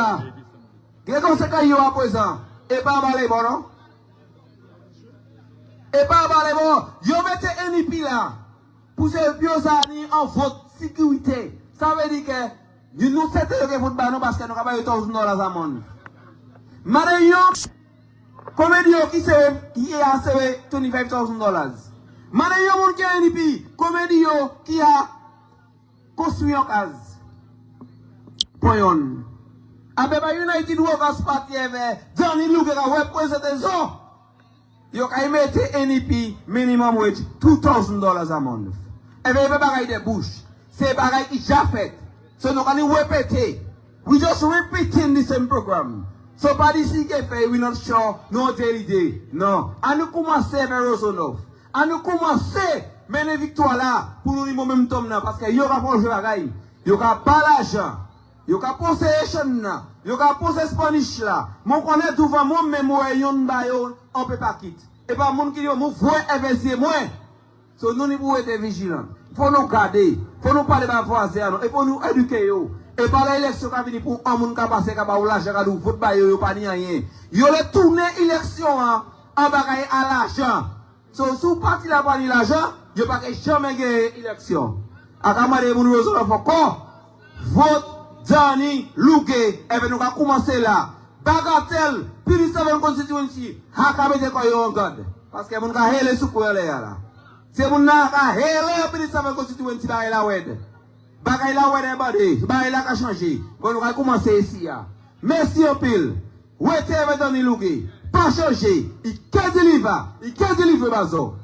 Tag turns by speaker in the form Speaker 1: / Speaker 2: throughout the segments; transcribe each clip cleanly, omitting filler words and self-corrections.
Speaker 1: là. Qu'est-ce qu'on sait qu'il y a à présent? Et pas balé bon, non? Et pas balé bon. Yo mettez un épi là. Pour ces vieux amis en votre sécurité. Ça veut dire que nous sommes que vous ne parce que nous avons $1,000 à monde. Madame, comédien qui a assuré $25,000. Madame, qui a un épi, comédien qui a construit un case. Poyon. Avec United Workers Party, Johnny Luke a représenté ça. Yo ka mettre NEP minimum wage $2,000 a monde. Et bien, bagaille de bouche. C'est bagaille qui déjà fait. So nous allons répéter. We just repeating the same program. So pas d'ici qui fait, we not sure, no daily day. Non. À nous commencer vers Rosonov. À nous commencer mener victoire là pour nous dire même temps là parce que yo va prendre bagaille. Yo ka pas l'argent. Yo ka possession là. Yo ka possession Spanish là. Mon connaît devant moi même moi yon ba yo on peut pas quitter. Et pas monde qui dit moi voix investir moi. So nous devons être vigilants. Faut nous garder, faut nous parler de voisin et faut nous éduquer yo. Et par l'élection qui vient pour un monde qui passe qui va l'argent qui vote ba yo pas ni rien. Yo le tourner élection en bagaille à l'argent. So sous parti la pas ni l'argent, yo pas jamais gagner élection. A camarade moun yo so encore vote Johnny Luke et ben nous va commencer là. Bagatelle, puis ça va constituency, ha ka mette ko yo en garde parce que moun ka hele sou ko là. C'est mon nom à hele puis ça va constituency là la wed. Bagay la wed body, bagay la ka changer. Bon nous va commencer ici là. Merci en pile. Whatever Johnny Luke, pas changer, il can deliver bazo.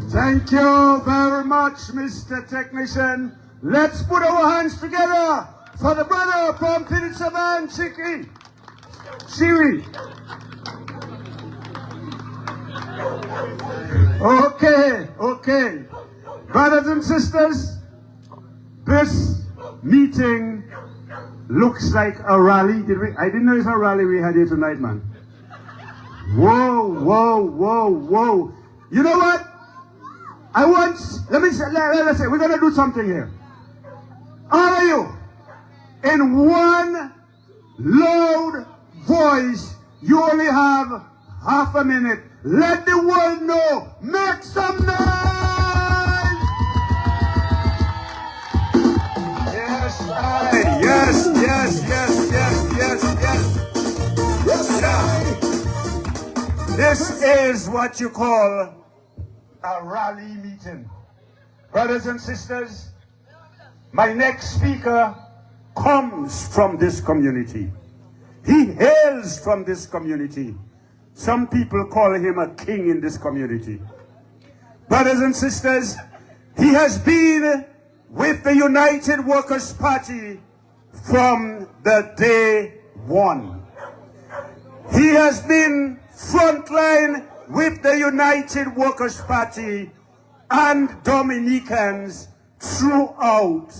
Speaker 2: Thank you very much, Mr. Technician. Let's put our hands together for the brother from Pinisaban, Chiki. Siri. Okay. Brothers and sisters, this meeting looks like a rally. I didn't know it's a rally we had here tonight, man. Whoa. You know what? Let's say, we're going to do something here. All of you, in one loud voice, you only have half a minute. Let the world know. Make some noise! Yes. This is what you call a rally meeting. Brothers and sisters, my next speaker comes from this community. He hails from this community. Some people call him a king in this community. Brothers and sisters, he has been with the United Workers' Party from the day one. He has been frontline with the United Workers' Party and Dominicans throughout.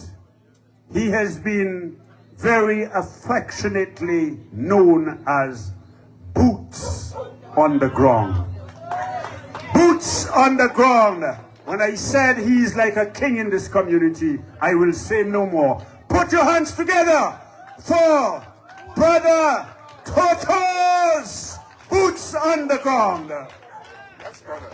Speaker 2: He has been very affectionately known as Boots on the Ground. Boots on the ground. When I said he's like a king in this community, I will say no more. Put your hands together for Brother Toto's Boots on the Ground. Yes, brother.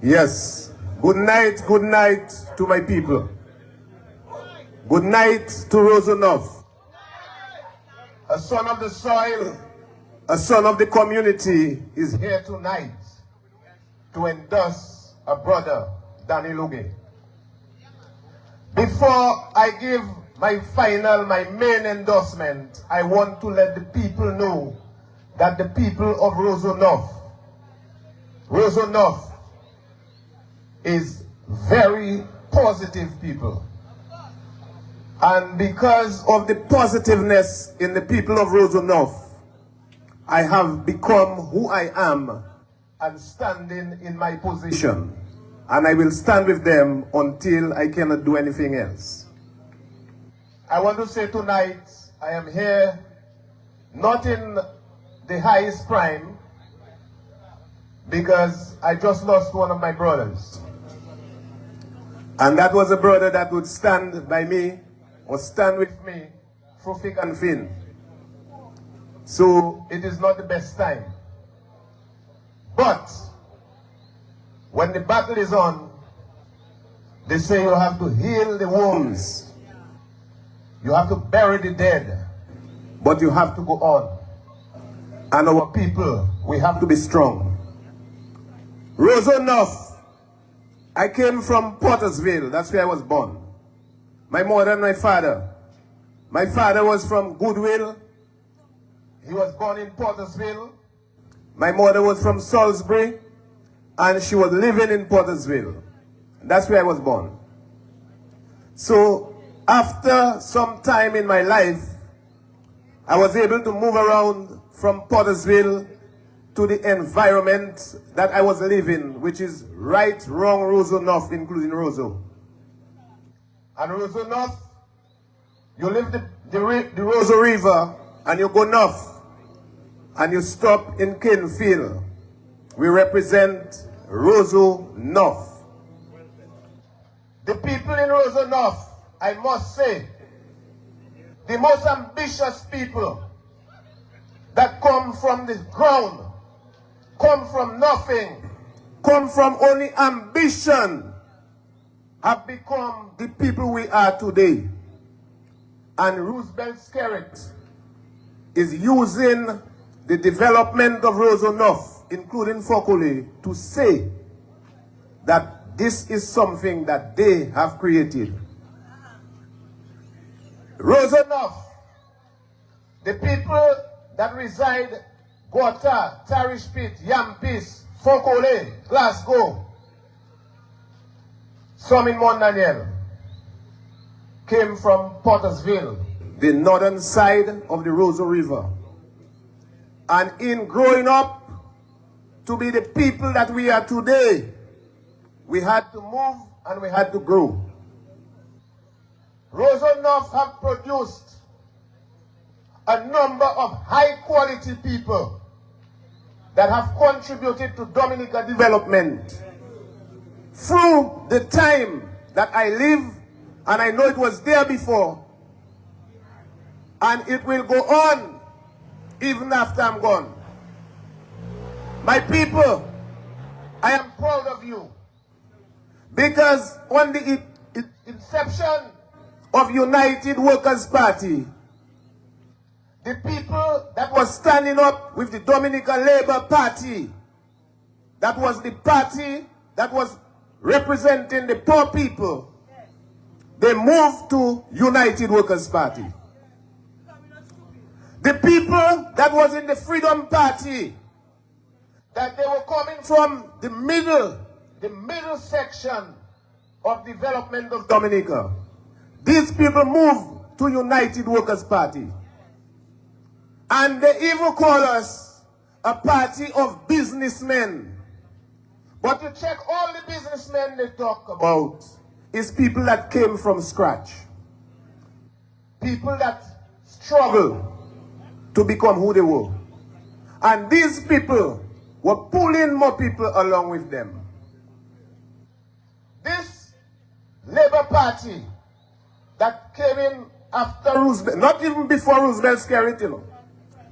Speaker 2: Yes. Good night to my people. Good night to Rosonov. A son of the soil, a son of the community is here tonight to endorse a brother, Danny Luge. Before I give
Speaker 3: my main endorsement, I want to let the people know that the people of Rosonoff is very positive people. And because of the positiveness in the people of Rosonoff, I have become who I am and standing in my position. And I will stand with them until I cannot do anything else. I want to say tonight, I am here not in the highest prime, because I just lost one of my brothers. And that was a brother that would stand by me or stand with me through thick and thin. So it is not the best time. But when the battle is on, they say you have to heal the wounds. You have to bury the dead. But you have to go on. And our people, we have to be strong. Rosonoff, I came from Pottersville. That's where I was born. My mother and my father. My father was from Goodwill. He was born in Pottersville. My mother was from Salisbury, and she was living in Pottersville. That's where I was born. So after some time in my life, I was able to move around from Pottersville to the environment that I was living, which is right, wrong, Rosonoff, including Roso. And Rosonoff, you leave the Roso River and you go north and you stop in Kinfield. We represent Rosonoff. The people in Rosonoff, I must say, the most ambitious people that come from the ground, come from nothing, come from only ambition, have become the people we are today. And Roosevelt Skerrit is using the development of Rosonoff, including Fokole, to say that this is something that they have created. Rosonoff, the people that reside Gota, Tarish Pit, Yampis, Fokole, Glasgow, some in Mont Daniel, came from Pottersville, the northern side of the Roso River. And in growing up to be the people that we are today, we had to move and we had to grow. Rosonoff have produced a number of high-quality people that have contributed to Dominica development. Through the time that I live, and I know it was there before, and it will go on even after I'm gone. My people, I am proud of you, because on the inception of United Workers' Party, the people that was standing up with the Dominican Labour Party, that was the party that was representing the poor people, they moved to United Workers' Party. The people that was in the Freedom Party, that they were coming from the middle section of development of Dominica, these people moved to United Workers' Party. And they even call us a party of businessmen. But you check all the businessmen they talk about is people that came from scratch. People that struggle to become who they were. And these people were pulling more people along with them. This Labour Party that came in after Roosevelt, not even before Roosevelt Skerrit, you know.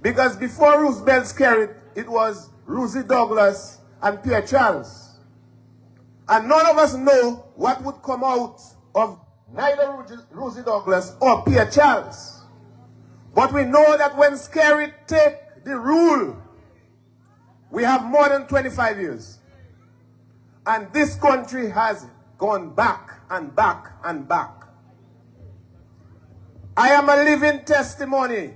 Speaker 3: Because before Roosevelt Skerrit, it was Rosie Douglas and Pierre Charles. And none of us know what would come out of neither Rosie Douglas or Pierre Charles. But we know that when Skerrit take the rule, we have more than 25 years. And this country has gone back and back and back. I am a living testimony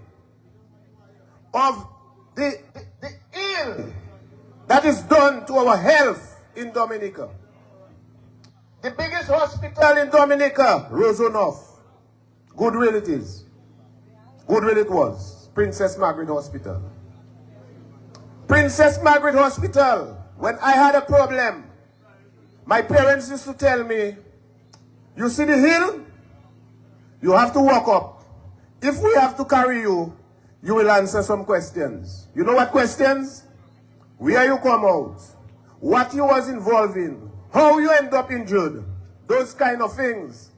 Speaker 3: of the ill that is done to our health in Dominica. The biggest hospital in Dominica, Rosonoff. Goodwill it is. Goodwill it was. Princess Margaret Hospital. Princess Margaret Hospital, when I had a problem, my parents used to tell me, you see the hill? You have to walk up. If we have to carry you, you will answer some questions. You know what questions? Where you come out, what you was involved in, how you end up injured, those kind of things.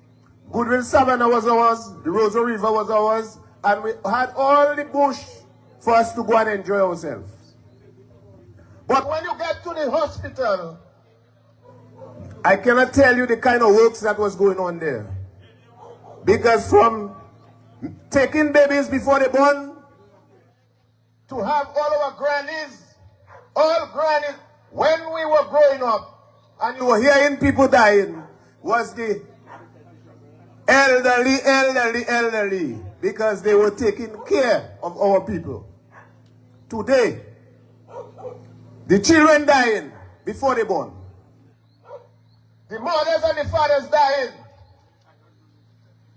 Speaker 3: Goodwill Savannah was ours, the Rosa River was ours, and we had all the bush for us to go and enjoy ourselves. But when you get to the hospital, I cannot tell you the kind of works that was going on there. Because from taking babies before they born, to have all our grannies, all grannies, when we were growing up, and you were hearing people dying, was the elderly, because they were taking care of our people. Today, the children dying before they born. The mothers and the fathers dying.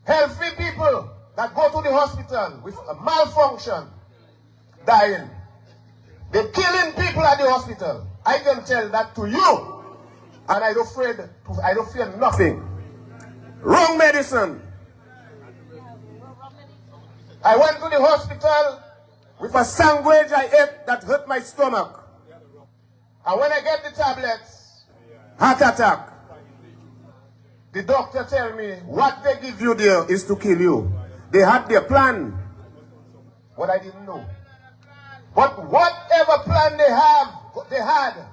Speaker 3: Healthy people that go to the hospital with a malfunction dying. They're killing people at the hospital. I can tell that to you. And I don't fear nothing. Wrong medicine. I went to the hospital with a sandwich I ate that hurt my stomach. And when I get the tablets, heart attack. The doctor tell me what they give you there is to kill you. They had their plan. What I didn't know. But whatever plan they had,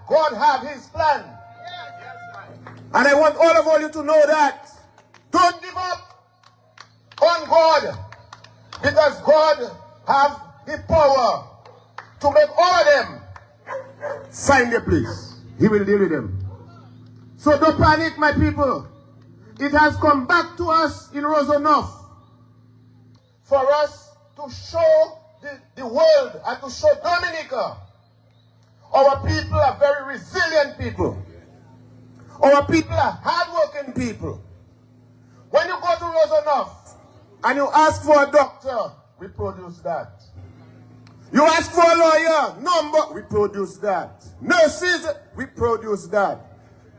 Speaker 3: God have his plan. And I want all of you to know that. Don't give up on God. Because God have the power to make all of them find a place. He will deal with them. So don't panic, my people. It has come back to us in Rosonoff for us to show the world and to show Dominica. Our people are very resilient people. Our people are hardworking people. When you go to Rosonoff and you ask for a doctor, we produce that. You ask for a lawyer, number, we produce that. Nurses, we produce that.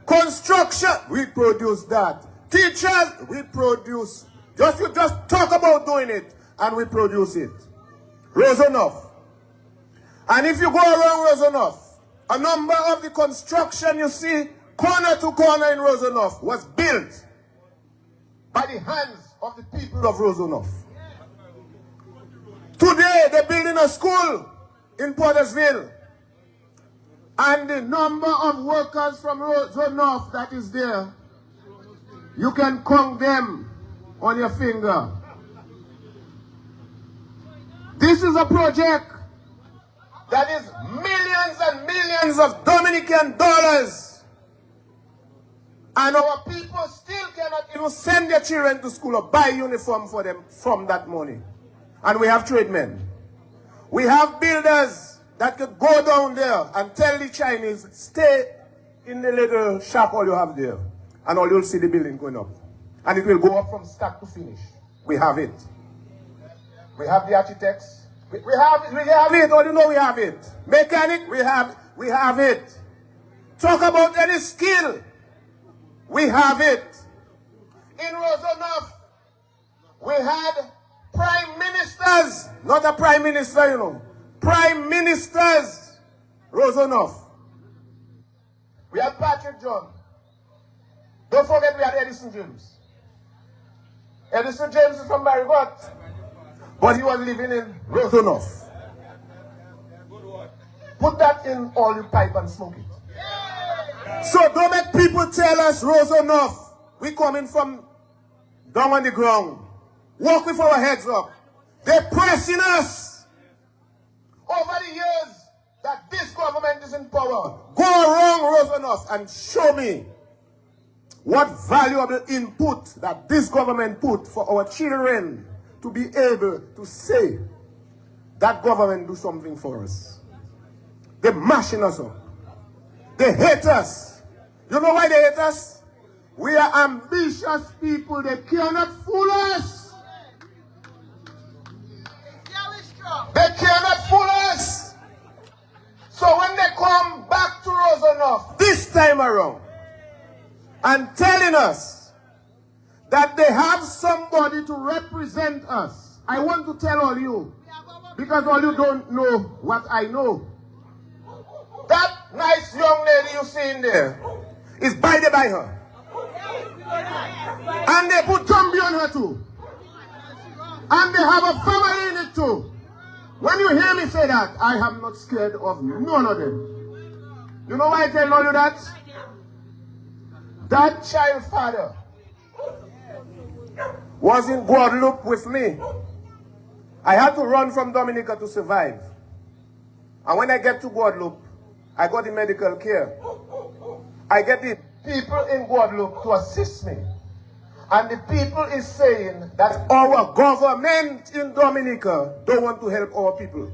Speaker 3: Construction, we produce that. Teachers, we produce. You just talk about doing it, and we produce it. Rosonoff. And if you go around Rosonoff, a number of the construction you see corner to corner in Rosonoff was built by the hands of the people of Rosonoff. Today, they're building a school in Pottersville. And the number of workers from Rosonoff that is there, you can count them on your finger. This is a project that is millions and millions of Dominican dollars. And our people still cannot even send their children to school or buy uniform for them from that money. And we have tradesmen. We have builders that could go down there and tell the Chinese, stay in the little shop all you have there. And all you'll see the building going up. And it will go up from start to finish. We have it. We have the architects. We have it. All you know we have it. Mechanic, we have it. Talk about any skill. We have it. In Rosonoff, we had prime ministers. Not a prime minister, you know. Prime ministers. Rosonoff. We had Patrick John. Don't forget we had Edison James. Edison James is from Marigot. But he was living in Rosonoff. Put that in all your pipe and smoke it. So don't make people tell us Rosonoff. We coming from down on the ground. Walk with our heads up. They're pressing us. Over the years that this government is in power, go around Rosonoff and show me what valuable input that this government put for our children to be able to say that government do something for us. They're mashing us up. They hate us. You know why they hate us? We are ambitious people. They cannot fool us. They cannot fool us. So when they come back to Rosanov this time around and telling us that they have somebody to represent us, I want to tell all you, because all you don't know what I know. That nice young lady you see in there is by her. And they put Gumby on her too. And they have a family in it too. When you hear me say that, I am not scared of none of them. You know why I tell all you that? That child father was in Guadeloupe with me. I had to run from Dominica to survive. And when I get to Guadeloupe, I got the medical care. I get the people in Guadeloupe to assist me. And the people is saying that our government in Dominica don't want to help our people.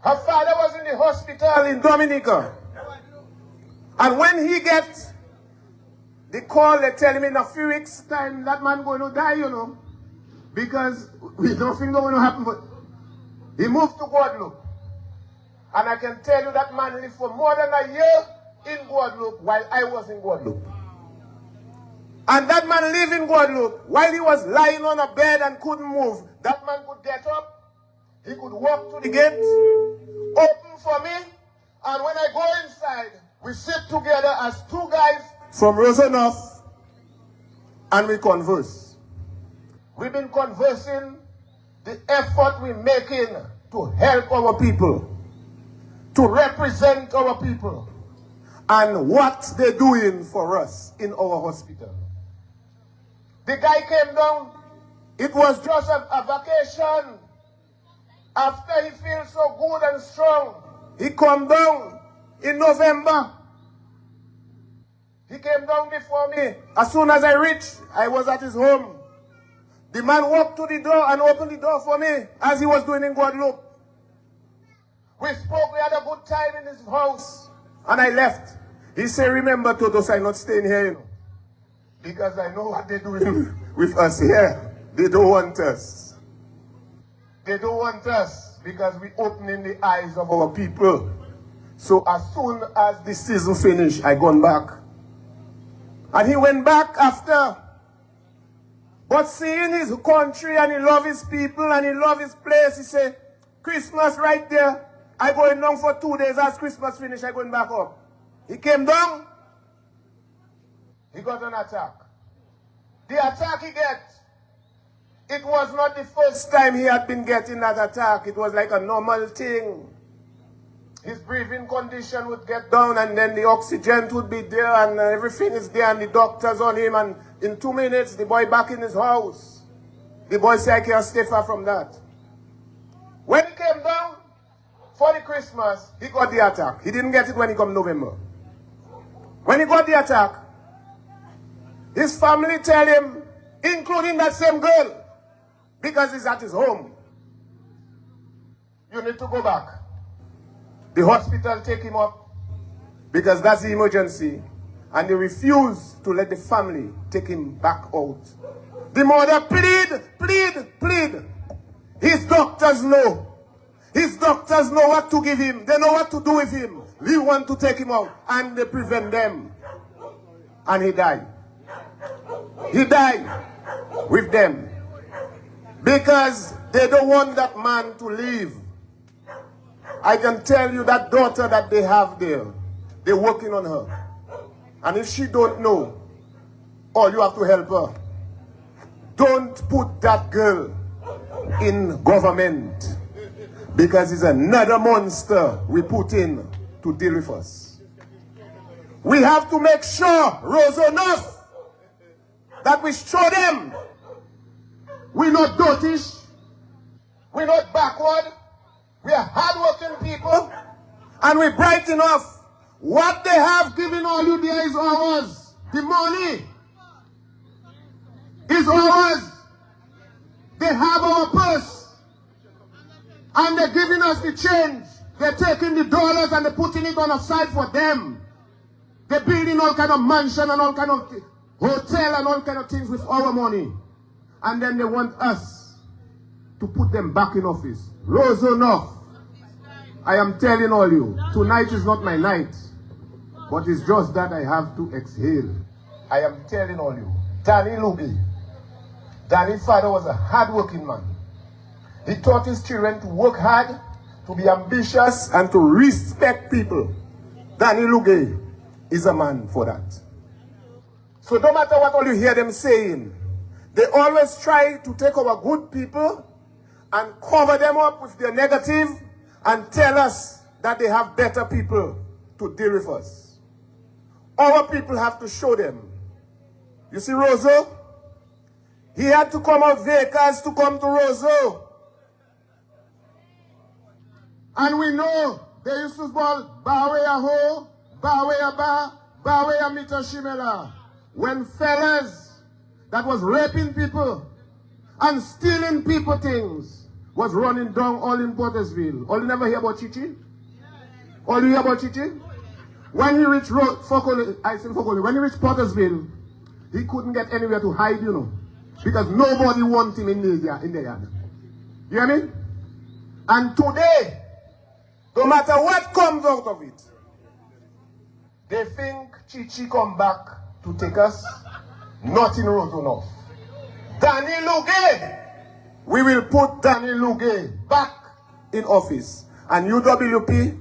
Speaker 3: Her father was in the hospital in Dominica. And when he gets the call, they tell him in a few weeks' time that man going to die, you know. Because we don't think going to happen. But he moved to Guadeloupe. And I can tell you that man lived for more than a year in Guadeloupe while I was in Guadeloupe. And that man lived in Guadeloupe while he was lying on a bed and couldn't move. That man could get up. He could walk to the gate, open for me. And when I go inside, we sit together as two guys from Rosanov and we converse. We've been conversing the effort we're making to help our people, to represent our people, and what they're doing for us in our hospital. The guy came down. It was just a vacation. After he feels so good and strong, he come down in November. He came down before me. As soon as I reached, I was at his home. The man walked to the door and opened the door for me, as he was doing in Guadeloupe. We spoke, we had a good time in his house, and I left. He said, remember, Totos, I'm not staying here, you know. Because I know what they're doing with us here. They don't want us. They don't want us because we're opening the eyes of our people. So as soon as the season finished, I gone back. And he went back after. But seeing his country and he love his people and he love his place, he said, Christmas right there. I going down for 2 days. As Christmas finished, I going back up. He came down. He got an attack. The attack he get, it was not the first time he had been getting that attack. It was like a normal thing. His breathing condition would get down and then the oxygen would be there and everything is there and the doctors on him, and in 2 minutes the boy back in his house. The boy said, I can't stay far from that. When he came down for the Christmas, he got the attack. He didn't get it when he come November. When he got the attack, his family tell him, including that same girl, because he's at his home, you need to go back. The hospital take him up because that's the emergency, and they refuse to let the family take him back out. The mother plead. His doctors know. His doctors know what to give him. They know what to do with him. We want to take him out, and they prevent them. And he died. He died with them because they don't want that man to leave. I can tell you that daughter that they have there, they're working on her. And if she don't know, all you have to help her. Don't put that girl in government because it's another monster we put in to deal with us. We have to make sure, Rosanov, that we show them we're not dotish, we're not backward, we are hardworking people, and we're bright enough. What they have given all you there is ours. The money is ours. They have our purse. And they're giving us the change. They're taking the dollars and they're putting it on a side for them. They're building all kind of mansion and all kind of hotel and all kind of things with our money. And then they want us to put them back in office. Roso North, I am telling all you, tonight is not my night. But it's just that I have to exhale. I am telling all you, Danny Luby, Danny's father was a hard-working man. He taught his children to work hard, to be ambitious, and to respect people. Danny Luby is a man for that. So no matter what all you hear them saying, they always try to take our good people and cover them up with their negative and tell us that they have better people to deal with us. Our people have to show them. You see Roso? He had to come out vehicles to come to Roso. And we know they used to call Baweya Ho, Baweya Ba, Baweya Mita Shimela. When fellas that was raping people and stealing people things was running down all in Pottersville. All you never hear about Chichi? All you hear about Chichi? When he reached when he reached Pottersville, he couldn't get anywhere to hide, you know, because nobody wanted him in the yard. You hear me? And today, no matter what comes out of it, they think Chichi come back to take us, not in Roso North. Danny Luge, we will put Danny Luge back in office. And UWP,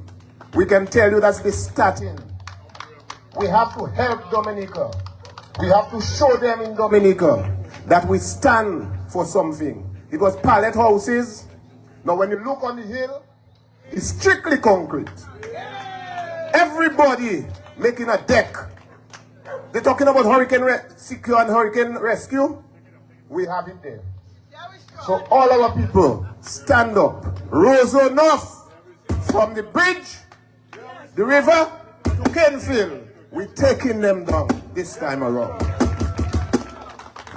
Speaker 3: we can tell you that's the starting. We have to help Dominica. We have to show them in Dominica that we stand for something. It was pallet houses. Now when you look on the hill, it's strictly concrete. Everybody making a deck. They're talking about hurricane secure and hurricane rescue. We have it there. So all our people, stand up. Roso North, from the bridge, the river, to Kenfield. We're taking them down this time around.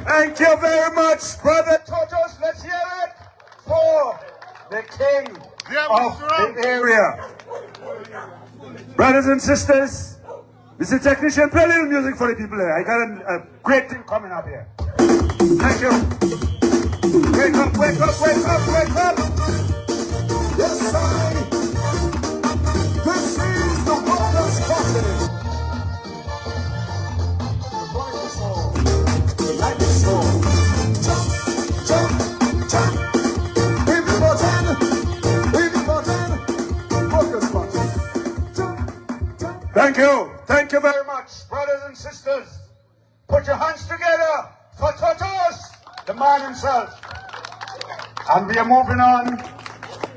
Speaker 2: Thank you very much, Brother Totos. Let's hear it for the king of the area. Brothers and sisters, Mr. Technician, play a little music for the people here. I got a great thing coming up here. Thank you. Wake up, wake up, wake up, wake up.
Speaker 4: Yes, I. This is the Workers' Party. The light is slow. Jump, jump, jump. Baby button. Workers' Party. Jump, jump.
Speaker 2: Thank you. Thank you very much, brothers and sisters. Put your hands together for Totos, the man himself. And we are moving on.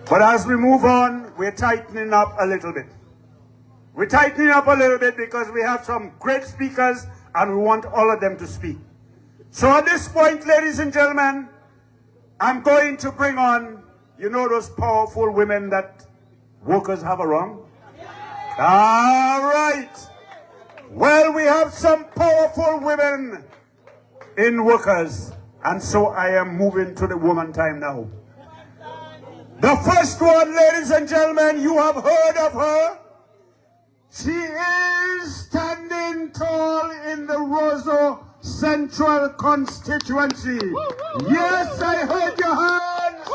Speaker 2: But as we move on, we're tightening up a little bit. We're tightening up a little bit because we have some great speakers and we want all of them to speak. So at this point, ladies and gentlemen, I'm going to bring on, you know those powerful women that workers have around? All right. Well, we have some powerful women in workers. And so I am moving to the woman time now. The first one, ladies and gentlemen, you have heard of her. She is standing tall in the Roso Central constituency. Yes, I heard your hands.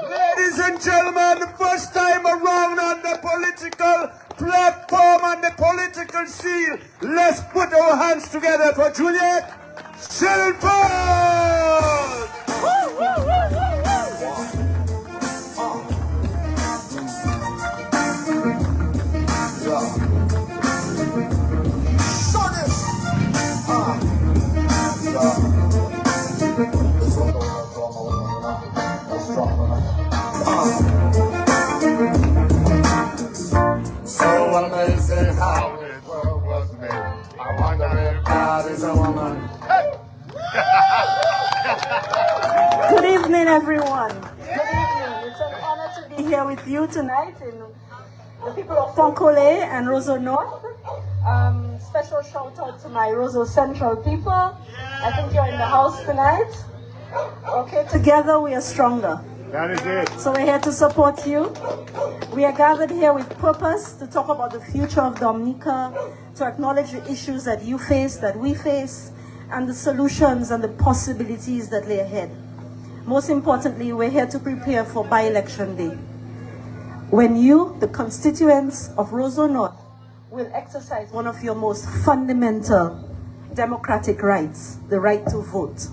Speaker 2: Ladies and gentlemen, the first time around on the political platform and the political scene, let's put our hands together for Juliet Silver.
Speaker 4: So amazing how the world was made. I wonder if God is a woman.
Speaker 5: Good evening, everyone. Good evening. It's an honor to be here with you tonight in the people of Fontaine and Roso North. Special shout out to my Roso Central people. I think you're in the house tonight. Okay, together we are stronger.
Speaker 2: That is it.
Speaker 5: So we're here to support you. We are gathered here with purpose to talk about the future of Dominica, to acknowledge the issues that you face, that we face, and the solutions and the possibilities that lay ahead. Most importantly, we're here to prepare for by-election day, when you, the constituents of Roseau North, will exercise one of your most fundamental democratic rights, the right to vote.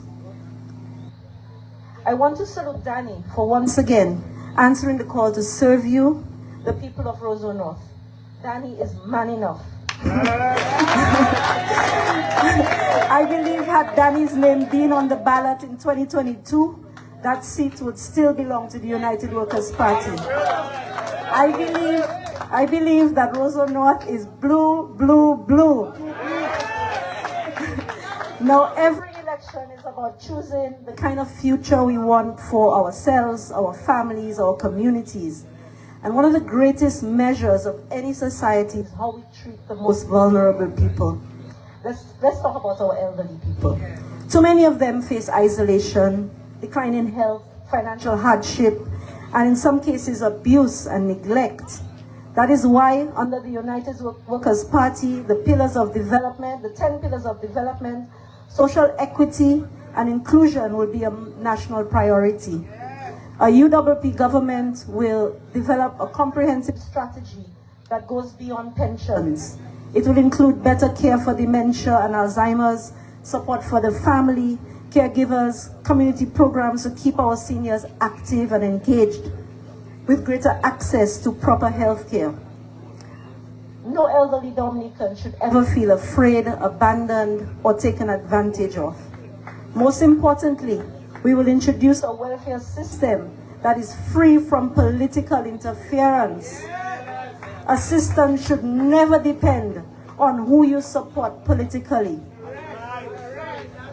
Speaker 5: I want to salute Danny for once again answering the call to serve you, the people of Roseau North. Danny is man enough. I believe had Danny's name been on the ballot in 2022, that seat would still belong to the United Workers' Party. I believe that Roseau North is blue, blue, blue. Now, every election is about choosing the kind of future we want for ourselves, our families, our communities. And one of the greatest measures of any society is how we treat the most vulnerable people. Let's talk about our elderly people. Too many of them face isolation, decline in health, financial hardship, and in some cases abuse and neglect. That is why under the United Workers' Party, the pillars of development, the 10 pillars of development, social equity and inclusion will be a national priority. A UWP government will develop a comprehensive strategy that goes beyond pensions. It will include better care for dementia and Alzheimer's, support for the family, caregivers, community programs to keep our seniors active and engaged, with greater access to proper health care. No elderly Dominican should ever feel afraid, abandoned, or taken advantage of. Most importantly, we will introduce a welfare system that is free from political interference. Assistance should never depend on who you support politically.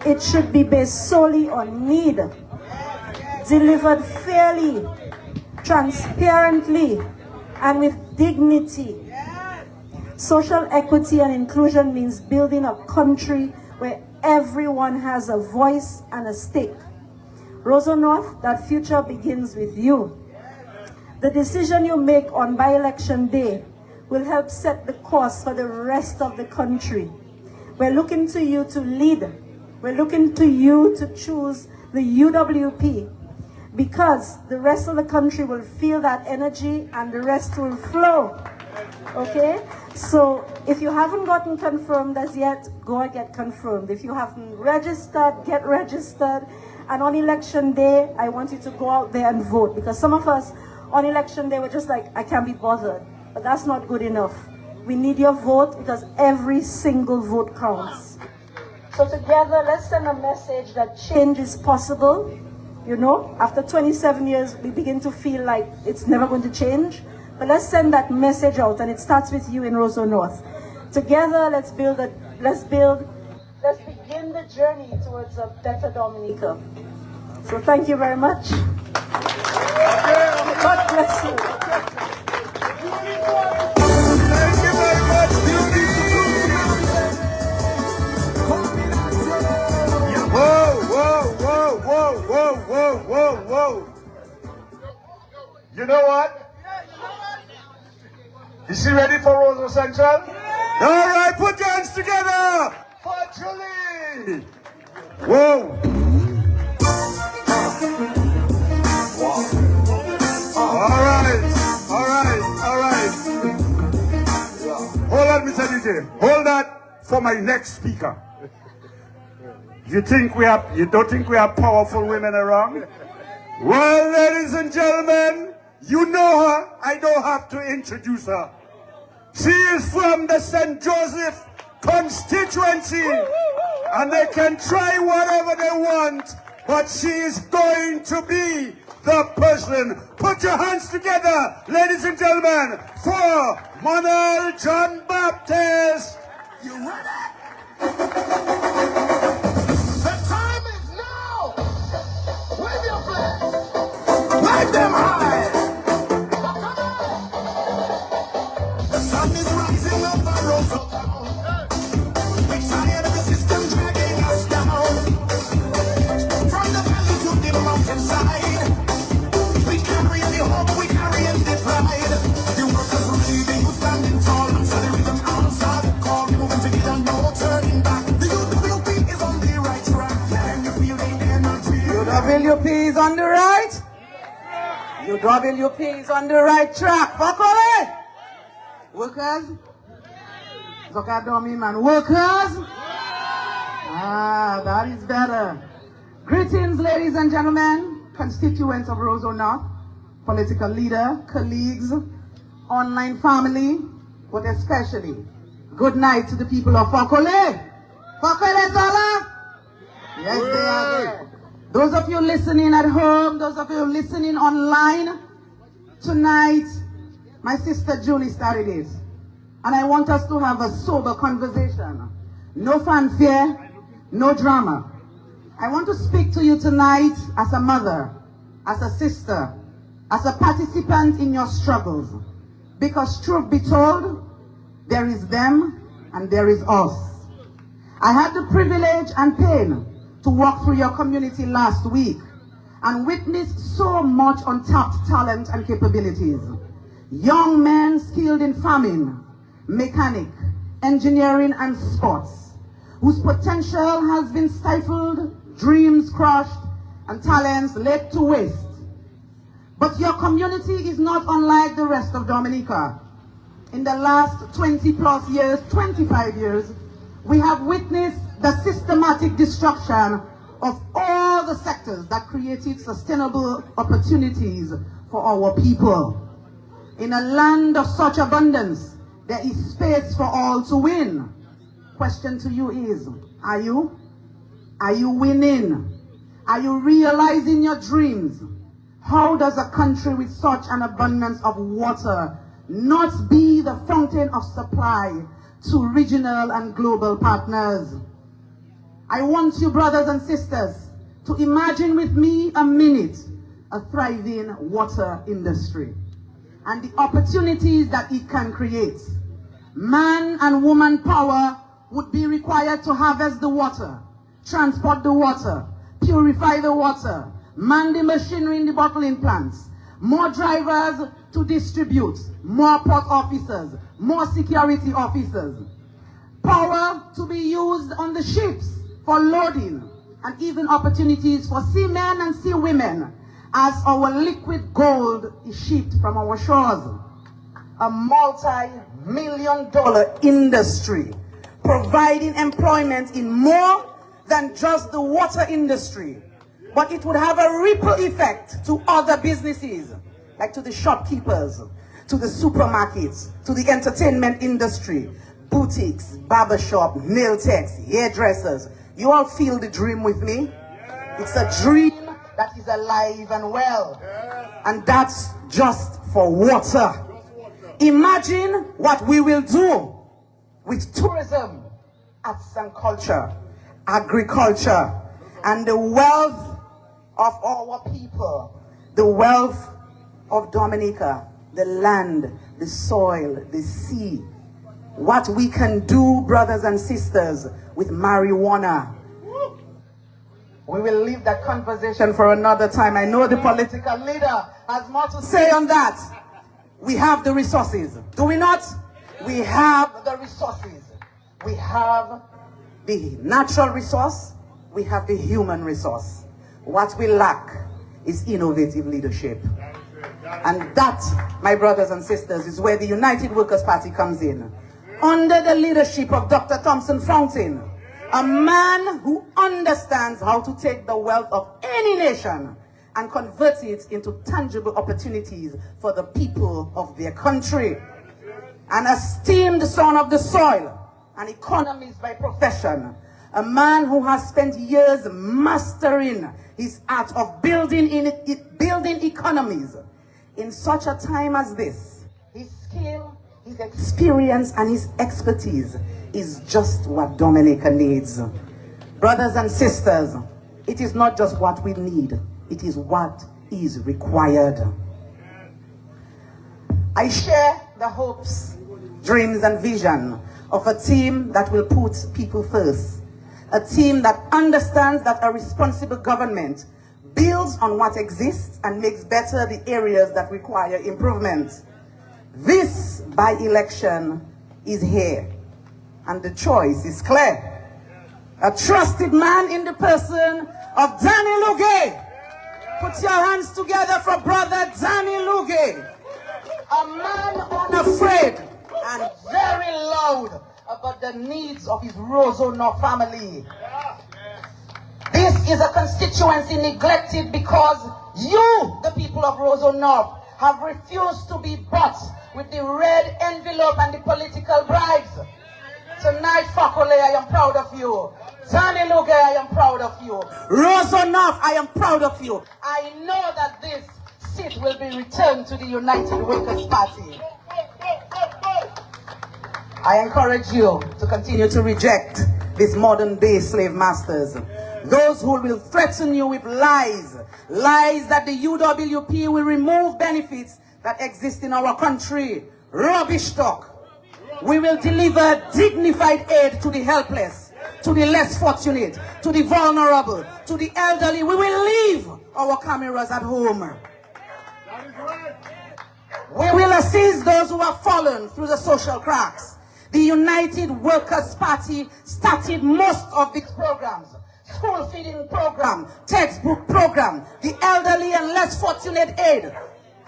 Speaker 5: It should be based solely on need, delivered fairly, transparently, and with dignity. Social equity and inclusion means building a country where everyone has a voice and a stake. Roseau North, that future begins with you. The decision you make on by-election day will help set the course for the rest of the country. We're looking to you to lead. We're looking to you to choose the UWP, because the rest of the country will feel that energy and the rest will flow. Okay? So if you haven't gotten confirmed as yet, go and get confirmed. If you haven't registered, get registered. And on election day, I want you to go out there and vote, because some of us on election day were just like, I can't be bothered. But that's not good enough. We need your vote, because every single vote counts. So together, let's send a message that change is possible. You know, after 27 years, we begin to feel like it's never going to change. But let's send that message out, and it starts with you in Roseau North. Together, let's begin the journey towards a better Dominica. So thank you very much. God bless you.
Speaker 2: Thank you very much, beauty. Whoa, whoa, whoa, whoa, whoa, whoa, whoa, whoa. You know what? Is she ready for Roseau Central? All right, put your hands together for Julie. Whoa. All right. Hold on, Mr. DJ. Hold that for my next speaker. You don't think we have powerful women around? Well, ladies and gentlemen, you know her. I don't have to introduce her. She is from the St. Joseph constituency, and they can try whatever they want, but she is going to be the person. Put your hands together, ladies and gentlemen, for Manuel John Baptist. You ready?
Speaker 3: The time is now. Wave your flag. Wave them high. The sun is rising over Roseau town. We're tired of the system dragging us down. From the valley
Speaker 6: WP is on the right. UWP is on the right track. Fakole! Workers? Zokadomi man. Workers? Ah, that is better. Greetings, ladies and gentlemen, constituents of Roseau North, political leader, colleagues, online family, but especially good night to the people of Fakole. Fakole Zala? Yes, they are there. Those of you listening at home, those of you listening online, tonight, my sister Julie started it. And I want us to have a sober conversation. No fanfare, no drama. I want to speak to you tonight as a mother, as a sister, as a participant in your struggles. Because truth be told, there is them and there is us. I had the privilege and pain to walk through your community last week and witness so much untapped talent and capabilities. Young men skilled in farming, mechanic, engineering and sports, whose potential has been stifled, dreams crushed, and talents laid to waste. But your community is not unlike the rest of Dominica. In the last 20 plus years, 25 years, we have witnessed the systematic destruction of all the sectors that created sustainable opportunities for our people. In a land of such abundance, there is space for all to win. Question to you is, are you? Are you winning? Are you realizing your dreams? How does a country with such an abundance of water not be the fountain of supply to regional and global partners? I want you, brothers and sisters, to imagine with me a minute a thriving water industry and the opportunities that it can create. Man and woman power would be required to harvest the water, transport the water, purify the water, man the machinery in the bottling plants, more drivers to distribute, more port officers, more security officers, power to be used on the ships for loading, and even opportunities for seamen and sea women as our liquid gold is shipped from our shores. A multi-million-dollar industry providing employment in more than just the water industry, but it would have a ripple effect to other businesses, like to the shopkeepers, to the supermarkets, to the entertainment industry, boutiques, barbershop, nail techs, hairdressers. You all feel the dream with me? It's a dream that is alive and well. And that's just for water. Imagine what we will do with tourism, arts and culture, agriculture, and the wealth of our people, the wealth of Dominica, the land, the soil, the sea. What we can do, brothers and sisters, with marijuana. We will leave that conversation for another time. I know the political leader has more to say on that. We have the resources, do we not? We have the resources. We have the natural resource. We have the human resource. What we lack is innovative leadership. And that, my brothers and sisters, is where the United Workers' Party comes in. Under the leadership of Dr. Thomson Fontaine, a man who understands how to take the wealth of any nation and convert it into tangible opportunities for the people of their country. An esteemed son of the soil, an economist by profession, a man who has spent years mastering his art of building economies. In such a time as this, his skill, his experience, and his expertise is just what Dominica needs. Brothers and sisters, it is not just what we need, it is what is required. I share the hopes, dreams, and vision of a team that will put people first. A team that understands that a responsible government builds on what exists and makes better the areas that require improvement. This by-election is here, and the choice is clear. A trusted man in the person of Danny Luge Put your hands together for Brother Danny Luge, a man unafraid and very loud about the needs of his Rosono family. This is a constituency neglected because you, the people of Rosono, have refused to be bought with the red envelope and the political bribes. Tonight, Fakole, I am proud of you. Danny Luge, I am proud of you. Rosono, I am proud of you. I know that this seat will be returned to the United Workers' Party. I encourage you to continue to reject these modern-day slave masters. Those who will threaten you with lies. Lies that the UWP will remove benefits that exist in our country. Rubbish talk. We will deliver dignified aid to the helpless, to the less fortunate, to the vulnerable, to the elderly. We will leave our cameras at home. We will assist those who have fallen through the social cracks. The United Workers' Party started most of these programs. School feeding program, textbook program, the elderly and less fortunate aid.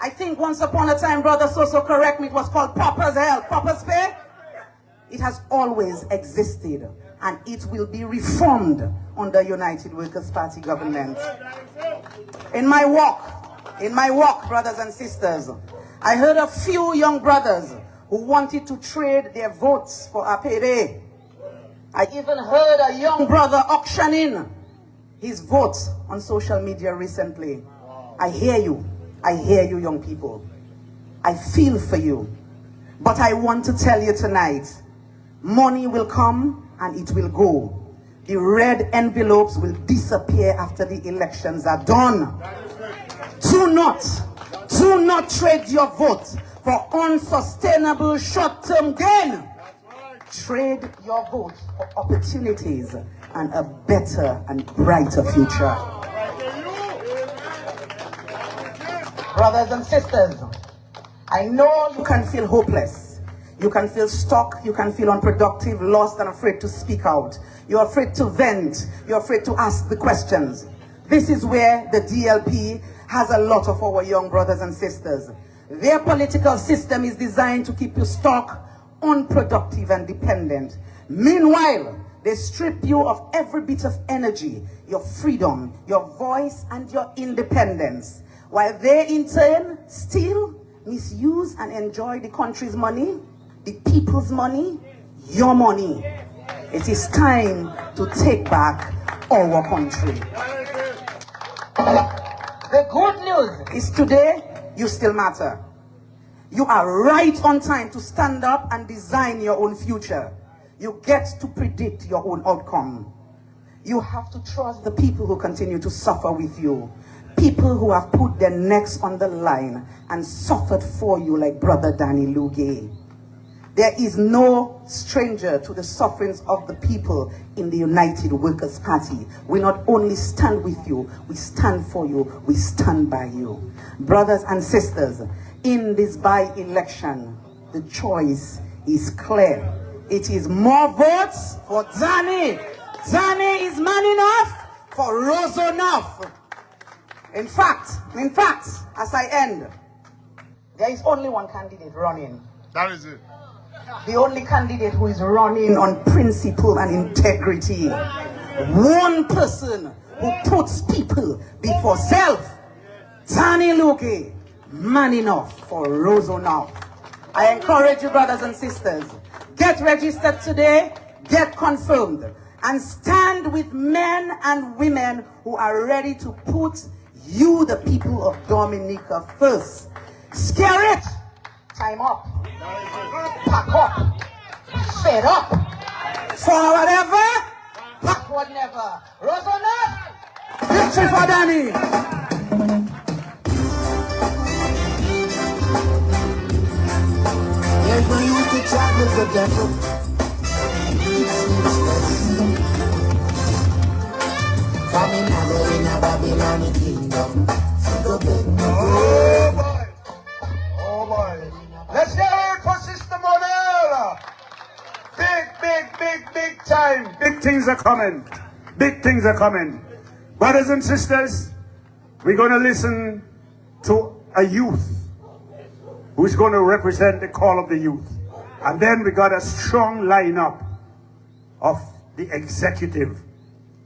Speaker 6: I think once upon a time, Brother Soso, correct me, it was called Pauper's Help, Pauper's Pay. It has always existed and it will be reformed under United Workers' Party government. In my walk, brothers and sisters, I heard a few young brothers who wanted to trade their votes for a payday. I even heard a young brother auctioning his votes on social media recently. I hear you, young people. I feel for you. But I want to tell you tonight, money will come and it will go. The red envelopes will disappear after the elections are done. Do not trade your vote for unsustainable short-term gain. Trade your vote for opportunities and a better and brighter future. Brothers and sisters, I know you can feel hopeless. You can feel stuck. You can feel unproductive, lost, and afraid to speak out. You're afraid to vent. You're afraid to ask the questions. This is where the DLP has a lot of our young brothers and sisters. Their political system is designed to keep you stuck, unproductive, and dependent. Meanwhile, they strip you of every bit of energy, your freedom, your voice, and your independence, while they in turn steal, misuse, and enjoy the country's money, the people's money, your money. It is time to take back our country. The good news is today, you still matter. You are right on time to stand up and design your own future. You get to predict your own outcome. You have to trust the people who continue to suffer with you. People who have put their necks on the line and suffered for you like Brother Danny Luge. There is no stranger to the sufferings of the people in the United Workers' Party. We not only stand with you, we stand for you, we stand by you. Brothers and sisters, in this by-election, the choice is clear. It is more votes for Danny. Danny is man enough for Roso enough. In fact, as I end, there is only one candidate running.
Speaker 3: That is it.
Speaker 6: The only candidate who is running on principle and integrity. One person who puts people before self. Danny Luge, man enough for Roso enough. I encourage you, brothers and sisters, get registered today, get confirmed, and stand with men and women who are ready to put you, the people of Dominica, first. Scare it! Time up. Pack up. Fed up. For whatever, backward never. Roso enough. Victory for Danny.
Speaker 4: Every youth to chat with the devil. It's useless. Coming out in a Babylon kingdom.
Speaker 2: Oh boy. Oh boy. Let's get it for Sister Model. Big time. Big things are coming. Big things are coming. Brothers and sisters, we're going to listen to a youth who's going to represent the call of the youth. And then we got a strong lineup of the executive.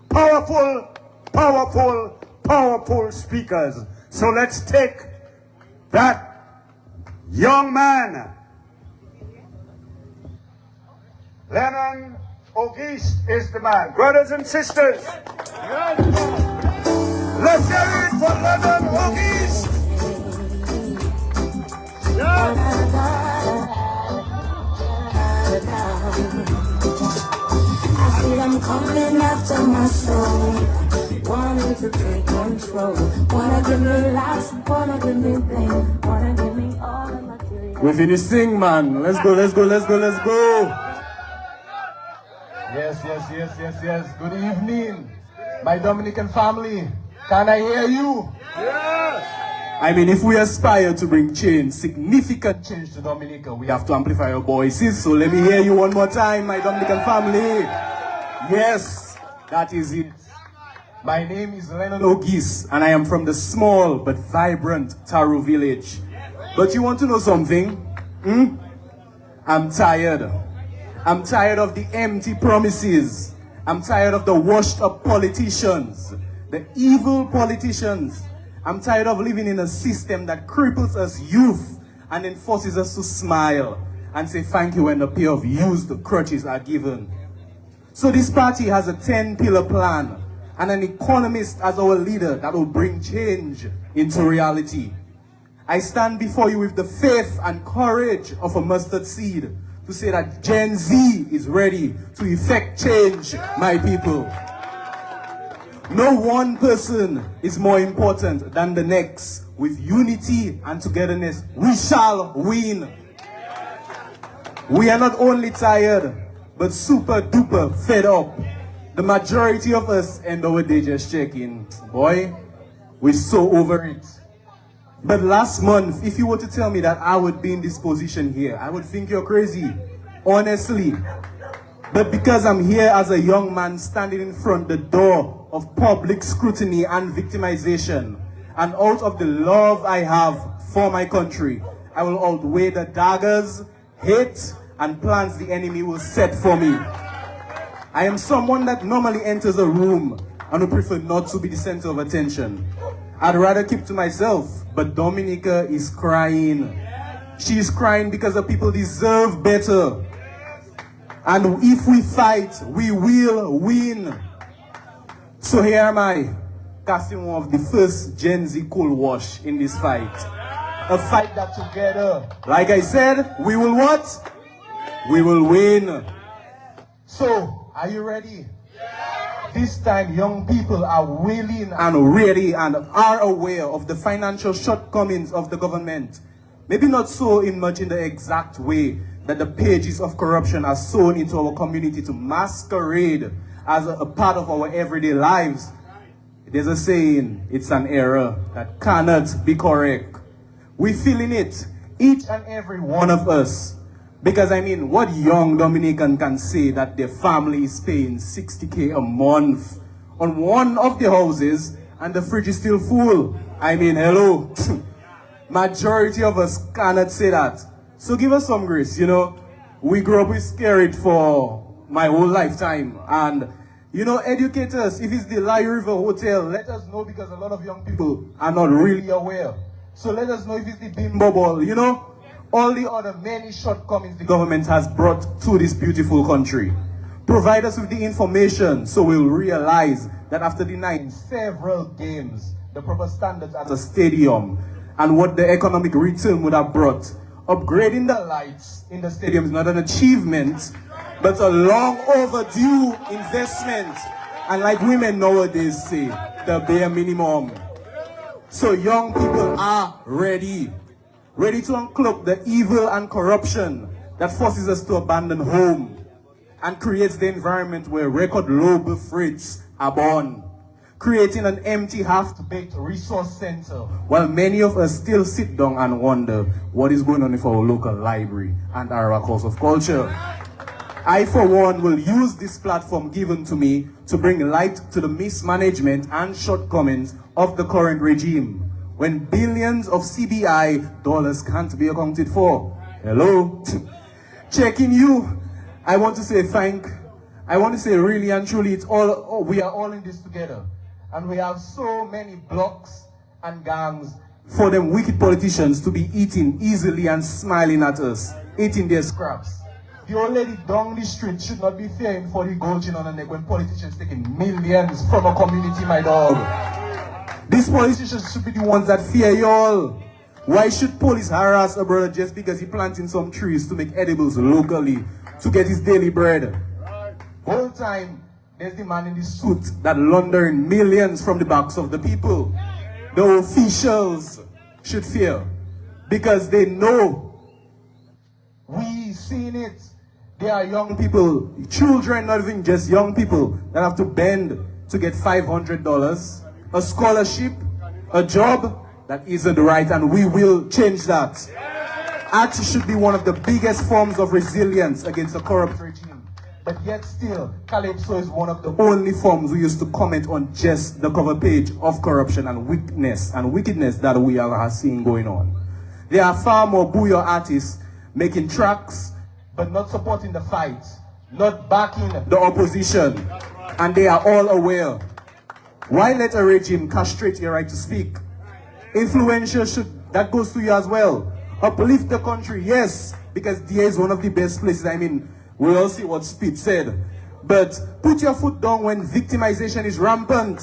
Speaker 2: Powerful, powerful, powerful speakers. So let's take that young man. Lennon Auguste is the man. Brothers and sisters, let's hear it for Lennon Auguste.
Speaker 7: I see them coming after my soul, wanting to take control. Wanna give me laughs, wanna give me pain, wanna give me all the material.
Speaker 8: We finished sing, man. Let's go, let's go, let's go, let's go.
Speaker 9: Yes. Good evening, my Dominican family. Can I hear you?
Speaker 8: I mean, if we aspire to bring change, significant change to Dominica, we have to amplify our voices. So let me hear you one more time, my Dominican family. Yes, that is it. My name is Lennon Auguste, and I am from the small but vibrant Taru village. But you want to know something? I'm tired. I'm tired of the empty promises. I'm tired of the washed up politicians, the evil politicians. I'm tired of living in a system that cripples us youth and then forces us to smile and say thank you when a pair of used crutches are given. So this party has a 10-pillar plan and an economist as our leader that will bring change into reality. I stand before you with the faith and courage of a mustard seed to say that Gen Z is ready to effect change, my people. No one person is more important than the next. With unity and togetherness, we shall win. We are not only tired, but super duper fed up. The majority of us end our day just checking. Boy, we're so over it. But last month, if you were to tell me that I would be in this position here, I would think you're crazy, honestly. But because I'm here as a young man standing in front the door of public scrutiny and victimization, and out of the love I have for my country, I will outweigh the daggers, hate, and plans the enemy will set for me. I am someone that normally enters a room and would prefer not to be the center of attention. I'd rather keep to myself, but Dominica is crying. She is crying because the people deserve better. And if we fight, we will win. So here am I, casting one of the first Gen Z cool wash in this fight. A fight that together, like I said, we will what? We will win.
Speaker 9: So, are you ready? This time, young people are willing
Speaker 8: And ready and are aware of the financial shortcomings of the government. Maybe not so much in the exact way that the pages of corruption are sown into our community to masquerade as a part of our everyday lives. There's a saying, it's an error that cannot be correct. We're feeling it, each and every one of us. Because I mean, what young Dominican can say that their family is paying 60K a month on one of the houses and the fridge is still full? I mean, hello. Majority of us cannot say that. So give us some grace, you know. We grew up with scared for my whole lifetime. And, you know, educate us. If it's the Lai River Hotel, let us know, because a lot of young people are not really aware. So let us know if it's the Bimbo Ball, you know. All the other many shortcomings the government has brought to this beautiful country. Provide us with the information so we'll realize that after denying several games, the proper standards at a stadium, and what the economic return would have brought, upgrading the lights in the stadium is not an achievement, but a long overdue investment. And like women nowadays say, the bare minimum. So young people are ready. Ready to uncloak the evil and corruption that forces us to abandon home and creates the environment where record low birth rates are born, creating an empty, half-baked resource center, while many of us still sit down and wonder what is going on with our local library and our course of culture. I, for one, will use this platform given to me to bring light to the mismanagement and shortcomings of the current regime, when billions of CBI dollars can't be accounted for. Hello? Checking you, I want to say really and truly, we are all in this together. And we have so many blocks and gangs for them wicked politicians to be eating easily and smiling at us, eating their scraps.
Speaker 9: The old lady down the street should not be fearing for the gold chain on her neck when politicians taking millions from a community, my dog.
Speaker 8: These politicians should be the ones that fear y'all. Why should police harass a brother just because he planting some trees to make edibles locally to get his daily bread? Whole time, there's the man in the suit that laundering millions from the backs of the people. The officials should fear because they know.
Speaker 9: We seen it.
Speaker 8: There are young people, children, not even just young people, that have to bend to get $500, a scholarship, a job that isn't right, and we will change that. Act should be one of the biggest forms of resilience against a corrupt regime.
Speaker 9: But yet still, Calypso is one of the
Speaker 8: Only forms we used to comment on just the cover page of corruption and wickedness that we are seeing going on. There are far more booyah artists making tracks,
Speaker 9: but not supporting the fight, not backing
Speaker 8: the opposition, and they are all aware. Why let a regime castrate your right to speak? Influential that goes to you as well. Uplift the country, yes, because DA is one of the best places. I mean, we all see what Speed said. But put your foot down when victimization is rampant.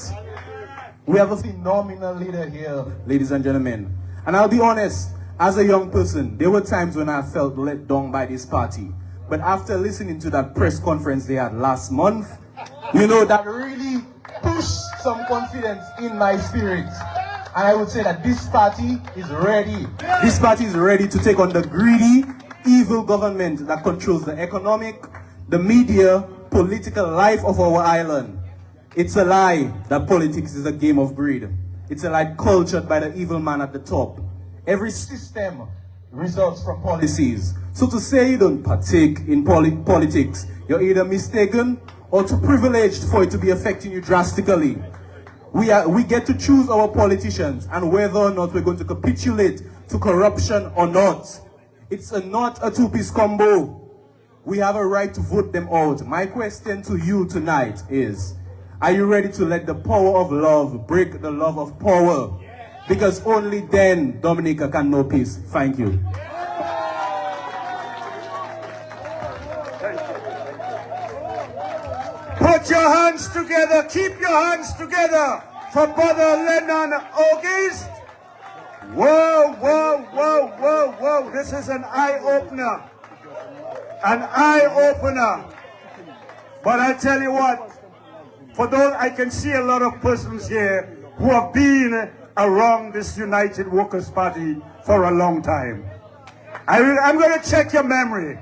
Speaker 8: We have a phenomenal leader here, ladies and gentlemen. And I'll be honest, as a young person, there were times when I felt let down by this party. But after listening to that press conference they had last month, you know, that
Speaker 9: really pushed some confidence in my spirit. And I would say that this party is ready.
Speaker 8: This party is ready to take on the greedy, evil government that controls the economic, the media, political life of our island. It's a lie that politics is a game of greed. It's a lie cultured by the evil man at the top. Every system results from policies. So to say you don't partake in politics, you're either mistaken or too privileged for it to be affecting you drastically. We get to choose our politicians and whether or not we're going to capitulate to corruption or not. It's not a two-piece combo. We have a right to vote them out. My question to you tonight is, are you ready to let the power of love break the love of power? Because only then Dominica can know peace. Thank you.
Speaker 2: Put your hands together, keep your hands together for Brother Lennon August. Whoa, whoa, whoa, whoa, whoa. This is an eye-opener. An eye-opener. But I tell you what, for those, I can see a lot of persons here who have been around this United Workers' Party for a long time. I'm going to check your memory.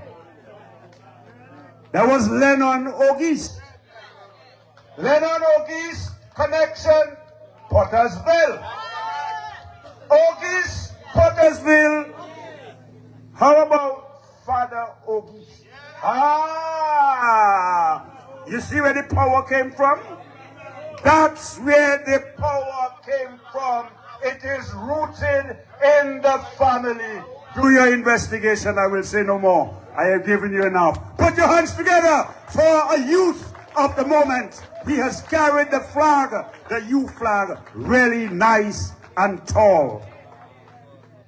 Speaker 2: That was Lennon August. Lennon August connection, Pottersville. August, Pottersville. How about Father August? Ah, you see where the power came from? That's where the power came from. It is rooted in the family. Do your investigation, I will say no more. I have given you enough. Put your hands together for a youth of the moment. He has carried the flag, the youth flag, really nice and tall.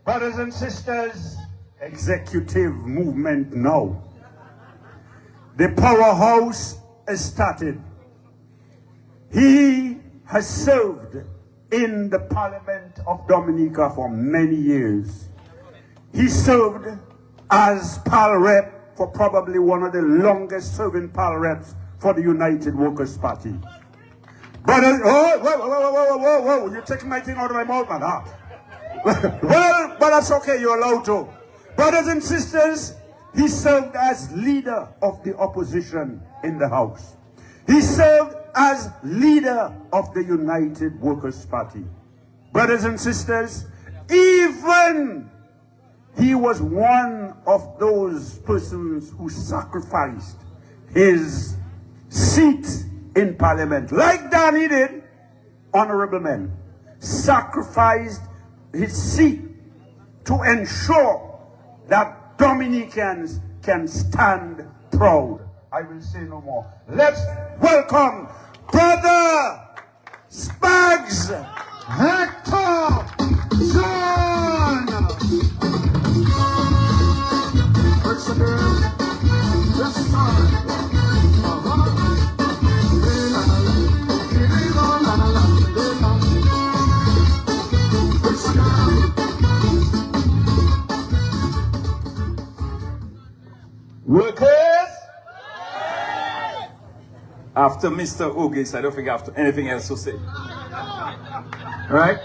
Speaker 2: Brothers and sisters, executive movement now. The powerhouse is started. He has served in the Parliament of Dominica for many years. He served as PAL rep for probably one of the longest serving PAL reps for the United Workers' Party. Brothers, whoa, you're taking my thing out of my mouth, man. Huh? Well, but that's okay, you're allowed to. Brothers and sisters, he served as leader of the opposition in the House. He served as leader of the United Workers' Party. Brothers and sisters, even he was one of those persons who sacrificed his seat in parliament, like Danny did, honorable men, sacrificed his seat to ensure that Dominicans can stand proud. I will say no more. Let's welcome Brother Spags Hector John. Yes, sir.
Speaker 9: Workers?
Speaker 8: After Mr. Ogis, I don't think I have anything else to say.
Speaker 9: Right?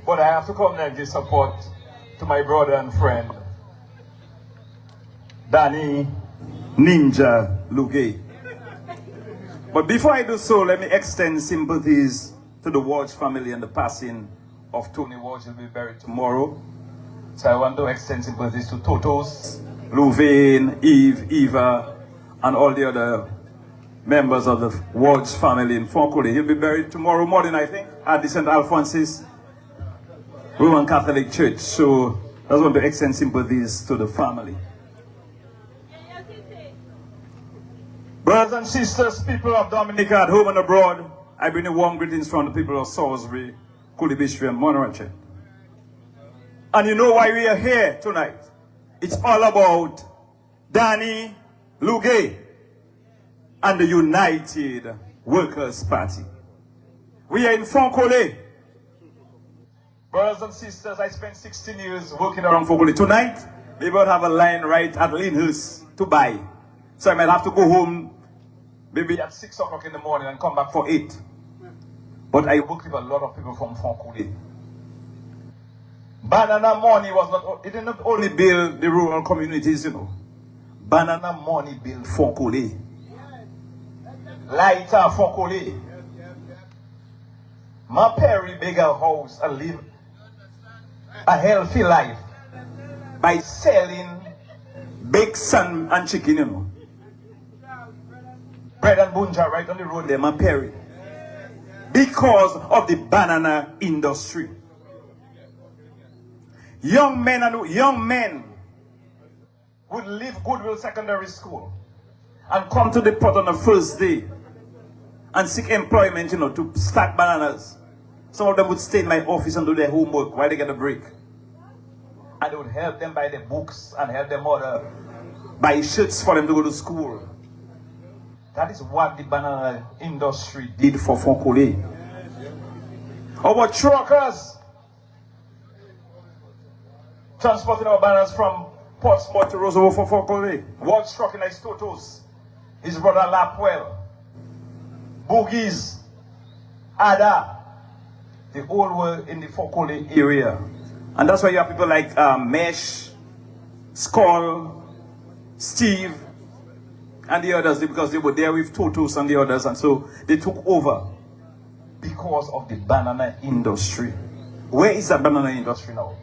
Speaker 9: But I have to come and give support to my brother and friend, Danny
Speaker 8: Ninja Lugay. But before I do so, let me extend sympathies to the Ward's family and the passing of Tony Ward. He'll be buried tomorrow.
Speaker 9: So I want to extend sympathies to Totos,
Speaker 8: Louvain, Eve, Eva, and all the other members of the Ward's family in Fontaine. He'll be buried tomorrow morning, I think, at the St. Alphonsus Roman Catholic Church. So I just want to extend sympathies to the family. Brothers and sisters, people of Dominica at home and abroad, I bring you warm greetings from the people of Salisbury, Kulibishri, and Monterey. And you know why we are here tonight? It's all about Danny Lugay and the United Workers' Party. We are in Fontaine. Brothers and sisters, I spent 16 years working around Fontaine. Tonight, we will have a line right at Lyndhurst to buy. So I might have to go home maybe at 6 o'clock in the morning and come back for 8. But I work with a lot of people from Fontaine. Banana money was not, it did not only build the rural communities, you know. Banana money built Fontaine. Lighter Fontaine. My Perry bigger house and live a healthy life by selling bacon and chicken, you know. Bread and bunja right on the road there, my Perry. Because of the banana industry. Young men would leave Goodwill Secondary School and come to the port on the first day and seek employment, you know, to stack bananas. Some of them would stay in my office and do their homework while they get a break. And I would help them buy their books and help them buy shirts for them to go to school. That is what the banana industry did for Fontaine. Our truckers transporting our bananas from Portsmouth to Roosevelt for Fontaine. What's trucking like Totos, his brother Lapwell, Boogies, Ada, the whole world in the Fontaine area. And that's why you have people like Mesh, Skull, Steve, and the others, because they were there with Totos and the others, and so they took over because of the banana industry. Where is that banana industry now?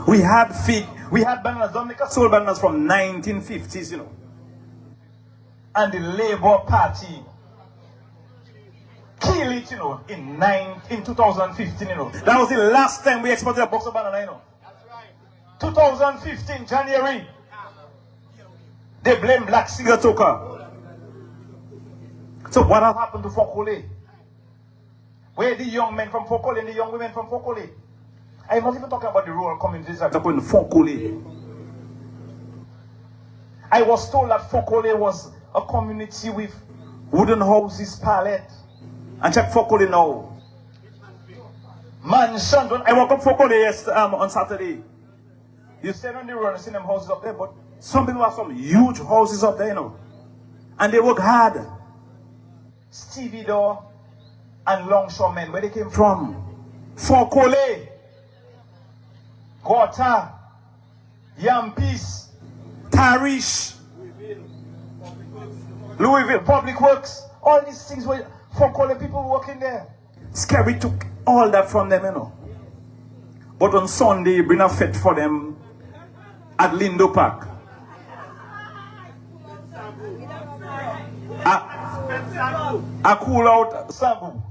Speaker 8: We had bananas, Dominica sold bananas from 1950s, you know. And the Labour Party killed it, you know, in 2015, you know. That was the last time we exported a box of banana, you know. 2015, January. They blame Black Cigar Toker. So what has happened to Fontaine? Where are the young men from Fontaine and the young women from Fontaine? I'm not even talking about the rural communities. I'm talking Fontaine. I was told that Fontaine was a community with wooden houses, pallet. And check Fontaine now. Mansions. When I walk up Fontaine on Saturday, you stand on the road and see them houses up there, but some people have some huge houses up there, you know. And they work hard. Stevie Door and Longshoremen, where they came from. Fontaine, Gota, Yampis, Tarish, Louisville, Public Works, all these things were Fontaine people working there. Scary took all that from them, you know. But on Sunday, bring a fete for them at Lindo Park.
Speaker 2: I cool out Sabu.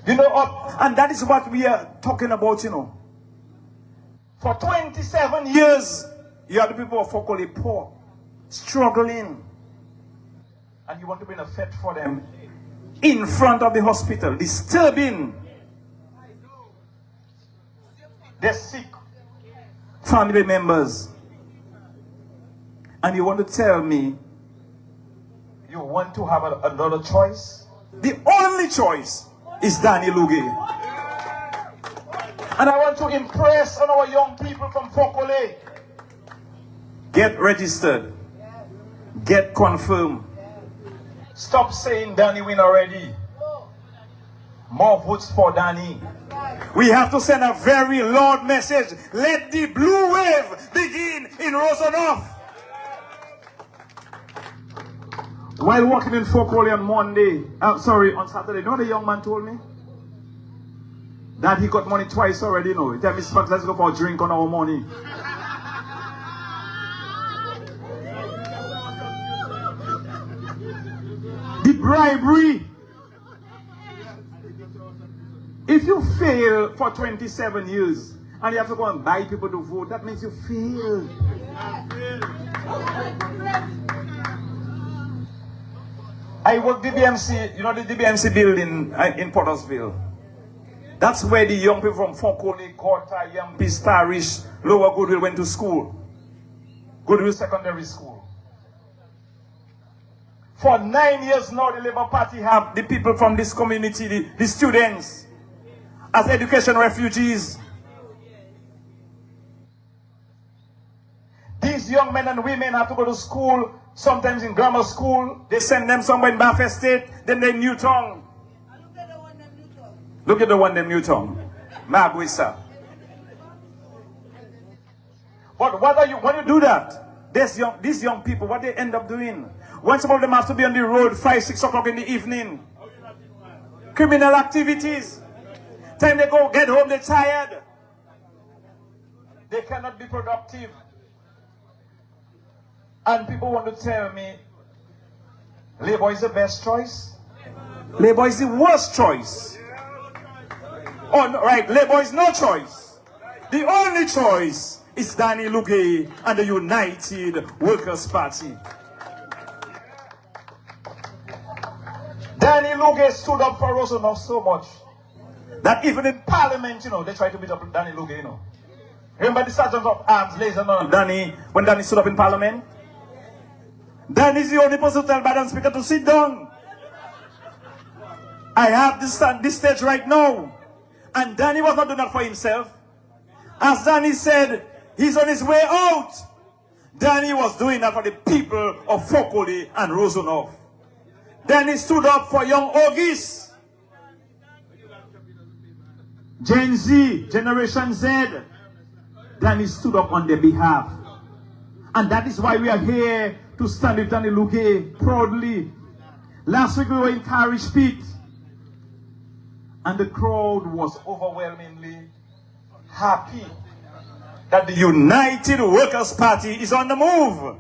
Speaker 2: You know, and that is what we are talking about, you know. For 27 years, you have the people of Fokole poor, struggling. And you want to bring a fete for them in front of the hospital, disturbing their sick family members. And you want to tell me you want to have another choice? The only choice is Danny Luge. And I want to impress on our young people from Fokole. Get registered. Get confirmed. Stop saying Danny win already. More votes for Danny. We have to send a very loud message. Let the blue wave begin in Rosonoff. While walking in Fokole on Saturday, you know the young man told me? That he got money twice already, you know. He tell me, Sparks, let's go for a drink on our money. The bribery. If you fail for 27 years and you have to go and buy people to vote, that means you failed. I work DBMC, you know the DBMC building in Pottersville. That's where the young people from Fokole, Gorta, Yampi, Starish, Lower Goodwill went to school. Goodwill Secondary School. For 9 years now, the Labour Party have the people from this community, the students, as education refugees. These young men and women have to go to school, sometimes in grammar school. They send them somewhere in Bath Estate, then they Newtown. Look at the one in Newtown. Magwisa. But when you do that, these young people, what they end up doing? When some of them have to be on the road 5, 6 o'clock in the evening. Criminal activities. Time they go get home, they're tired. They cannot be productive. And people want to tell me, Labour is the best choice. Labour is the worst choice. Oh, no, right, Labour is no choice. The only choice is Danny Luge and the United Workers' Party. Danny Luge stood up for Rosonoff so much that even in Parliament, you know, they try to beat up Danny Luge, you know. Remember the Sergeant of Arms lays on Danny when Danny stood up in Parliament? Danny is the only person to tell Madam Speaker to sit down. I have this stage right now. And Danny was not doing that for himself. As Danny said, he's on his way out. Danny was doing that for the people of Fokole and Rosonoff. Danny stood up for young August. Gen Z, Generation Z. Danny stood up on their behalf. And that is why we are here to stand with Danny Luge proudly. Last week we were in Parish Pit. And the crowd was overwhelmingly happy that the United Workers' Party is on the move.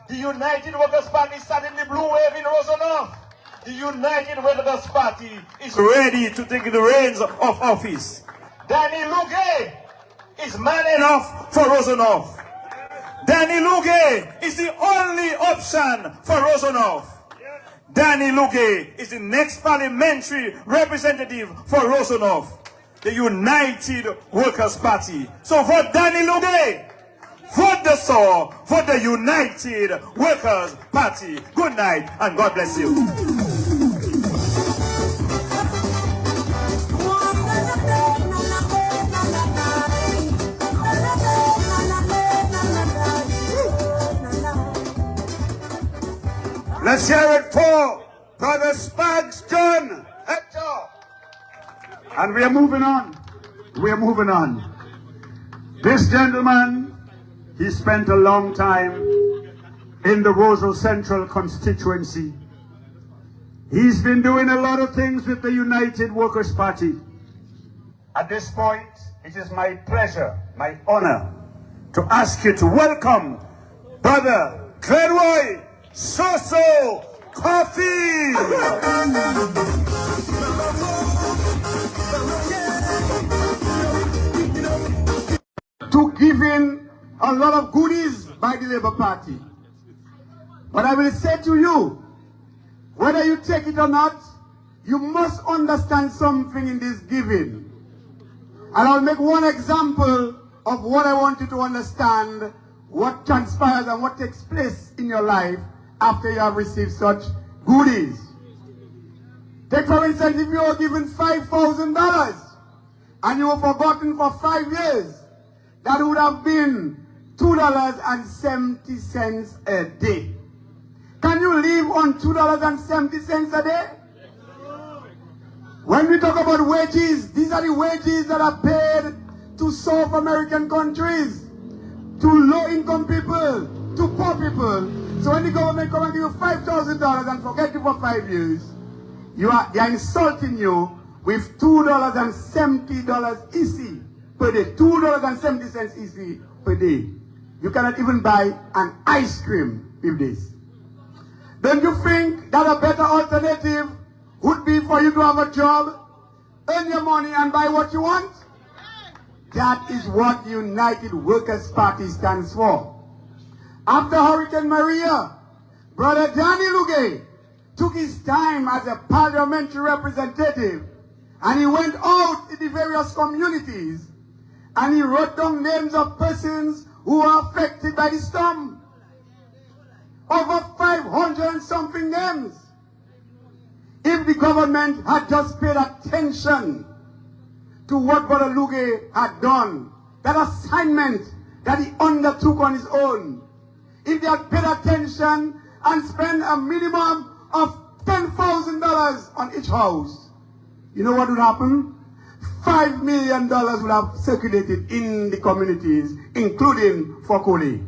Speaker 2: The United Workers' Party is starting the blue wave in Rosonoff. The United Workers' Party is ready to take the reins of office. Danny Luge is man enough for Rosonoff. Danny Luge is the only option for Rosonoff. Danny Luge is the next parliamentary representative for Rosonoff, the United Workers' Party. So vote Danny Luge. Vote the SOR, vote the United Workers' Party. Good night and God bless you.
Speaker 3: Let's hear it for Brother Spags John Hector. And we are moving on. We are moving on. This gentleman, he spent a long time in the Rosal Central constituency. He's been doing a lot of things with the United Workers' Party. At this point, it is my pleasure, my honor, to ask you to welcome Brother Glenroy
Speaker 2: Soso, Cuffy.
Speaker 3: To give in a lot of goodies by the Labour Party. But I will say to you, whether you take it or not, you must understand something in this giving. And I'll make one example of what I want you to understand, what transpires and what takes place in your life after you have received such goodies. Take for instance, if you were given $5,000 and you were forgotten for 5 years, that would have been $2.70 a day. Can you live on $2.70 a day? When we talk about wages, these are the wages that are paid to South American countries, to low-income people, to poor people. So when the government come and give you $5,000 and forget you for 5 years, they are insulting you with $2.70 easy per day. $2.70 easy per day. You cannot even buy an ice cream with this. Don't you think that a better alternative would be for you to have a job, earn your money and buy what you want? That is what the United Workers' Party stands for. After Hurricane Maria, Brother Danny Lugay took his time as a parliamentary representative and he went out in the various communities and he wrote down names of persons who were affected by the storm. Over 500 and something names. If the government had just paid attention to what Brother Lugay had done, that assignment that he undertook on his own, if they had paid attention and spent a minimum of $10,000 on each house, you know what would happen? $5 million would have circulated in the communities, including Fokole.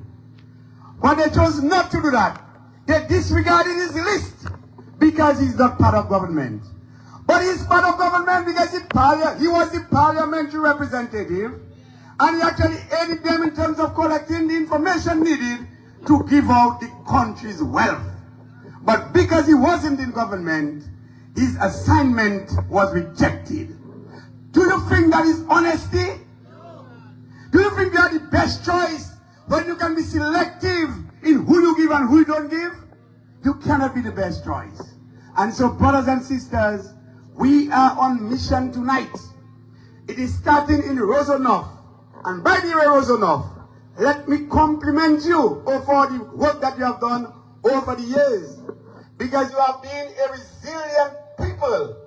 Speaker 3: But they chose not to do that. They disregarded his list because he's not part of government. But he's part of government because he was the parliamentary representative and he actually aided them in terms of collecting the information needed to give out the country's wealth. But because he wasn't in government, his assignment was rejected. Do you think that is honesty? Do you think you are the best choice when you can be selective in who you give and who you don't give? You cannot be the best choice. And so, brothers and sisters, we are on mission tonight. It is starting in Rosonoff. And by the way, Rosonoff, let me compliment you for the work that you have done over the years. Because you have been a resilient people.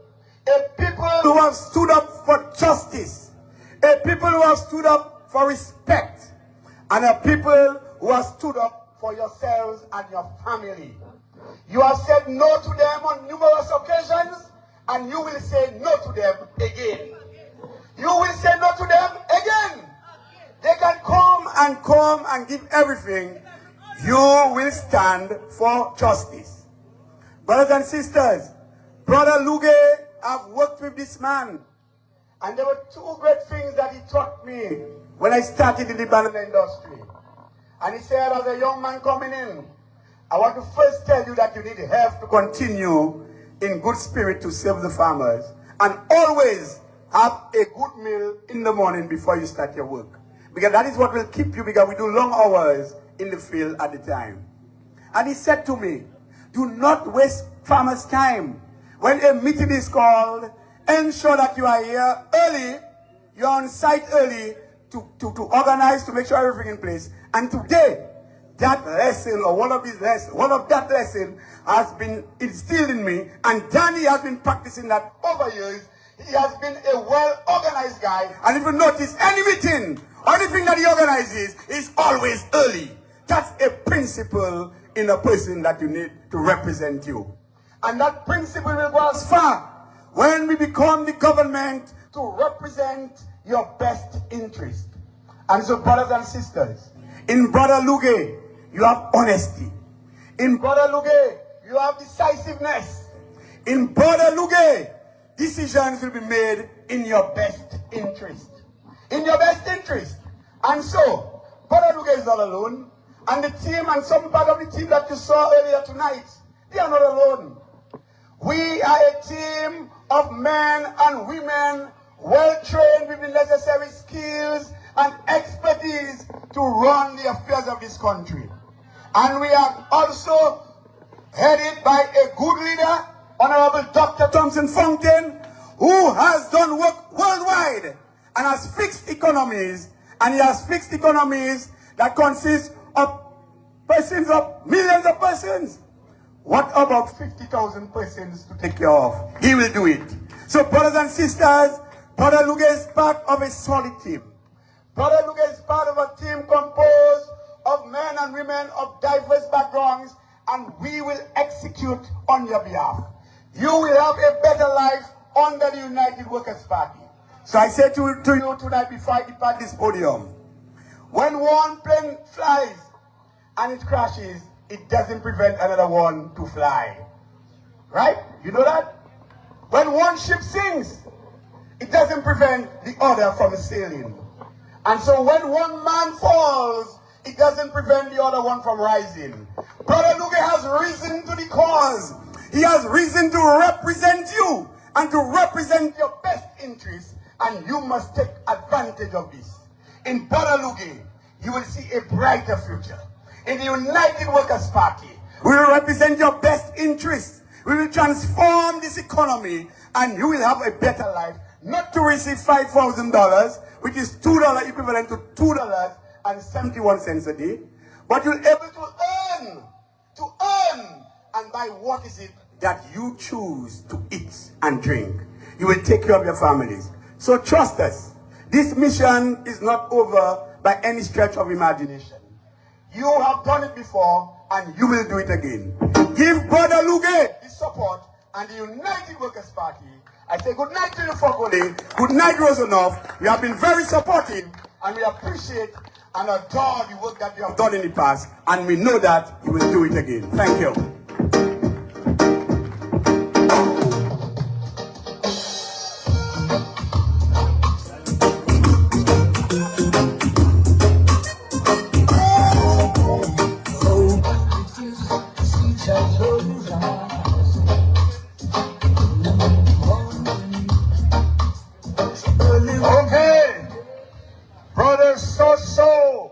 Speaker 3: A people who have stood up for justice. A people who have stood up for respect. And a people who have stood up for yourselves and your family. You have said no to them on numerous occasions, and you will say no to them again. You will say no to them again. They can come and give everything. You will stand for justice. Brothers and sisters, Brother Lugay, I've worked with this man, and there were two great things that he taught me when I started in the banana industry. And he said, as a young man coming in, I want to first tell you that you need help to continue in good spirit to serve the farmers. And always have a good meal in the morning before you start your work. Because that is what will keep you, because we do long hours in the field at the time. And he said to me, do not waste farmers' time. When a meeting is called, ensure that you are here early, you are on site early to organize, to make sure everything in place. And today, that lesson, or one of that lesson has been instilled in me, and Danny has been practicing that over years. He has been a well-organized guy, and if you notice, any meeting, anything that he organizes is always early. That's a principle in a person that you need to represent you. And that principle will go as far when we become the government to represent your best interest. And so, brothers and sisters, in Brother Lugay, you have honesty. In Brother Lugay, you have decisiveness. In Brother Lugay, decisions will be made in your best interest. In your best interest. And so, Brother Lugay is not alone. And the team and some part of the team that you saw earlier tonight, they are not alone. We are a team of men and women well trained with the necessary skills and expertise to run the affairs of this country. And we are also headed by a good leader, Honorable Dr. Thomson Fontaine, who has done work worldwide and has fixed economies. And he has fixed economies that consist of persons, of millions of persons. What about 50,000 persons to take care of? He will do it. So brothers and sisters, Brother Luge is part of a solid team. Brother Luge is part of a team composed of men and women of diverse backgrounds, and we will execute on your behalf. You will have a better life under the United Workers' Party. So I say to you tonight before I depart this podium, when one plane flies and it crashes, it doesn't prevent another one to fly. Right? You know that? When one ship sinks, it doesn't prevent the other from sailing. And so when one man falls, it doesn't prevent the other one from rising. Brother Luge has risen to the cause. He has risen to represent you and to represent your best interests, and you must take advantage of this. In Brother Luge, you will see a brighter future. In the United Workers' Party, we will represent your best interests. We will transform this economy, and you will have a better life. Not to receive $5,000, which is $2 equivalent to $2.71 a day, but you'll be able to earn, and by what is it that you choose to eat and drink? You will take care of your families. So trust us. This mission is not over by any stretch of imagination. You have done it before, and you will do it again. Give Brother Luge his support and the United Workers' Party. I say good night to you, Fogole. Good night, Rosanov. You have been very supportive, and we appreciate and adore the work that you have done in the past, and we know that you will do it again. Thank you.
Speaker 2: Okay, Brother Soso,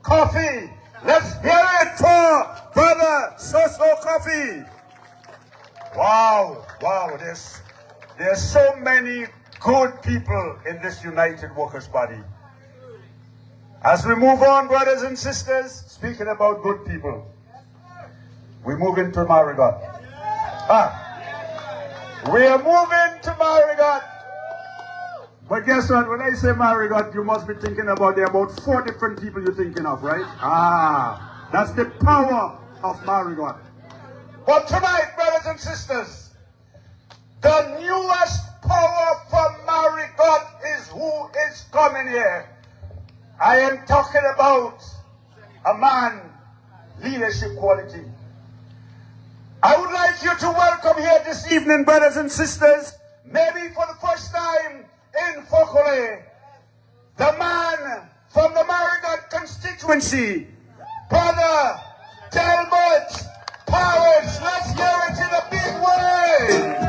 Speaker 2: Cuffy, let's hear it for Brother Soso, Cuffy. Wow, there's so many good people in this United Workers' Party. As we move on, brothers and sisters, speaking about good people, we move into Marigot. We are moving to Marigot. But guess what? When I say Marigot, you must be thinking about there are about 4 different people you're thinking of, right? That's the power of Marigot. But tonight, brothers and sisters, the newest power for Marigot is who is coming here. I am talking about a man, leadership quality. I would like you to welcome here this evening, brothers and sisters, maybe for the first time in Fokole, the man from the Marigot constituency, Brother Talbot Powers. Let's hear it in a big way.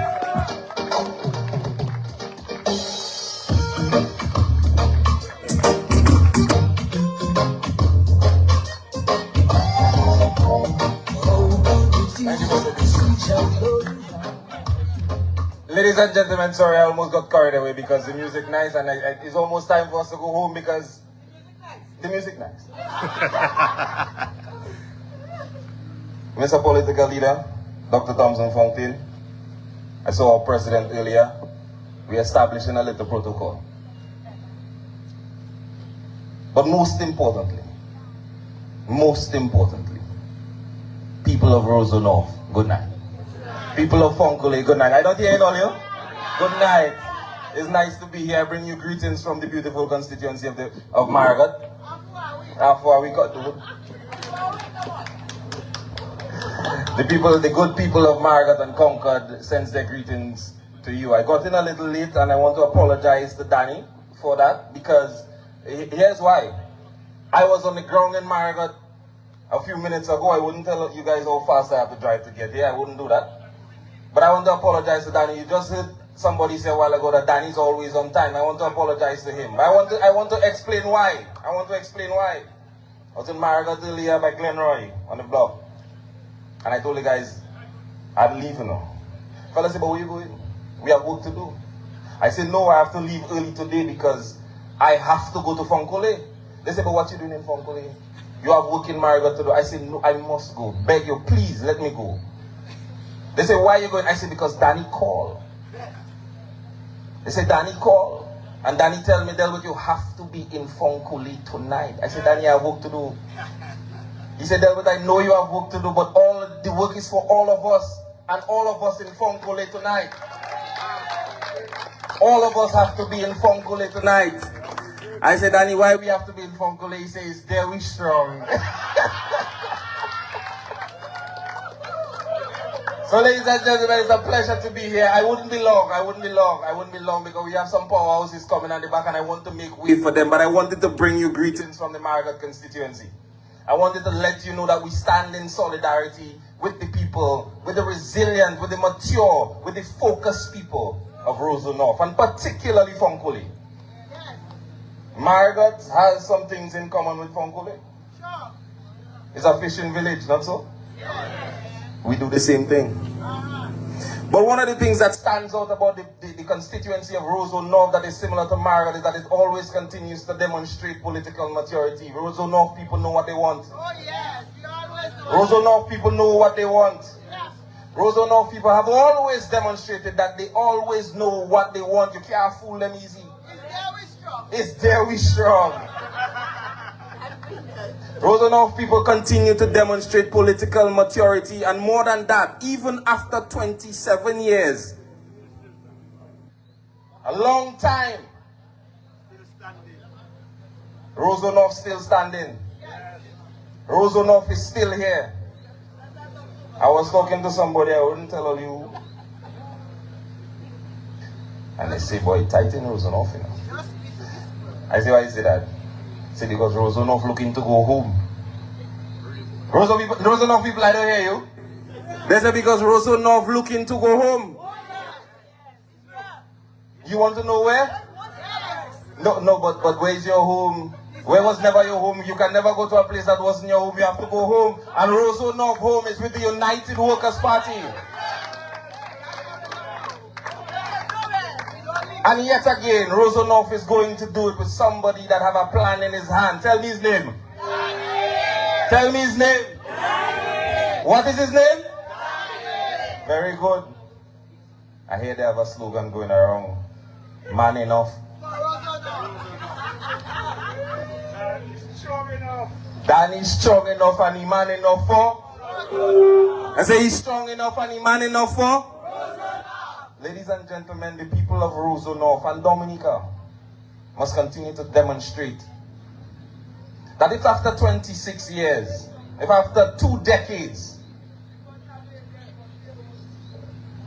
Speaker 10: Ladies and gentlemen, sorry, I almost got carried away because the music nice, and it's almost time for us to go home because the music nice. Mr. Political Leader, Dr. Thomson Fontaine, I saw our president earlier. We're establishing a little protocol. But most importantly, people of Roseau North, good night. People of Funkule, good night. I don't hear it all you. Good night. It's nice to be here. I bring you greetings from the beautiful constituency of Marigot. After we got to the good people of Marigot and Concord sends their greetings to you. I got in a little late and I want to apologize to Danny for that, because here's why. I was on the ground in Marigot a few minutes ago. I wouldn't tell you guys how fast I have to drive to get here. I wouldn't do that. But I want to apologize to Danny. You just heard somebody say a while ago that Danny's always on time. I want to apologize to him. I want to explain why. I was in Marigot earlier by Glenroy on the block. And I told the guys, I'm leaving now. Fellas said, but where you going? We have work to do. I said, no, I have to leave early today because I have to go to Fontaine. They said, but what you doing in Fontaine? You have work in Marigot to do. I said, no, I must go. Beg you, please, let me go. They said, why are you going? I said, because Danny called. They said, Danny called. And Danny tell me, Delbert, you have to be in Fontaine tonight. I said, Danny, I have work to do. He said, Delbert, I know you have work to do, but all the work is for all of us. And all of us in Fontaine tonight. All of us have to be in Fontaine tonight. I said, Danny, why we have to be in Fontaine? He says, there we strong. So ladies and gentlemen, it's a pleasure to be here. I wouldn't be long because we have some powerhouses coming at the back and I want to make way for them. But I wanted to bring you greetings from the Marigot constituency. I wanted to let you know that we stand in solidarity with the people, with the resilient, with the mature, with the focused people of Roseau North, and particularly Fontaine. Marigot has some things in common with Fontaine. It's a fishing village, not so? We do the same thing. But one of the things that stands out about the constituency of Roseau North that is similar to Marigot is that it always continues to demonstrate political maturity. Roseau North people know what they want. Oh yes, we always know. Roseau North people know what they want. Yes. Roseau North people have always demonstrated that they always know what they want. You can't fool them easy. It's there we strong. Roseau North people continue to demonstrate political maturity, and more than that, even after 27 years, a long time, Roseau North still standing. Roseau North is still here. I was talking to somebody, I wouldn't tell all you. And they say, boy, tighten Roseau North, you know. I say, why is it that? I say, because Roseau North looking to go home. Roseau North people, I don't hear you. They say, because Roseau North looking to go home. You want to know where? No, but where's your home? Where was never your home? You can never go to a place that wasn't your home. You have to go home. And Roseau North home is with the United Workers' Party. And yet again, Roseau North is going to do it with somebody that have a plan in his hand. Tell me his name. Tell me his name. What is his name? Very good. I hear they have a slogan going around. Man enough. Danny's strong enough and he man enough for? I say he's strong enough and he man enough for? Ladies and gentlemen, the people of Roseau North and Dominica must continue to demonstrate that if after 26 years, if after 2 decades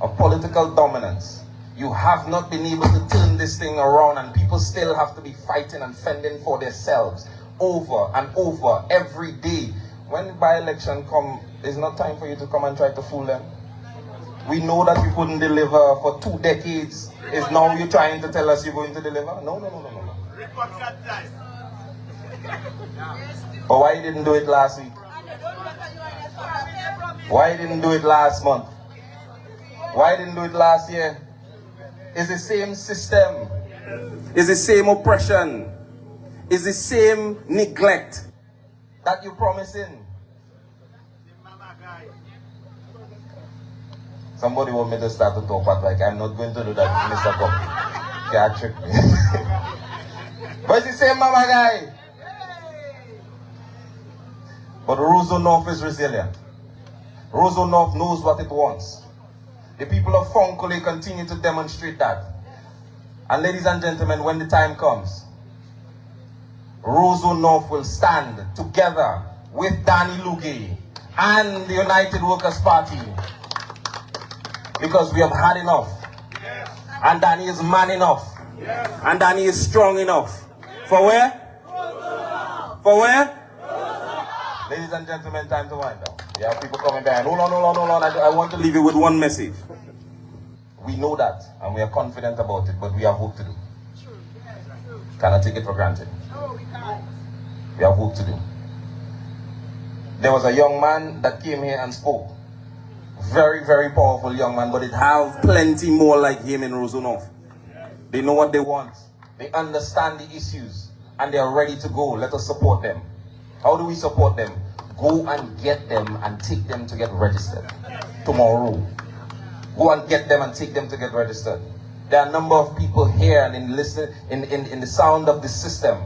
Speaker 10: of political dominance, you have not been able to turn this thing around and people still have to be fighting and fending for themselves over and over every day. When the by-election come, there's not time for you to come and try to fool them. We know that you couldn't deliver for 2 decades. Is now you're trying to tell us you're going to deliver? No. But why you didn't do it last week? Why you didn't do it last month? Why you didn't do it last year? It's the same system. It's the same oppression. It's the same neglect that you're promising. Somebody want me to start to talk, but like I'm not going to do that, Mr. Cuffy. Can't trick me. But it's the same mama guy. But Roseau North is resilient. Roseau North knows what it wants. The people of Fontaine continue to demonstrate that. And ladies and gentlemen, when the time comes, Roseau North will stand together with Danny Luge and the United Workers' Party. Because we have had enough. Yes. And Danny is man enough. Yes. And Danny is strong enough. For where? For where? Ladies and gentlemen, time to wind down. We have people coming back. Hold on. I want to leave you with one message. We know that, and we are confident about it, but we have work to do. Cannot take it for granted. We have work to do. There was a young man that came here and spoke. Very, very powerful young man, but it have plenty more like him in Rosanov. They know what they want. They understand the issues, and they are ready to go. Let us support them. How do we support them? Go and get them and take them to get registered tomorrow. Go and get them and take them to get registered. There are a number of people here and in the sound of the system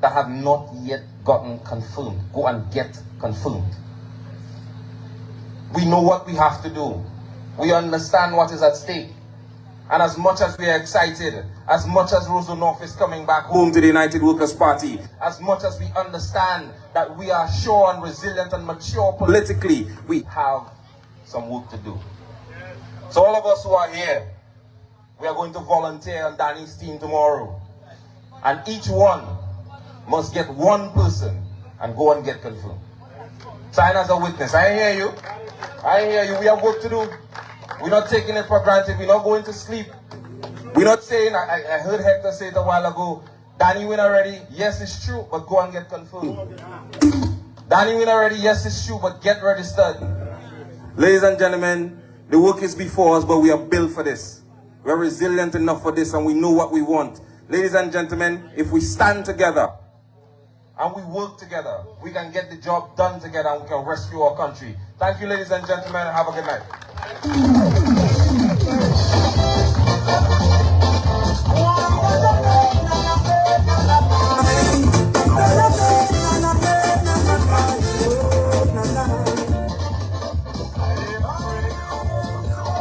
Speaker 10: that have not yet gotten confirmed. Go and get confirmed. We know what we have to do. We understand what is at stake. And as much as we are excited, as much as Rosanov is coming back home to the United Workers' Party, as much as we understand that we are sure and resilient and mature politically, we have some work to do. So all of us who are here, we are going to volunteer on Danny's team tomorrow. And each one must get one person and go and get confirmed. Sign as a witness. I hear you. We have work to do. We're not taking it for granted. We're not going to sleep. We're not saying, I heard Hector say it a while ago, Danny win already. Yes, it's true, but go and get confirmed. Danny win already. Yes, it's true, but get registered. Ladies and gentlemen, the work is before us, but we are built for this. We're resilient enough for this, and we know what we want. Ladies and gentlemen, if we stand together and we work together, we can get the job done together and we can rescue our country. Thank you, ladies and gentlemen, and have a good night.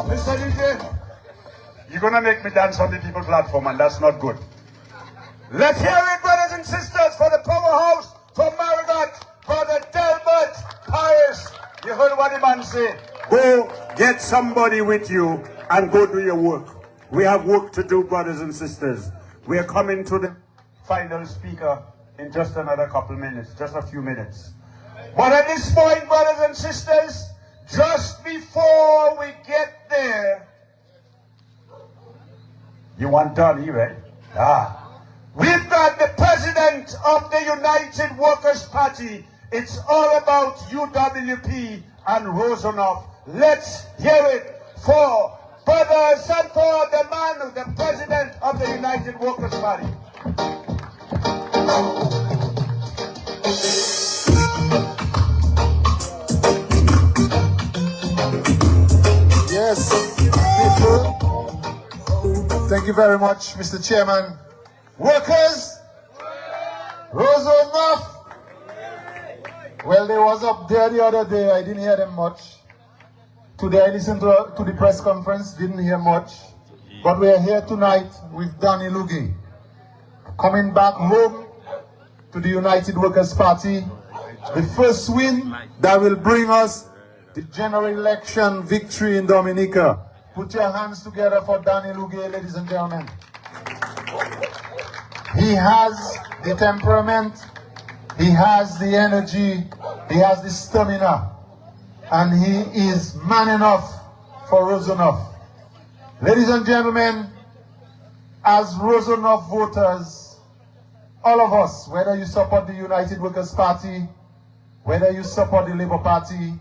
Speaker 2: Mr. DJ, you're gonna make me dance on the people platform, and that's not good. Let's hear it, brothers and sisters, for the powerhouse, for Marigot, for the Delbert, Paris. You heard what the man said. Go get somebody with you and go do your work. We have work to do, brothers and sisters. We are coming to the final speaker in just another couple minutes, just a few minutes. But at this point, brothers and sisters, just before we get there, you want Donnie, right? We've got the president of the United Workers' Party. It's all about UWP and Rosanov. Let's hear it for Brother Santo, the man, the president of the United Workers' Party.
Speaker 3: Yes, people. Thank you very much, Mr. Chairman. Workers, Rosanov. Well, they was up there the other day. I didn't hear them much. Today I listened to the press conference, didn't hear much. But we are here tonight with Danny Lugie, coming back home to the United Workers' Party. The first win that will bring us the general election victory in Dominica. Put your hands together for Danny Lugie, ladies and gentlemen. He has the temperament, he has the energy, he has the stamina, and he is man enough for Rosanov. Ladies and gentlemen, as Rosanov voters, all of us, whether you support the United Workers' Party, whether you support the Labour Party,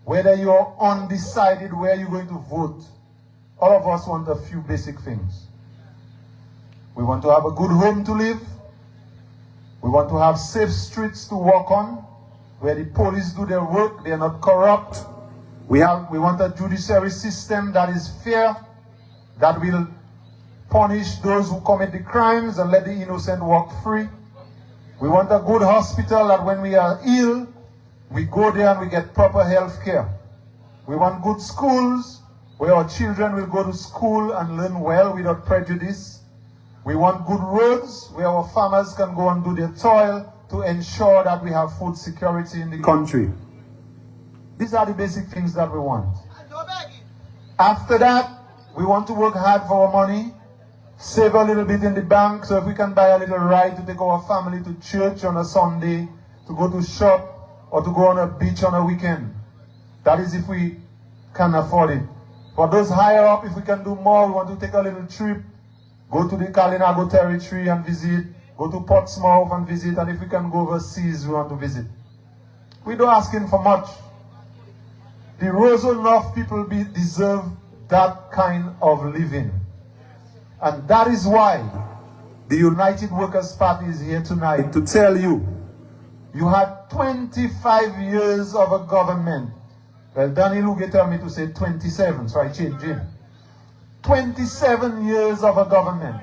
Speaker 3: whether you're undecided where you're going to vote, all of us want a few basic things. We want to have a good home to live. We want to have safe streets to walk on, where the police do their work, they are not corrupt. We want a judiciary system that is fair, that will punish those who commit the crimes and let the innocent walk free. We want a good hospital that when we are ill, we go there and we get proper health care. We want good schools where our children will go to school and learn well without prejudice. We want good roads where our farmers can go and do their toil to ensure that we have food security in the country. These are the basic things that we want. After that, we want to work hard for our money
Speaker 9: save a little bit in the bank, so if we can buy a little ride to take our family to church on a Sunday, to go to shop, or to go on a beach on a weekend. That is if we can afford it. For those higher up, if we can do more, we want to take a little trip, go to the Kalinago territory and visit, go to Portsmouth and visit, and if we can go overseas, we want to visit. We don't asking for much. The Roseau North people deserve that kind of living. And that is why the United Workers' Party is here tonight to tell you, you had 25 years of a government. Well, Danny Luge told me to say 27, so I changed him. 27 years of a government.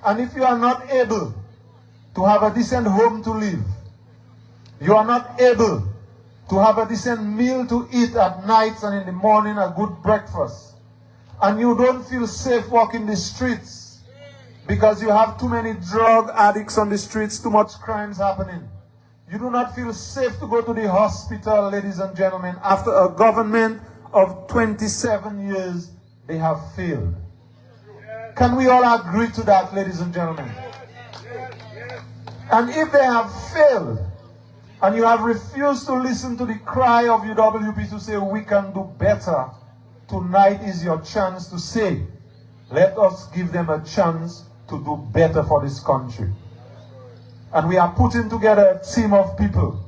Speaker 9: And if you are not able to have a decent home to live, you are not able to have a decent meal to eat at night and in the morning, a good breakfast, and you don't feel safe walking the streets because you have too many drug addicts on the streets, too much crimes happening. You do not feel safe to go to the hospital, ladies and gentlemen. After a government of 27 years, they have failed. Can we all agree to that, ladies and gentlemen? And if they have failed, and you have refused to listen to the cry of UWP to say we can do better, tonight is your chance to say, let us give them a chance to do better for this country. And we are putting together a team of people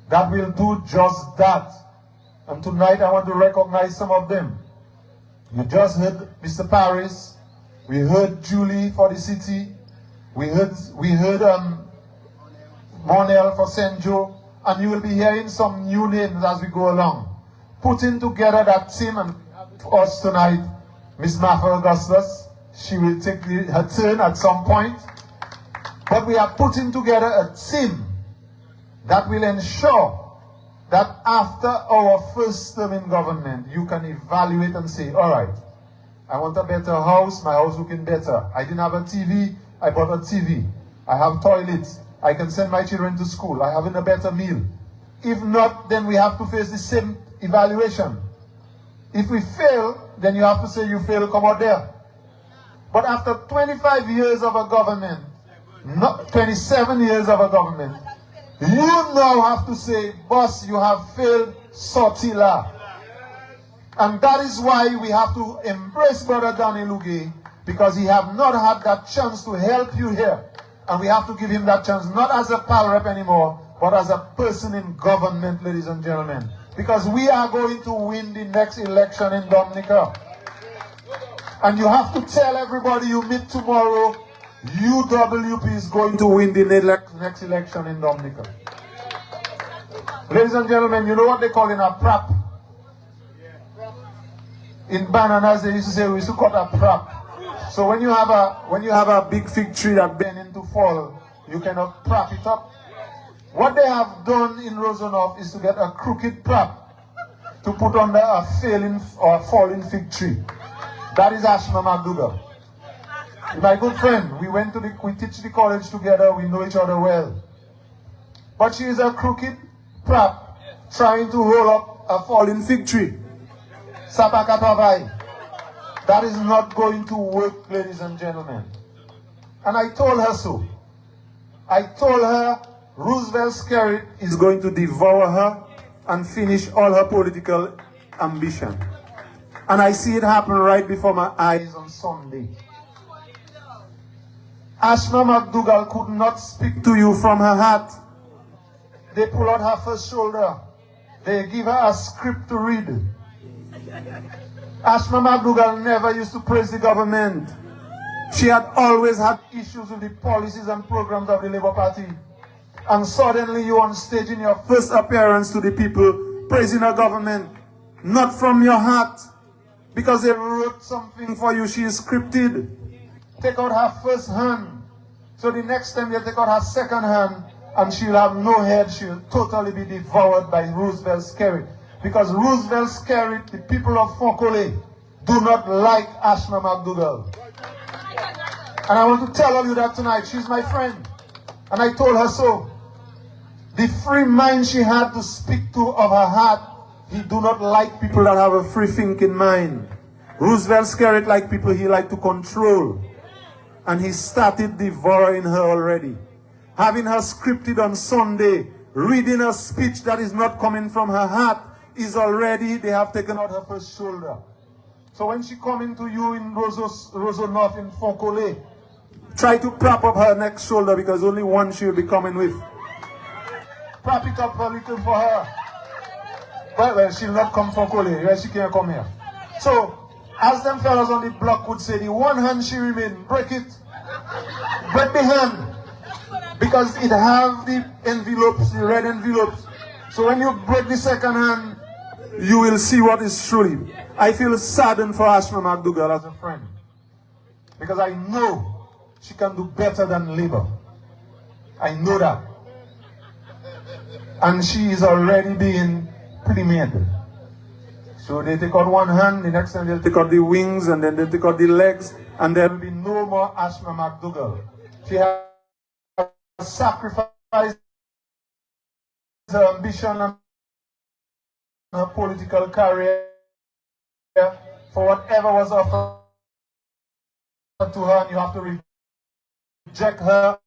Speaker 9: that will do just that. And tonight I want to recognize some of them. You just heard Mr. Paris. We heard Julie for the city. We heard Monel for St. Joe, and you will be hearing some new names as we go along. Putting together that team, and for us tonight, Miss Martha Augustus, she will take her turn at some point. But we are putting together a team that will ensure that after our first term in government, you can evaluate and say, all right, I want a better house, my house looking better. I didn't have a TV, I bought a TV. I have toilets. I can send my children to school. I have a better meal. If not, then we have to face the same evaluation. If we fail, then you have to say you fail, come out there. But after 25 years of a government, not 27 years of a government, you now have to say, boss, you have failed, sorti là. And that is why we have to embrace Brother Danny Luge, because he have not had that chance to help you here. And we have to give him that chance, not as a power rep anymore, but as a person in government, ladies and gentlemen. Because we are going to win the next election in Dominica. And you have to tell everybody you meet tomorrow, UWP is going to win the next election in Dominica. Ladies and gentlemen, you know what they call in a prop? In bananas, they used to say we used to cut a prop. So when you have a big fig tree that bends into fall, you cannot prop it up. What they have done in Roseau North is to get a crooked prop to put under a failing or falling fig tree. That is Ashma McDougall. My good friend, we teach the college together, we know each other well. But she is a crooked prop trying to hold up a falling fig tree. Sapakatavai. That is not going to work, ladies and gentlemen. And I told her so. I told her Roosevelt's carrot is going to devour her and finish all her political ambition. And I see it happen right before my eyes on Sunday. Ashma McDougall could not speak to you from her heart. They pull out her first shoulder. They give her a script to read. Ashma McDougall never used to praise the government. She had always had issues with the policies and programs of the Labour Party. And suddenly you on stage in your first appearance to the people praising her government. Not from your heart. Because they wrote something for you, she is scripted. Take out her first hand. So the next time you take out her second hand, and she'll have no head, she'll totally be devoured by Roosevelt's carrot. Because Roosevelt's carrot, the people of Fontaine, do not like Ashma McDougall. And I want to tell all you that tonight. She's my friend. And I told her so. The free mind she had to speak to of her heart, he do not like people that have a free thinking mind. Roosevelt scared it like people he liked to control. And he started devouring her already. Having her scripted on Sunday, reading a speech that is not coming from her heart, is already, they have taken out her first shoulder. So when she coming to you in Roseau North in Fontaine, try to prop up her next shoulder because only one she'll be coming with. Prop it up a little for her. Well, she'll not come from Fontaine, she can't come here. So, as them fellas on the block would say, the one hand she remain, break it. Break the hand. Because it have the envelopes, the red envelopes. So when you break the second hand, you will see what is truly. I feel saddened for Ashma McDougall as a friend. Because I know she can do better than Labour. I know that. And she is already being pre-made. So they take out one hand, the next time they'll take out the wings, and then they'll take out the legs, and there will be no more Ashma McDougall. She has sacrificed her ambition and her political career for whatever was offered to her, and you have to reject her.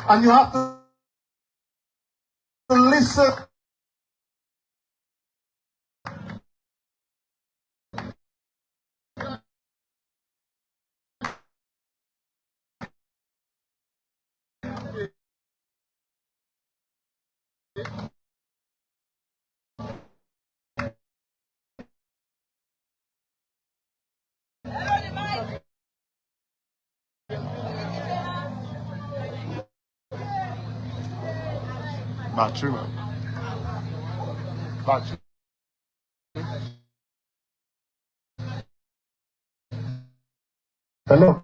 Speaker 9: And you have to listen.
Speaker 3: Battery, man. Battery. Hello.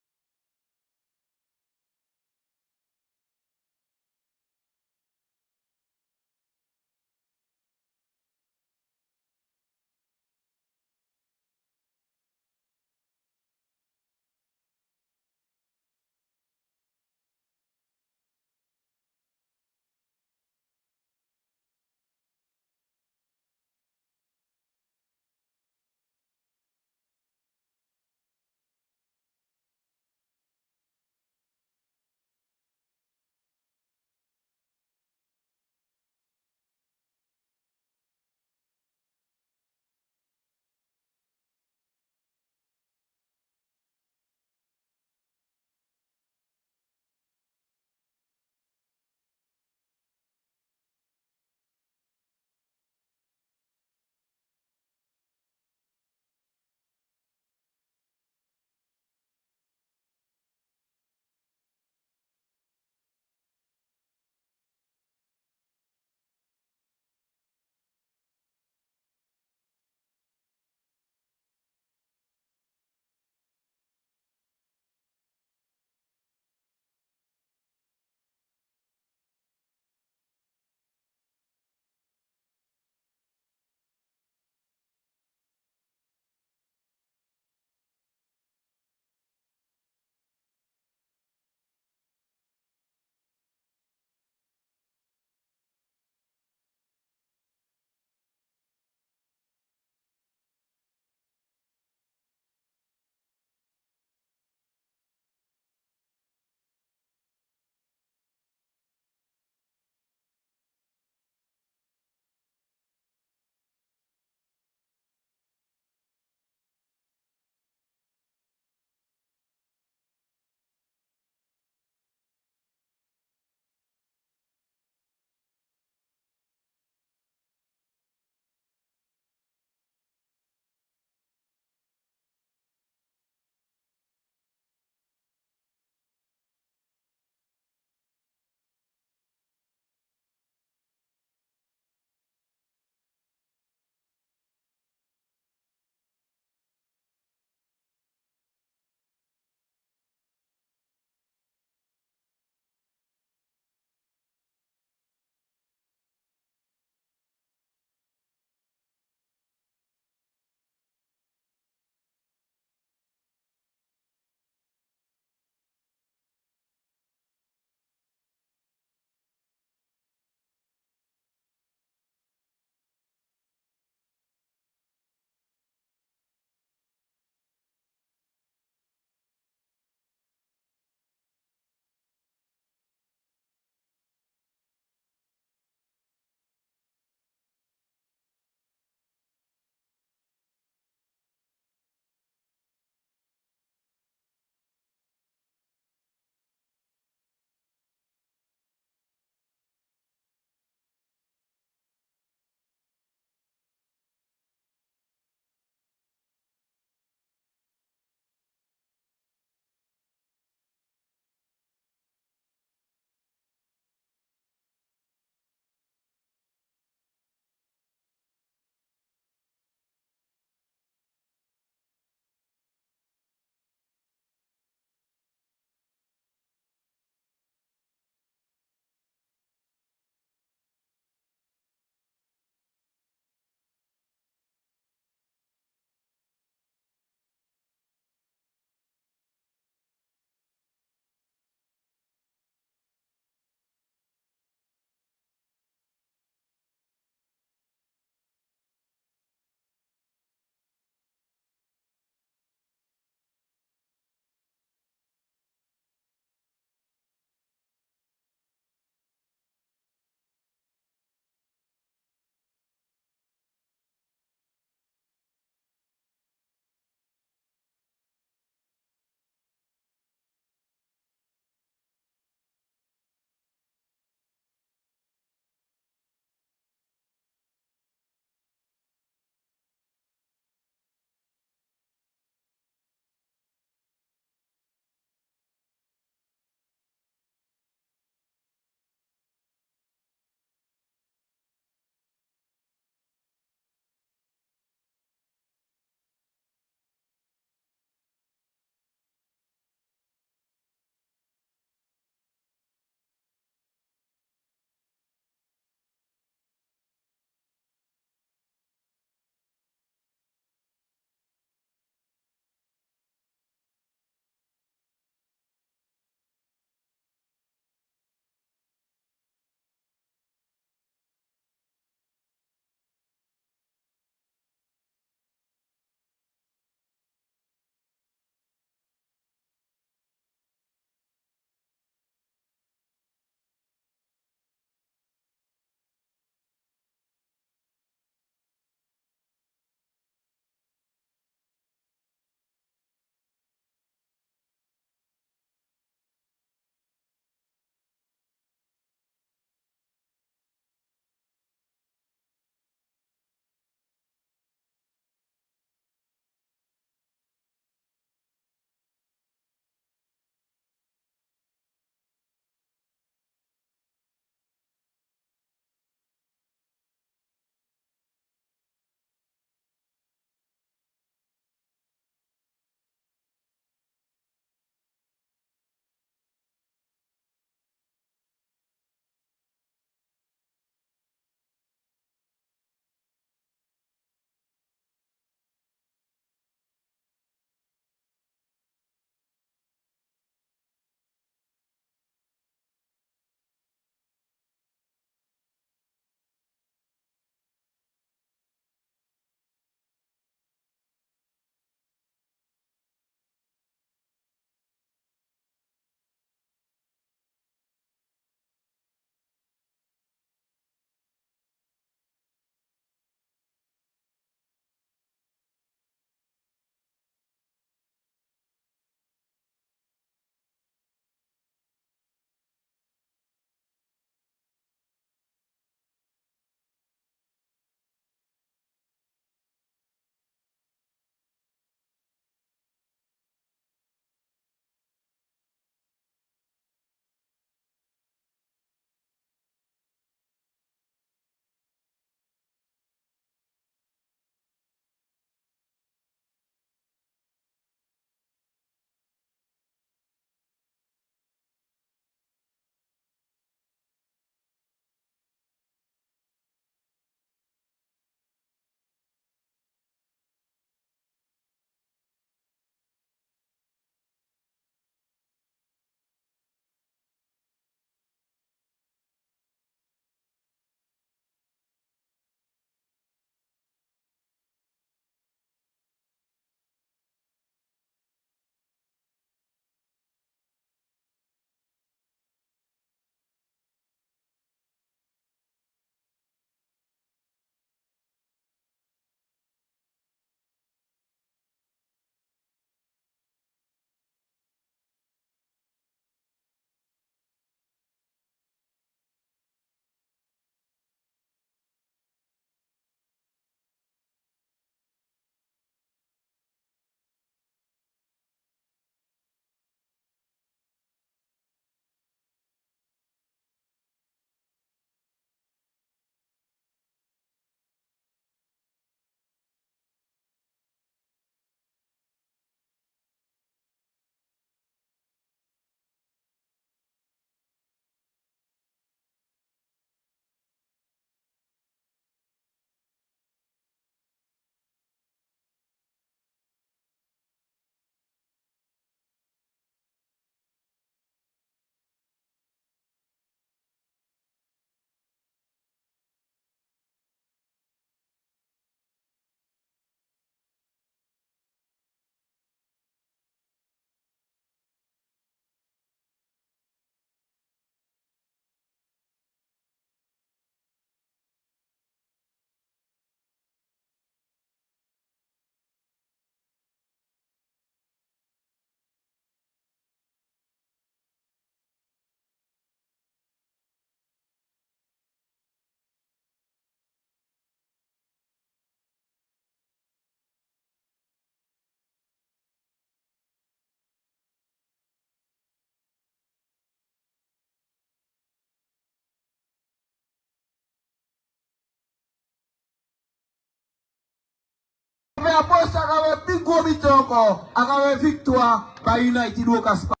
Speaker 1: apos akawe big go bitoko, akawe victoire by United Workers Party.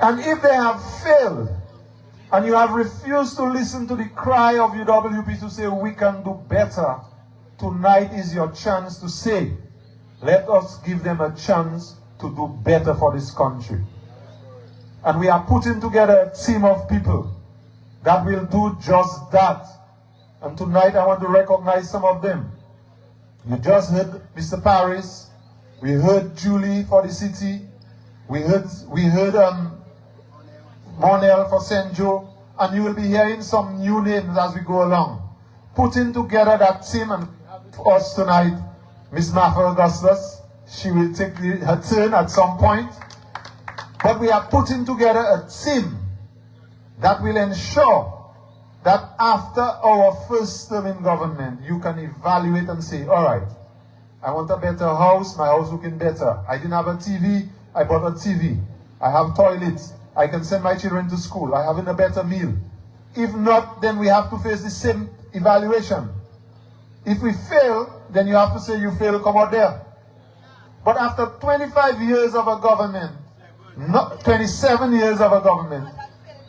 Speaker 9: And if they have failed, and you have refused to listen to the cry of UWP to say we can do better, tonight is your chance to say, let us give them a chance to do better for this country. And we are putting together a team of people that will do just that. And tonight I want to recognize some of them. You just heard Mr. Paris. We heard Julie for the city. We heard Monel for St. Joe. And you will be hearing some new names as we go along. Putting together that team, and for us tonight, Miss Martha Augustus. She will take her turn at some point. But we are putting together a team that will ensure that after our first term in government, you can evaluate and say, all right, I want a better house, my house looking better. I didn't have a TV, I bought a TV. I have toilets, I can send my children to school, I have a better meal. If not, then we have to face the same evaluation. If we fail, then you have to say you fail, come out there. But after 25 years of a government, not 27 years of a government,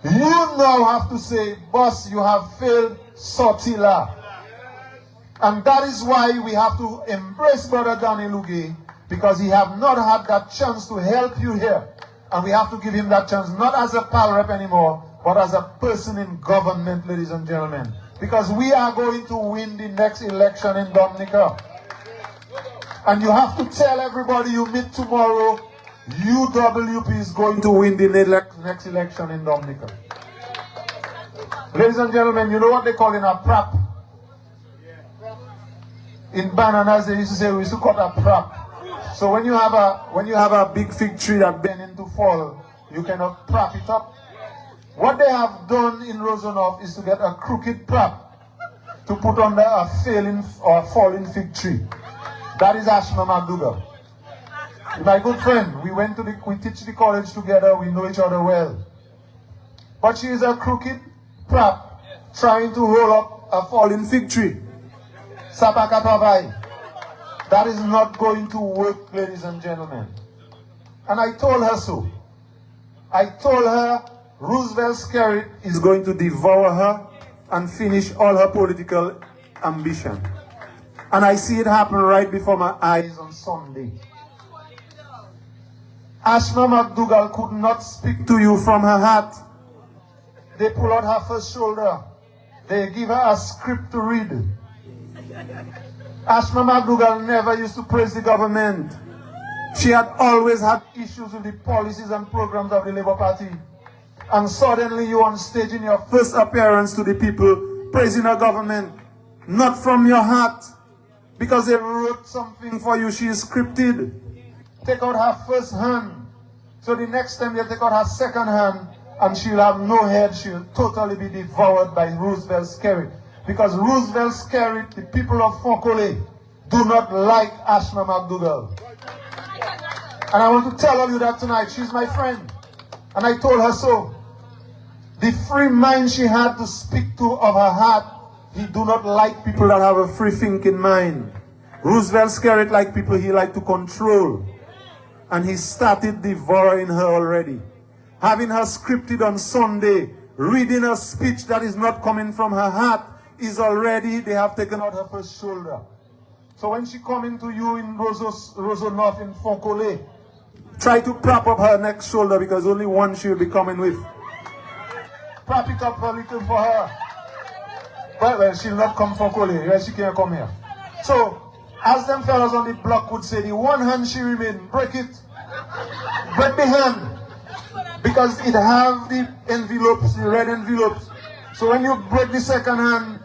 Speaker 9: you now have to say, boss, you have failed, Sotila. And that is why we have to embrace Brother Danny Luge, because he have not had that chance to help you here. And we have to give him that chance, not as a pal rep anymore, but as a person in government, ladies and gentlemen. Because we are going to win the next election in Dominica. And you have to tell everybody you meet tomorrow, UWP is going to win the next election in Dominica. Ladies and gentlemen, you know what they call in a prop? In bananas, they used to say we used to cut a prop. So when you have a big fig tree that bending to fall, you cannot prop it up. What they have done in Rosenhof is to get a crooked prop to put under a failing or falling fig tree. That is Ashma McDougall. My good friend, we teach the college together, we know each other well. But she is a crooked prop trying to roll up a falling fig tree. Sapaka Pavai. That is not going to work, ladies and gentlemen. And I told her so. I told her Roosevelt's carrot is going to devour her and finish all her political ambition. And I see it happen right before my eyes on Sunday. Ashma McDougall could not speak to you from her heart. They pull out her first shoulder. They give her a script to read. Ashma McDougall never used to praise the government. She had always had issues with the policies and programs of the Labour Party. And suddenly you on stage in your first appearance to the people praising her government. Not from your heart. Because they wrote something for you, she is scripted. Take out her first hand. So the next time you take out her second hand, and she'll have no head, she'll totally be devoured by Roosevelt's carrot. Because Roosevelt's carrot, the people of Fontaine, do not like Ashma McDougall. And I want to tell all you that tonight, she's my friend. And I told her so. The free mind she had to speak to of her heart, he do not like people that have a free thinking mind. Roosevelt's carrot like people he like to control. And he started devouring her already. Having her scripted on Sunday, reading a speech that is not coming from her heart, is already, they have taken out her first shoulder. So when she come into you in Rosenhof in Fontaine, try to prop up her next shoulder because only one she'll be coming with. Prop it up a little for her. Well, she'll not come from Fontaine, she can't come here. So, as them fellas on the block would say, the one hand she remain, break it. Break the hand. Because it have the envelopes, the red envelopes. So when you break the second hand,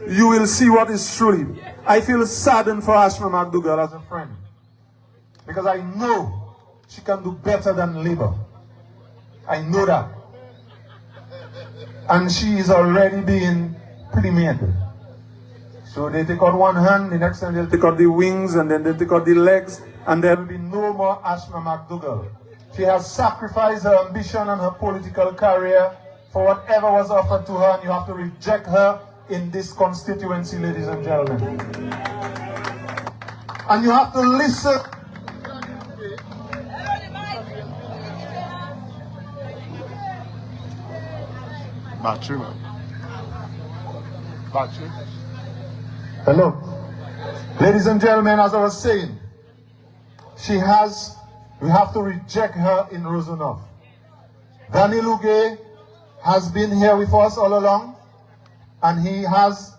Speaker 9: you will see what is truly. I feel saddened for Ashma McDougall as a friend. Because I know she can do better than Labour. I know that. And she is already being premiered. So they take out one hand, the next time they'll take out the wings, and then they'll take out the legs, and there will be no more Ashma McDougall. She has sacrificed her ambition and her political career for whatever was offered to her, and you have to reject her in this constituency, ladies and gentlemen. And you have to listen.
Speaker 3: Battery, man. Battery.
Speaker 9: Hello. Ladies and gentlemen, as I was saying, we have to reject her in Rosanov. Danny Luge has been here with us all along, and he has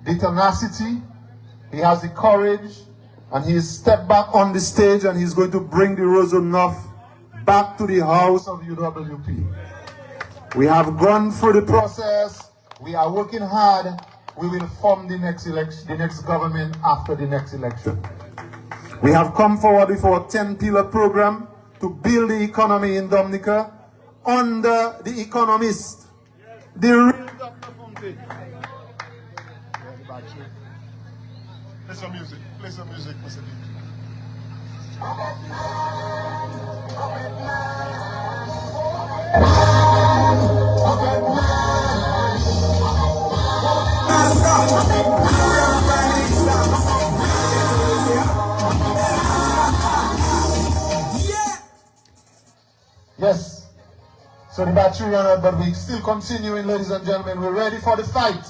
Speaker 9: the tenacity, he has the courage, and he has stepped back on the stage, and he's going to bring the Rosanov back to the house of UWP. We have gone through the process, we are working hard, we will form the next election, the next government after the next election. We have come forward with our 10-pillar program to build the economy in Dominica under the economist, the real Dr. Fontaine.
Speaker 3: Play some music, Mr. DJ.
Speaker 9: Yes. So the battery ran out, but we're still continuing, ladies and gentlemen. We're ready for the fight.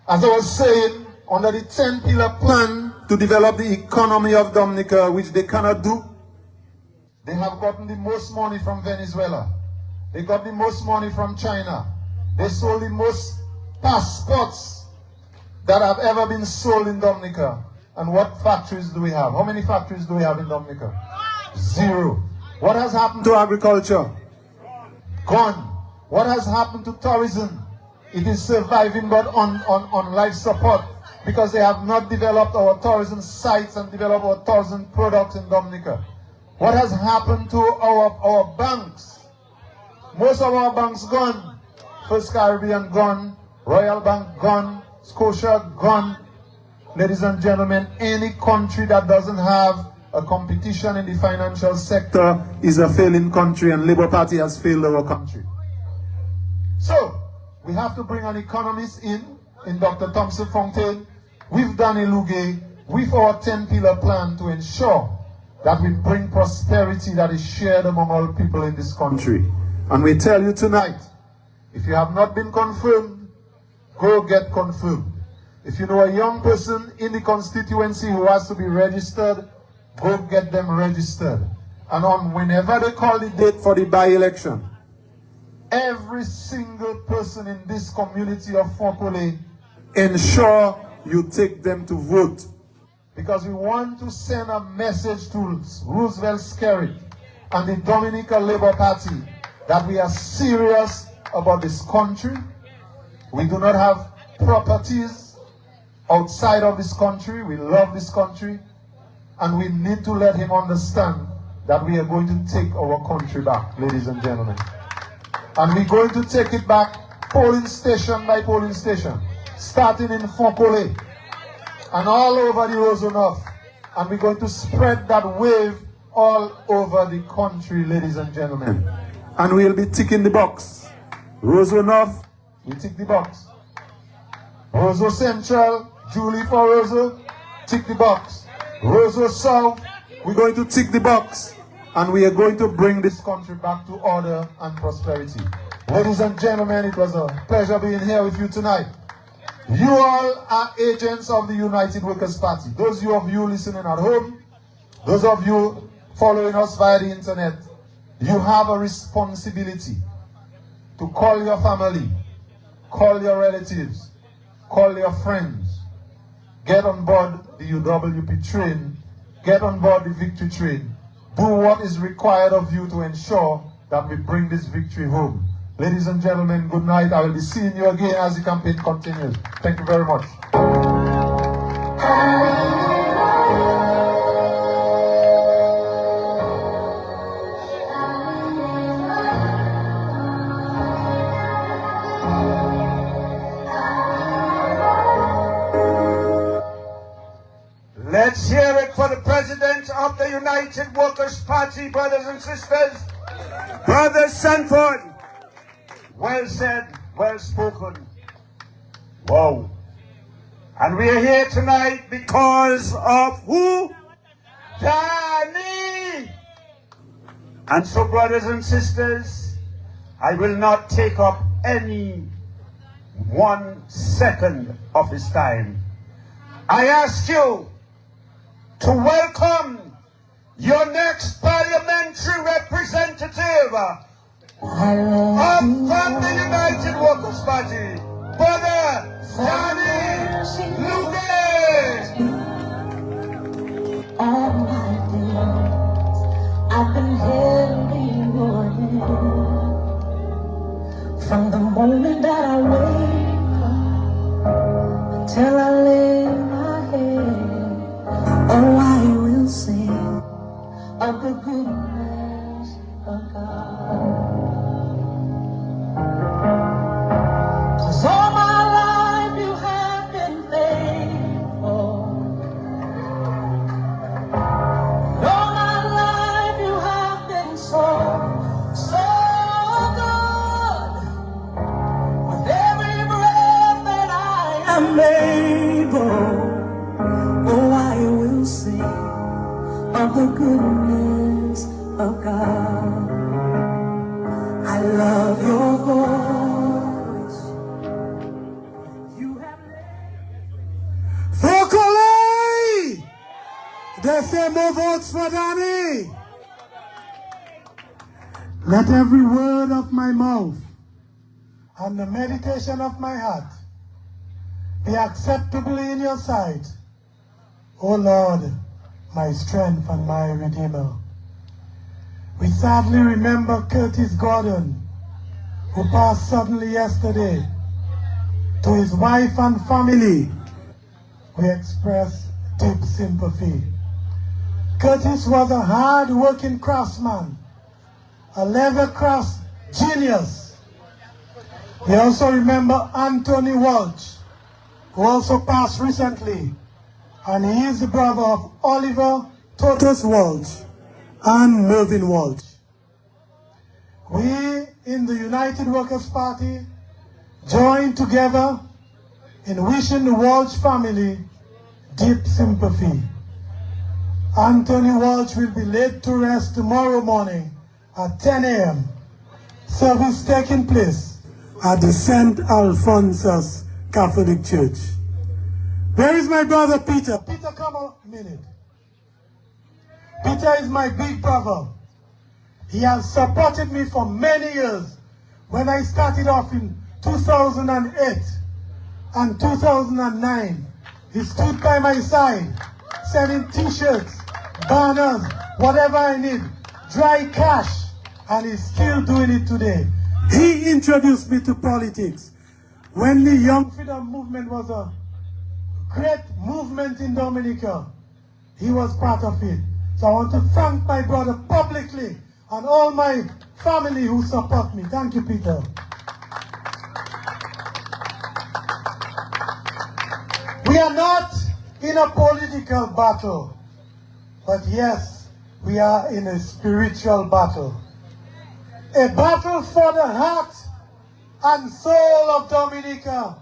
Speaker 9: As I was saying, under the 10-pillar plan to develop the economy of Dominica, which they cannot do, they have gotten the most money from Venezuela. They got the most money from China. They sold the most passports that have ever been sold in Dominica. And what factories do we have? How many factories do we have in Dominica? 0. What has happened to agriculture? Gone. What has happened to tourism? It is surviving but on life support because they have not developed our tourism sites and developed our tourism products in Dominica. What has happened to our banks? Most of our banks gone. First Caribbean gone, Royal Bank gone, Scotia gone. Ladies and gentlemen, any country that doesn't have a competition in the financial sector is a failing country, and Labour Party has failed our country. So, we have to bring an economist in Dr. Thomson Fontaine, with Danny Luge, with our 10-pillar plan to ensure that we bring prosperity that is shared among all people in this country. And we tell you tonight, if you have not been confirmed, go get confirmed. If you know a young person in the constituency who has to be registered, go get them registered. And on whenever they call the date for the by-election, every single person in this community of Fontaine, ensure you take them to vote. Because we want to send a message to Roosevelt Skerritt and the Dominica Labour Party that we are serious about this country. We do not have properties outside of this country. We love this country. And we need to let him understand that we are going to take our country back, ladies and gentlemen. And we're going to take it back polling station by polling station, starting in Fontaine and all over the Rosanov. And we're going to spread that wave all over the country, ladies and gentlemen. And we'll be ticking the box. Rosanov, we tick the box. Roseau Central, Julie for Roseau, tick the box. Roseau South, we're going to tick the box. And we are going to bring this country back to order and prosperity. Ladies and gentlemen, it was a pleasure being here with you tonight. You all are agents of the United Workers' Party. Those of you listening at home, those of you following us via the internet, you have a responsibility to call your family, call your relatives, call your friends, get on board the UWP train, get on board the victory train, do what is required of you to ensure that we bring this victory home. Ladies and gentlemen, good night. I will be seeing you again as the campaign continues. Thank you very much.
Speaker 2: Let's hear it for the President of the United Workers' Party, brothers and sisters. Brother Sanford. Well said, well spoken. Wow. And we are here tonight because of who? Danny! And so, brothers and sisters, I will not take up any 1 second of his time. I ask you to welcome your next parliamentary representative of the United Workers' Party, Brother Danny Lucas.
Speaker 7: All my days, I've been holding your hand. From the moment that I wake up till I lay my head, oh, I will sing of the goodness of God. 'Cause all my life you have been faithful. All my life you have been so, so good. With every breath that I am able, oh, I will sing of the goodness of God. I love your voice. You have
Speaker 9: Vocally! They say more votes for Danny. Let every word of my mouth and the meditation of my heart be acceptable in your sight, O Lord, my strength and my Redeemer. We sadly remember Curtis Gordon, who passed suddenly yesterday. To his wife and family, we express deep sympathy. Curtis was a hard-working craftsman, a leather-craft genius. We also remember Anthony Walsh, who also passed recently, and he is the brother of Oliver Totus Walsh and Mervyn Walsh. We in the United Workers' Party join together in wishing the Walsh family deep sympathy. Anthony Walsh will be laid to rest tomorrow morning at 10 a.m. Service taking place at the St. Alphonsus Catholic Church. Where is my brother Peter? Peter, come a minute. Peter is my big brother. He has supported me for many years. When I started off in 2008 and 2009, he stood by my side, selling t-shirts, banners, whatever I need, dry cash, and he's still doing it today. He introduced me to politics when the Young Freedom Movement was a great movement in Dominica. He was part of it. So I want to thank my brother publicly and all my family who support me. Thank you, Peter. We are not in a political battle, but yes, we are in a spiritual battle. A battle for the heart and soul of Dominica.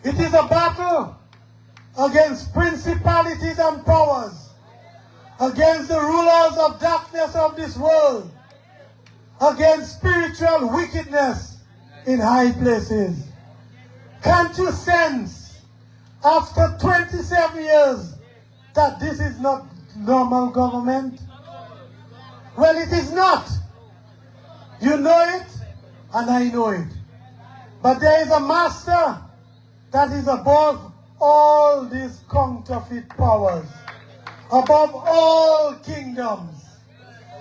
Speaker 9: It is a battle against principalities and powers, against the rulers of darkness of this world, against spiritual wickedness in high places. Can't you sense, after 27 years, that this is not normal government? Well, it is not. You know it, and I know it. But there is a master that is above all these counterfeit powers, above all kingdoms.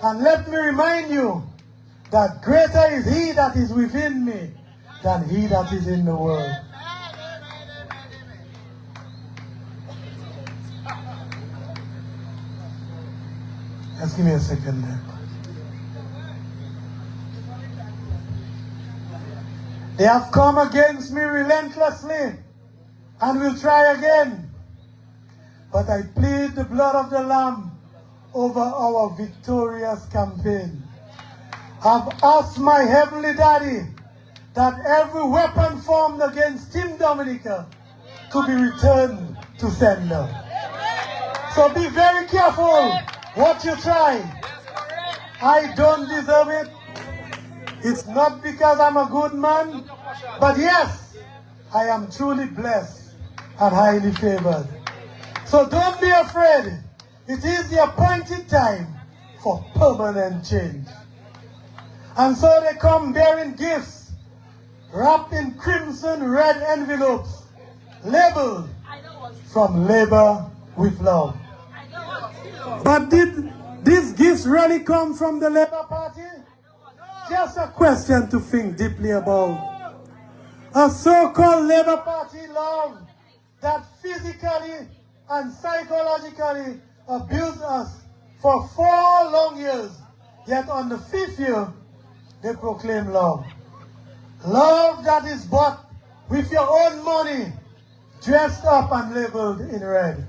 Speaker 9: And let me remind you that greater is he that is within me than he that is in the world. Just give me a second there. They have come against me relentlessly and will try again. But I plead the blood of the Lamb over our victorious campaign. I've asked my Heavenly Daddy
Speaker 11: that every weapon formed against Team Dominica to be returned to sender. So be very careful what you try. I don't deserve it. It's not because I'm a good man, but yes, I am truly blessed and highly favored. So don't be afraid. It is the appointed time for permanent change. And so they come bearing gifts wrapped in crimson red envelopes, labeled from labor with love. But did these gifts really come from the Labour Party? Just a question to think deeply about. A so-called Labour Party love that physically and psychologically abused us for 4 long years, yet on the 5th year, they proclaim love. Love that is bought with your own money, dressed up and labeled in red.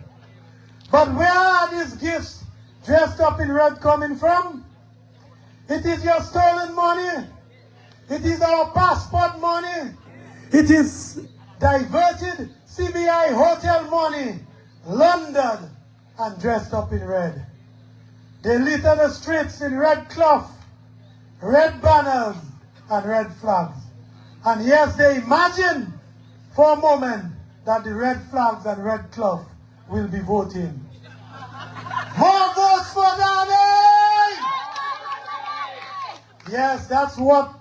Speaker 11: But where are these gifts dressed up in red coming from? It is your stolen money. It is our passport money. It is diverted CBI hotel money, laundered and dressed up in red. They litter the streets in red cloth, red banners and red flags. And yes, they imagine for a moment that the red flags and red cloth will be voting. More votes for Daddy! Yes, that's what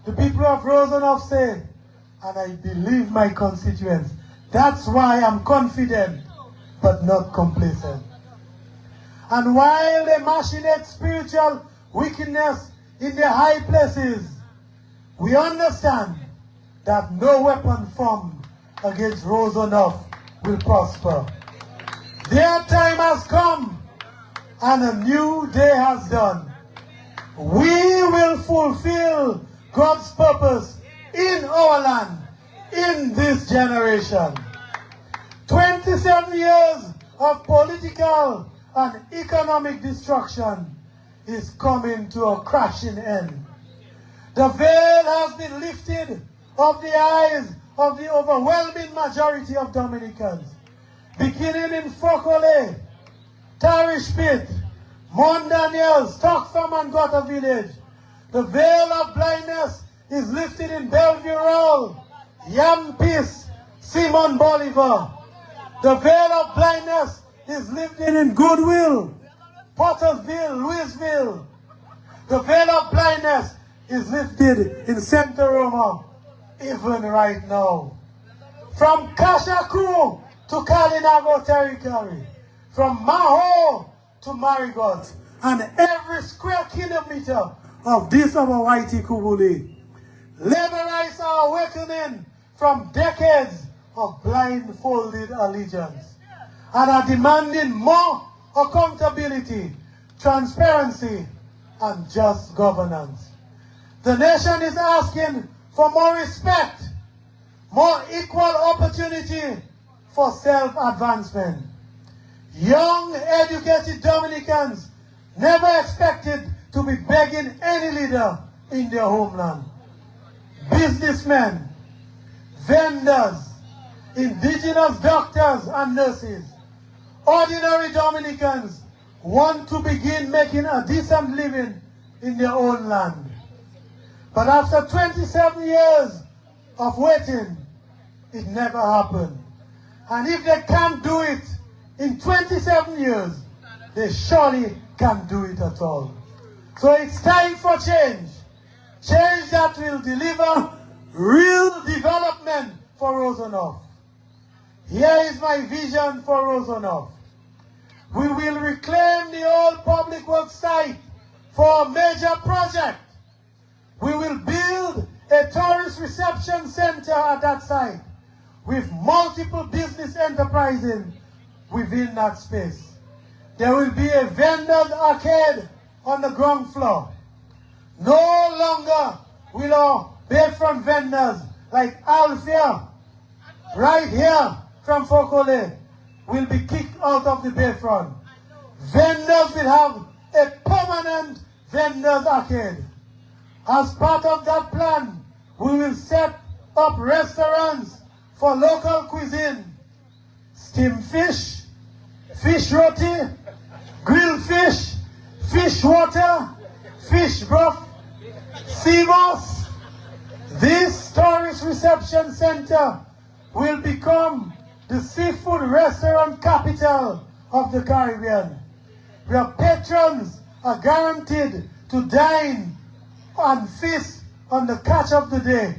Speaker 11: the people of Rosenhof say. And I believe my constituents. That's why I'm confident, but not complacent. And while they machinate spiritual wickedness in their high places, we understand that no weapon formed against Rosenhof will prosper. Their time has come, and a new day has dawned. We will fulfill God's purpose in our land, in this generation. 27 years of political and economic destruction is coming to a crashing end. The veil has been lifted off the eyes of the overwhelming majority of Dominicans, beginning in Fokole, Tarish Pit, Mount Daniels, Thomson and Gotta Village. The veil of blindness is lifted in Bellevue Road, Yampis, Simon Bolivar. The veil of blindness is lifted in Goodwill, Pottersville, Louisville. The veil of blindness is lifted in Santa Roma, even right now. From Kashaku to Kalinago territory, from Maho to Marigot, and every square kilometer of this our Whitey Kubuli. Laborites are awakening from decades of blindfolded allegiance and are demanding more accountability, transparency, and just governance. The nation is asking for more respect, more equal opportunity for self-advancement. Young, educated Dominicans never expected to be begging any leader in their homeland. Businessmen, vendors, indigenous doctors and nurses, ordinary Dominicans want to begin making a decent living in their own land. But after 27 years of waiting, it never happened. And if they can't do it in 27 years, they surely can't do it at all. So it's time for change. Change that will deliver real development for Rosenhof. Here is my vision for Rosenhof. We will reclaim the old public works site for a major project. We will build a tourist reception center at that site with multiple business enterprises within that space. There will be a vendor's arcade on the ground floor. No longer will our bayfront vendors like Alfia, right here from Fokole, will be kicked out of the bayfront. Vendors will have a permanent vendor's arcade. As part of that plan, we will set up restaurants for local cuisine. Steamed fish, fish roti, grilled fish, fish water, fish broth, sea moss. This tourist reception center will become the seafood restaurant capital of the Caribbean, where patrons are guaranteed to dine and feast on the catch of the day,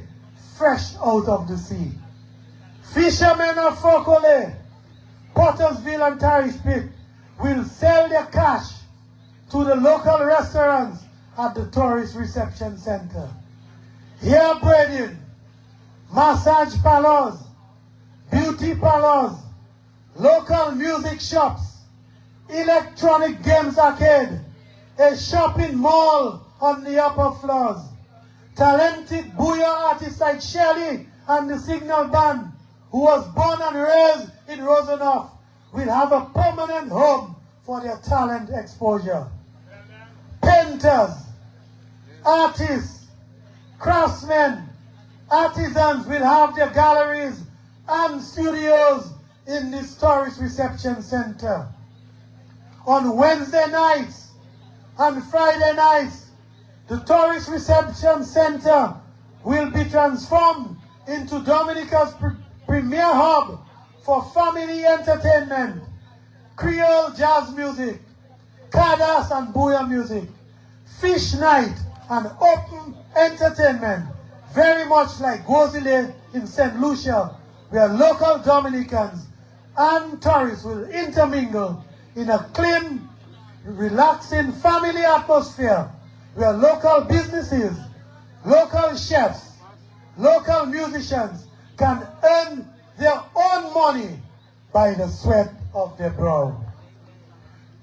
Speaker 11: fresh out of the sea. Fishermen of Fokole, Pottersville and Tarish Pit will sell their cash to the local restaurants at the tourist reception center. Hair braiding, massage parlors, beauty parlors, local music shops, electronic games arcade, a shopping mall on the upper floors. Talented booyah artists like Shelley and the Signal Band, who was born and raised in Rosenhof, will have a permanent home for their talent exposure. Painters, artists, craftsmen, artisans will have their galleries and studios in this tourist reception center. On Wednesday nights and Friday nights, the tourist reception center will be transformed into Dominica's premier hub for family entertainment, Creole jazz music, Kadas and Booyah music, fish night and open entertainment, very much like Gozile in St. Lucia, where local Dominicans and tourists will intermingle in a clean, relaxing family atmosphere where local businesses, local chefs, local musicians can earn their own money by the sweat of their brow.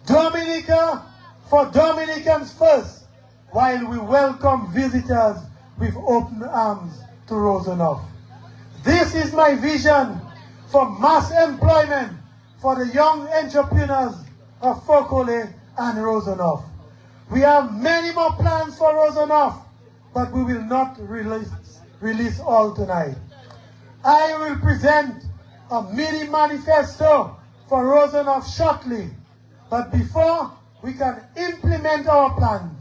Speaker 11: Dominica for Dominicans first, while we welcome visitors with open arms to Rosenhof. This is my vision for mass employment for the young entrepreneurs of Fokole and Rosenhof. We have many more plans for Rosenhof, but we will not release all tonight. I will present a mini manifesto for Rosenhof shortly, but before we can implement our plan,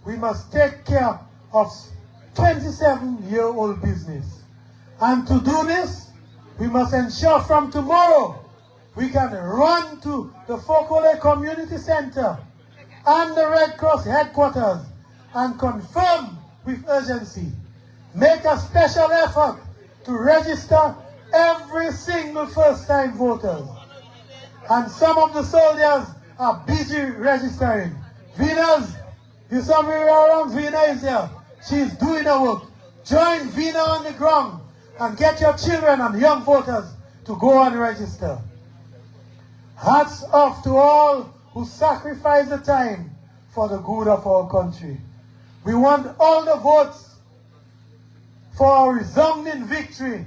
Speaker 11: we must take care of 27-year-old business. And to do this, we must ensure from tomorrow we can run to the Fokole Community Center and the Red Cross headquarters and confirm with urgency. Make a special effort to register every single first-time voters. And some of the soldiers are busy registering. Venus, you somewhere around, Vina is here. She's doing her work. Join Vina on the ground and get your children and young voters to go and register. Hats off to all who sacrifice the time for the good of our country. We want all the votes for a resounding victory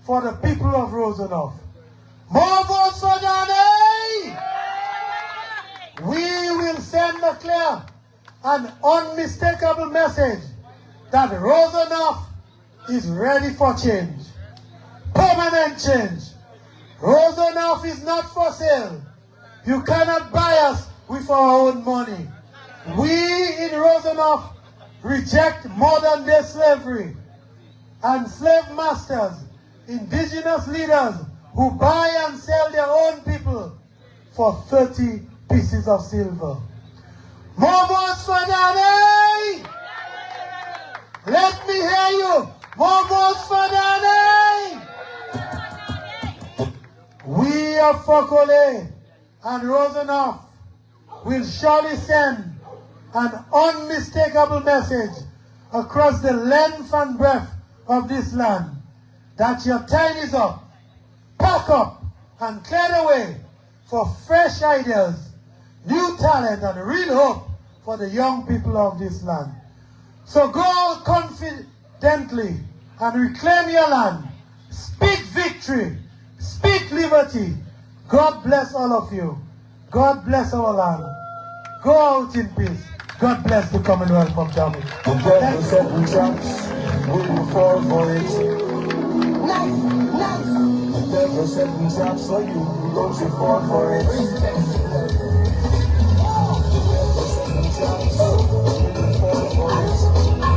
Speaker 11: for the people of Rosenhof. More votes for Danny! We will send a clear and unmistakable message that Rosenhof is ready for change. Permanent change. Rosenhof is not for sale. You cannot buy us with our own money. We in Rosenhof reject modern day slavery and slave masters, indigenous leaders who buy and sell their own people for 30 pieces of silver. More votes for Danny! Let me hear you. More votes for Danny! We of Fokole and Rosenhof will surely send an unmistakable message across the length and breadth of this land that your time is up. Pack up and clear the way for fresh ideas, new talent, and real hope for the young people of this land. So go confidently and reclaim your land. Speak victory. Speak liberty. God bless all of you. God bless our land. Go out in peace. God bless the Commonwealth of Jamaica.
Speaker 4: Will you fall for it? The devil setting traps for you. Don't you fall for it? The devil setting traps. Will you fall for it? The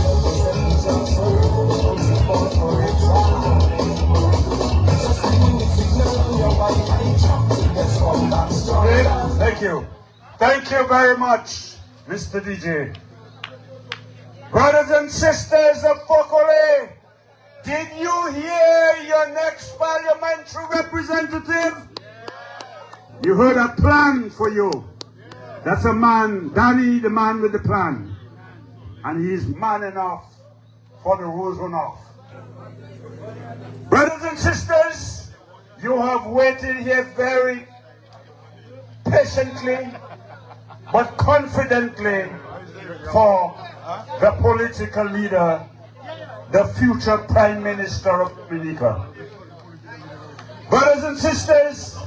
Speaker 4: devil setting traps for you. Don't you fall for it? Just give me signal on your body and jump to get some back strong.
Speaker 2: Thank you. Thank you very much, Mr. DJ. Brothers and sisters of Fokole, did you hear your next parliamentary representative? You heard a plan for you. That's a man, Danny, the man with the plan. And he's man enough for the Rosonoff. Brothers and sisters, you have waited here very patiently but confidently for the political leader, the future Prime Minister of Dominica. Brothers and sisters,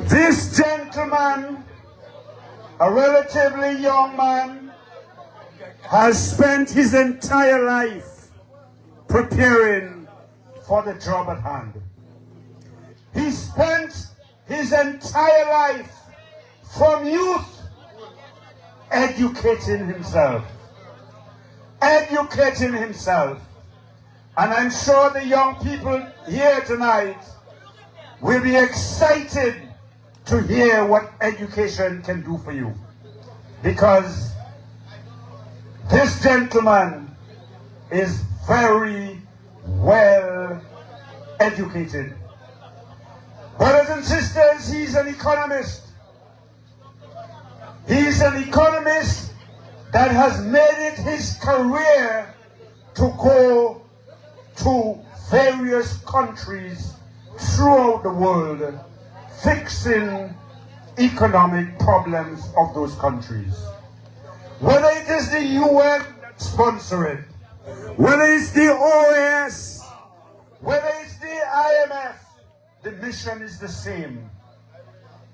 Speaker 2: this gentleman, a relatively young man, has spent his entire life preparing for the job at hand. He spent his entire life from youth educating himself. And I'm sure the young people here tonight will be excited to hear what education can do for you. Because this gentleman is very well educated. Brothers and sisters, he's an economist. He's an economist that has made it his career to go to various countries throughout the world, fixing economic problems of those countries. Whether it is the UN sponsoring, whether it's the OAS, whether it's the IMF, the mission is the same.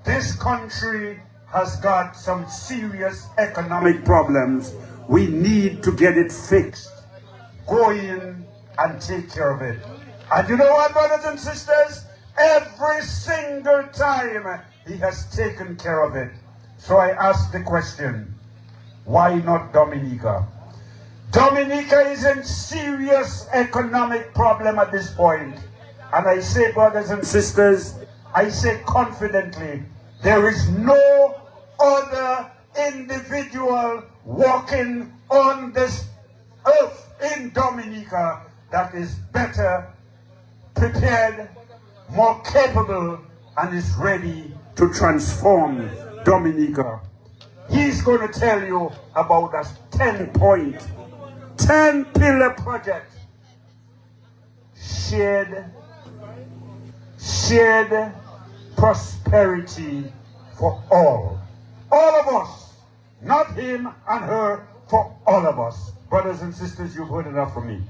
Speaker 2: This country has got some serious economic problems. We need to get it fixed. Go in and take care of it. And you know what, brothers and sisters? Every single time he has taken care of it. So I ask the question, why not Dominica? Dominica is in serious economic problem at this point. And I say, brothers and sisters, I say confidently, there is no other individual walking on this earth in Dominica that is better prepared, more capable, and is ready to transform Dominica. He's going to tell you about that 10-pillar project. Shared prosperity for all. All of us. Not him and her, for all of us. Brothers and sisters, you've heard enough from me.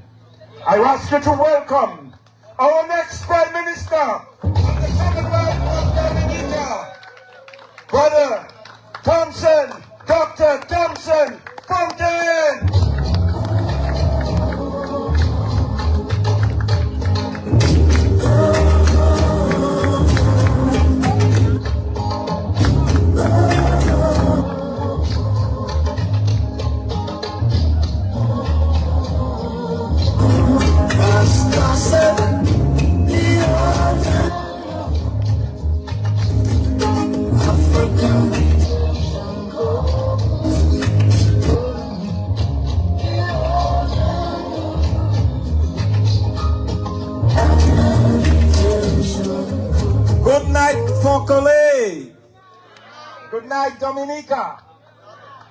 Speaker 2: I ask you to welcome our next Prime Minister of the Commonwealth of Dominica, Brother Thomson, Dr. Thomson Fontaine.
Speaker 10: Good night, Fokole. Good night, Dominica.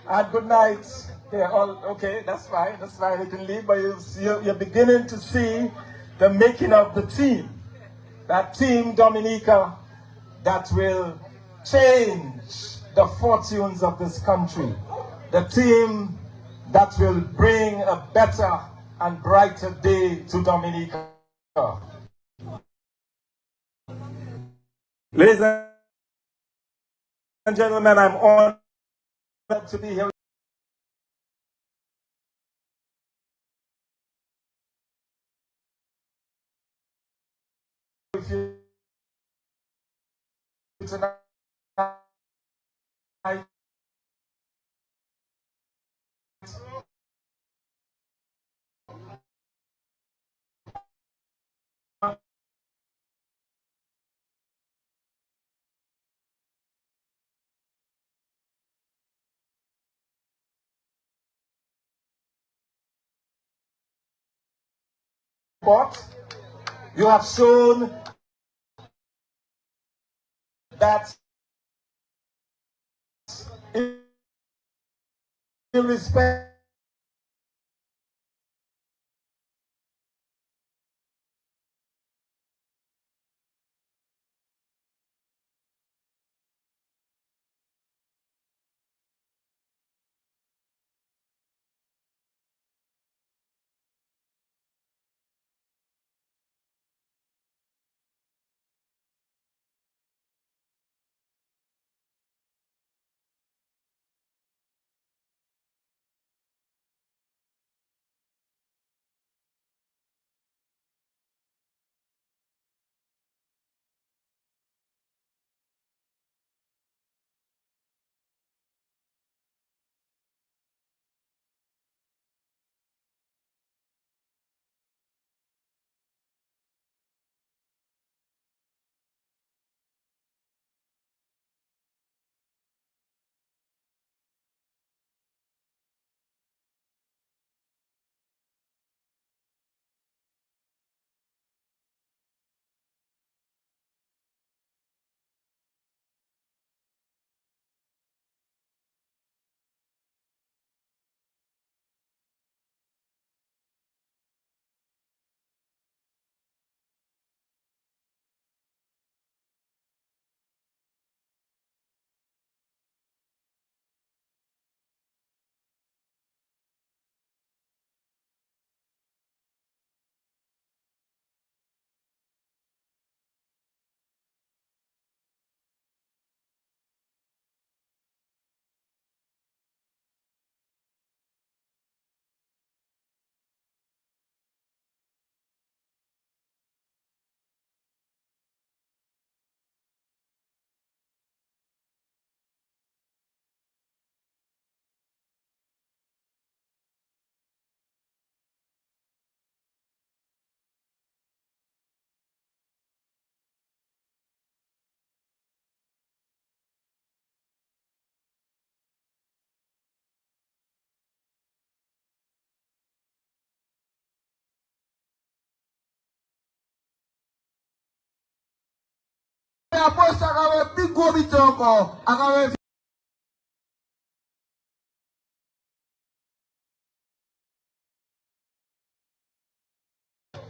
Speaker 10: And good night. They're all okay. That's fine. That's fine. You can leave, but you're beginning to see the making of the team. That team, Dominica, that will change the fortunes of this country. The team that will bring a better and brighter day to Dominica. Ladies and gentlemen, I'm honored to be here. with you tonight. But you have shown that in respect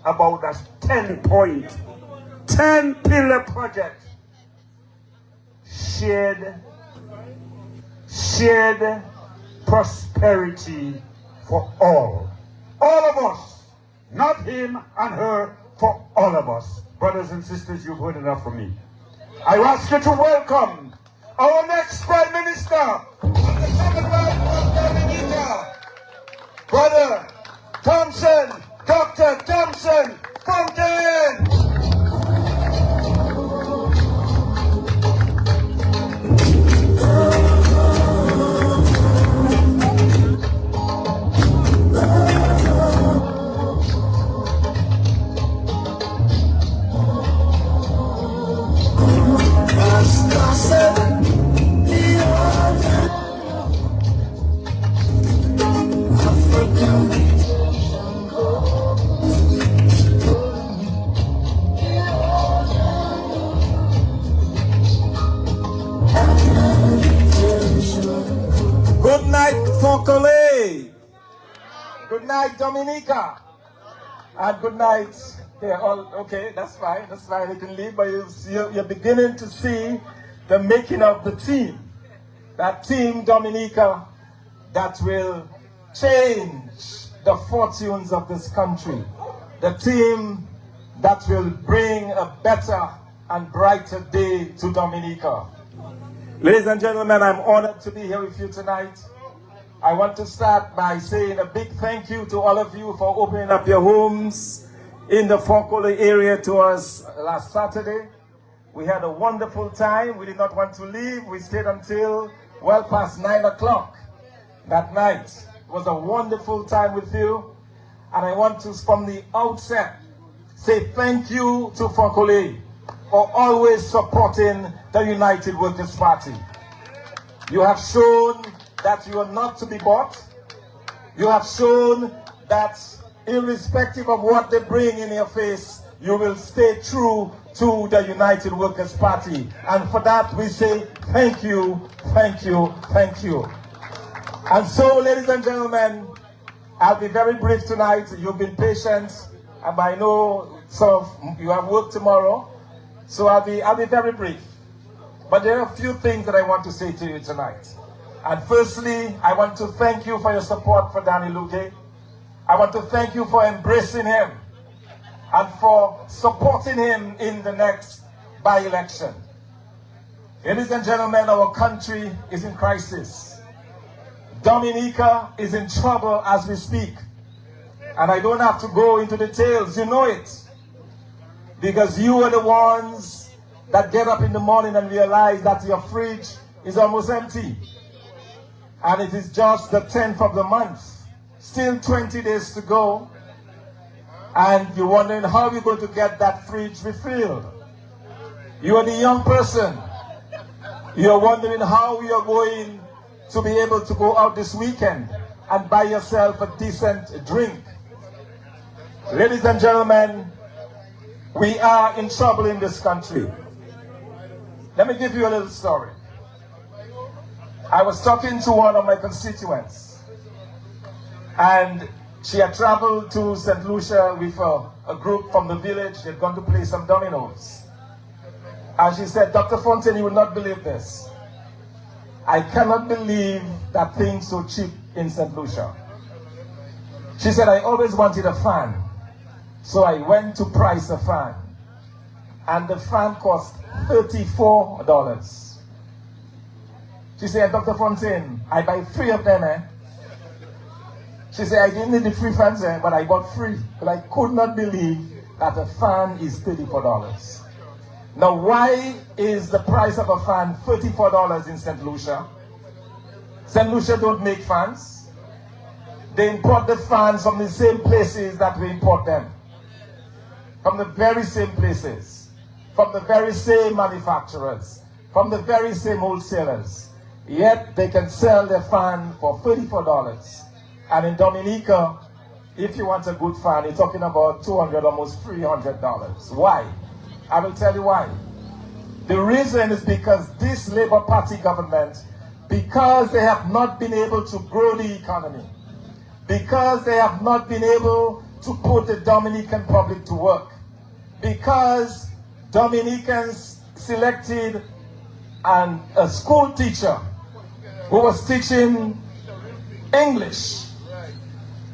Speaker 10: about that 10-point, 10-pillar project. Shared prosperity for all. All of us. Not him and her, for all of us. Brothers and sisters, you've heard enough from me. I ask you to welcome our next Prime Minister of the Commonwealth of Dominica, Brother Thomson, Dr. Thomson, Fontaine. Good night, Foncole. Good night, Dominica. And good night. They're all okay. That's fine. That's fine. You can leave, but you're beginning to see the making of the team. That team, Dominica, that will change the fortunes of this country. The team that will bring a better and brighter day to Dominica. Ladies and gentlemen, I'm honored to be here with you tonight. I want to start by saying a big thank you to all of you for opening up your homes, in the Fonkole area to us last Saturday. We had a wonderful time. We did not want to leave. We stayed until well past 9 o'clock that night. It was a wonderful time with you. And I want to, from the outset, say thank you to Fonkole for always supporting the United Workers' Party. You have shown that you are not to be bought. You have shown that irrespective of what they bring in your face, you will stay true to the United Workers' Party. And for that we say thank you, thank you, thank you. And so, ladies and gentlemen, I'll be very brief tonight. You've been patient, and I know some of you have work tomorrow, so I'll be very brief. But there are a few things that I want to say to you tonight. And firstly, I want to thank you for your support for Danny Luque. I want to thank you for embracing him and for supporting him in the next by-election. Ladies and gentlemen, our country is in crisis. Dominica is in trouble as we speak. And I don't have to go into details, you know it. Because you are the ones that get up in the morning and realize that your fridge is almost empty. And it is just the 10th of the month. Still 20 days to go. And you're wondering how you're going to get that fridge refilled. You are the young person. You're wondering how you're going to be able to go out this weekend and buy yourself a decent drink. Ladies and gentlemen, we are in trouble in this country. Let me give you a little story. I was talking to one of my constituents, and she had traveled to St. Lucia with a group from the village. They had gone to play some dominoes. And she said, Dr. Fontaine, you will not believe this. I cannot believe that things so cheap in St. Lucia. She said, I always wanted a fan. So I went to price a fan. And the fan cost $34. She said, Dr. Fontaine, I buy 3 of them, She said, I didn't need the free fans, but I bought 3. But I could not believe that a fan is $34. Now, why is the price of a fan $34 in St. Lucia? St. Lucia don't make fans. They import the fans from the same places that we import them. From the very same places. From the very same manufacturers. From the very same wholesalers. Yet they can sell their fan for $34. And in Dominica, if you want a good fan, you're talking about $200, almost $300. Why? I will tell you why. The reason is because this Labour Party government, because they have not been able to grow the economy, because they have not been able to put the Dominican public to work, because Dominicans selected a school teacher who was teaching English,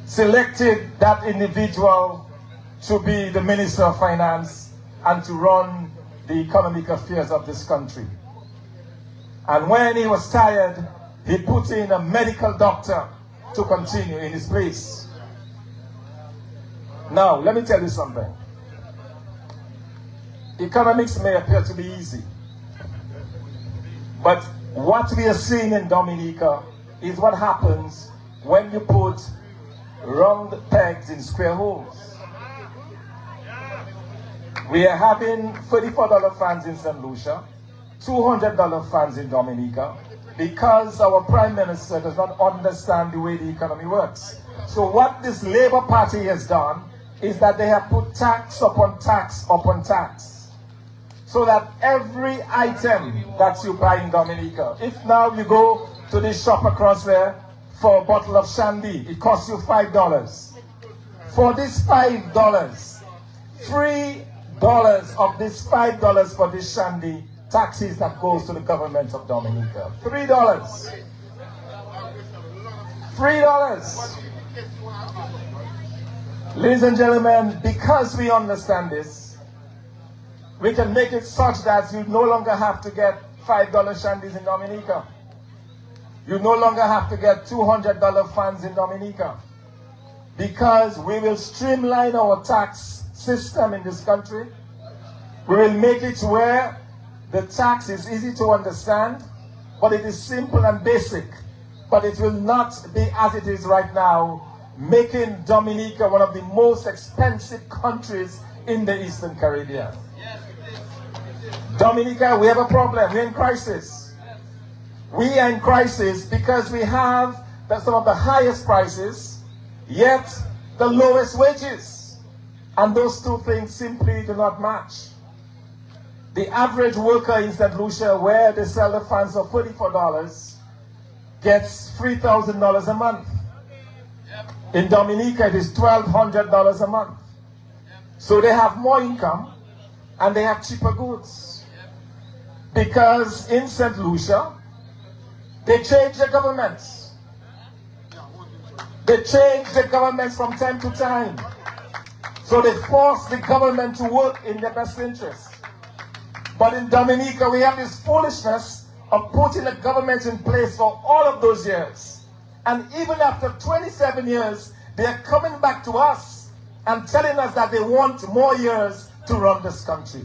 Speaker 10: selected that individual to be the Minister of Finance and to run the economic affairs of this country. And when he was tired, he put in a medical doctor to continue in his place. Now, let me tell you something. Economics may appear to be easy, but what we are seeing in Dominica is what happens when you put round pegs in square holes. We are having $34 fans in St. Lucia, $200 fans in Dominica, because our Prime Minister does not understand the way the economy works. So what this Labour Party has done is that they have put tax upon tax upon tax. So that every item that you buy in Dominica, if now you go to this shop across there for a bottle of shandy, it costs you $5. For this $5, $3 of this $5 for this shandy, taxes that goes to the government of Dominica. $3. $3. Ladies and gentlemen, because we understand this, we can make it such that you no longer have to get $5 shandies in Dominica. You no longer have to get $200 fans in Dominica. Because we will streamline our tax
Speaker 3: system in this country. We will make it where the tax is easy to understand, but it is simple and basic. But it will not be as it is right now, making Dominica one of the most expensive countries in the Eastern Caribbean. Dominica, we have a problem. We're in crisis. We are in crisis because we have some of the highest prices, yet the lowest wages. And those two things simply do not match. The average worker in St. Lucia, where they sell the fans for $44, gets $3,000 a month. In Dominica, it is $1,200 a month. So they have more income and they have cheaper goods. Because in St. Lucia, they change the governments. They change the governments from time to time. So they force the government to work in their best interest. But in Dominica, we have this foolishness of putting a government in place for all of those years. And even after 27 years, they are coming back to us and telling us that they want more years to run this country.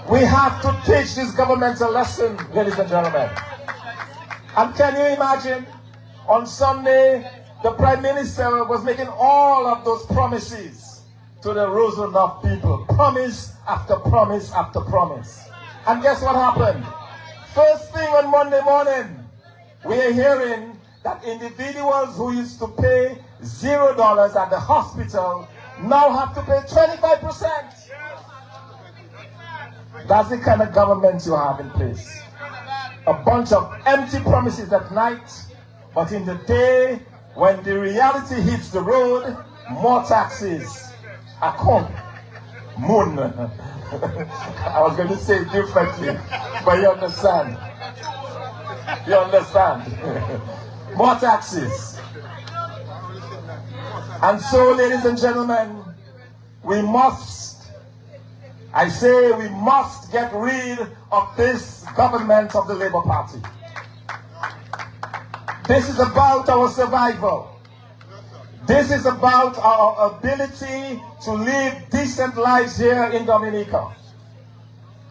Speaker 3: We have to teach this government a lesson, ladies and gentlemen. And can you imagine, on Sunday, the Prime Minister was making all of those promises to the Roseau North people. Promise after promise after promise. And guess what happened? First thing on Monday morning, we are hearing that individuals who used to pay $0 at the hospital now have to pay 25%. That's the kind of government you have in place. A bunch of empty promises at night, but in the day, when the reality hits the road, more taxes. I come. Moon. I was going to say it differently, but you understand. You understand. More taxes. And so, ladies and gentlemen, we must, I say we must get rid of this government of the Labour Party. This is about our survival. This is about our ability to live decent lives here in Dominica.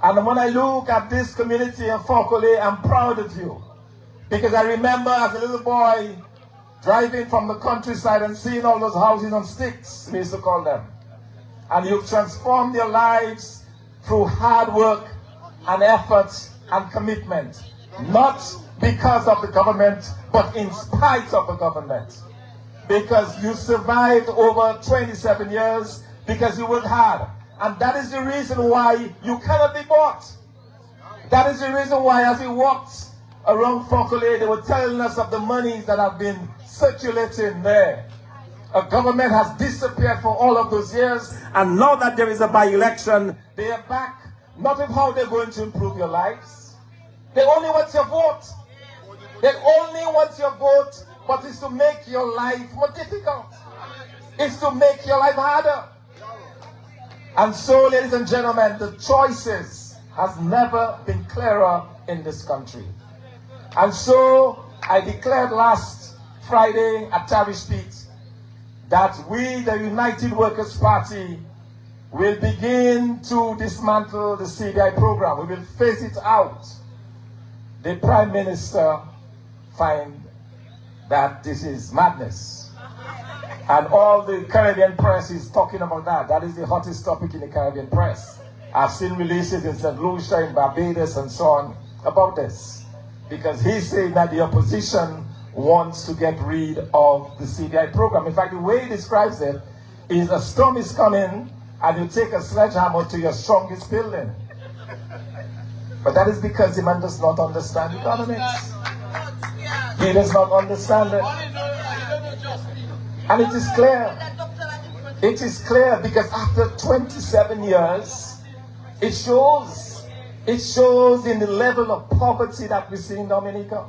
Speaker 3: And when I look at this community of Fontaine, I'm proud of you. Because I remember as a little boy driving from the countryside and seeing all those houses on sticks, we used to call them. And you've transformed your lives through hard work and effort and commitment. Not because of the government, but in spite of the government. Because you survived over 27 years because you worked hard. And that is the reason why you cannot be bought. That is the reason why as we walked around Fontaine, they were telling us of the monies that have been circulating there. A government has disappeared for all of those years, and now that there is a by-election, they are back, not with how they're going to improve your lives. They only want your vote. They only want your vote, but it's to make your life more difficult. It's to make your life harder. And so, ladies and gentlemen, the choices has never been clearer in this country. And so, I declared last Friday at Tarish Street that we, the United Workers' Party, will begin to dismantle the CDI program. We will phase it out. The Prime Minister find that this is madness. And all the Caribbean press is talking about that. That is the hottest topic in the Caribbean press. I've seen releases in St. Lucia, in Barbados, and so on about this. Because he's saying that the opposition wants to get rid of the CDI program. In fact, the way he describes it is a storm is coming and you take a sledgehammer to your strongest building. But that is because the man does not understand economics. He does not understand it. And it is clear. It is clear because after 27 years, it shows in the level of poverty that we see in Dominica.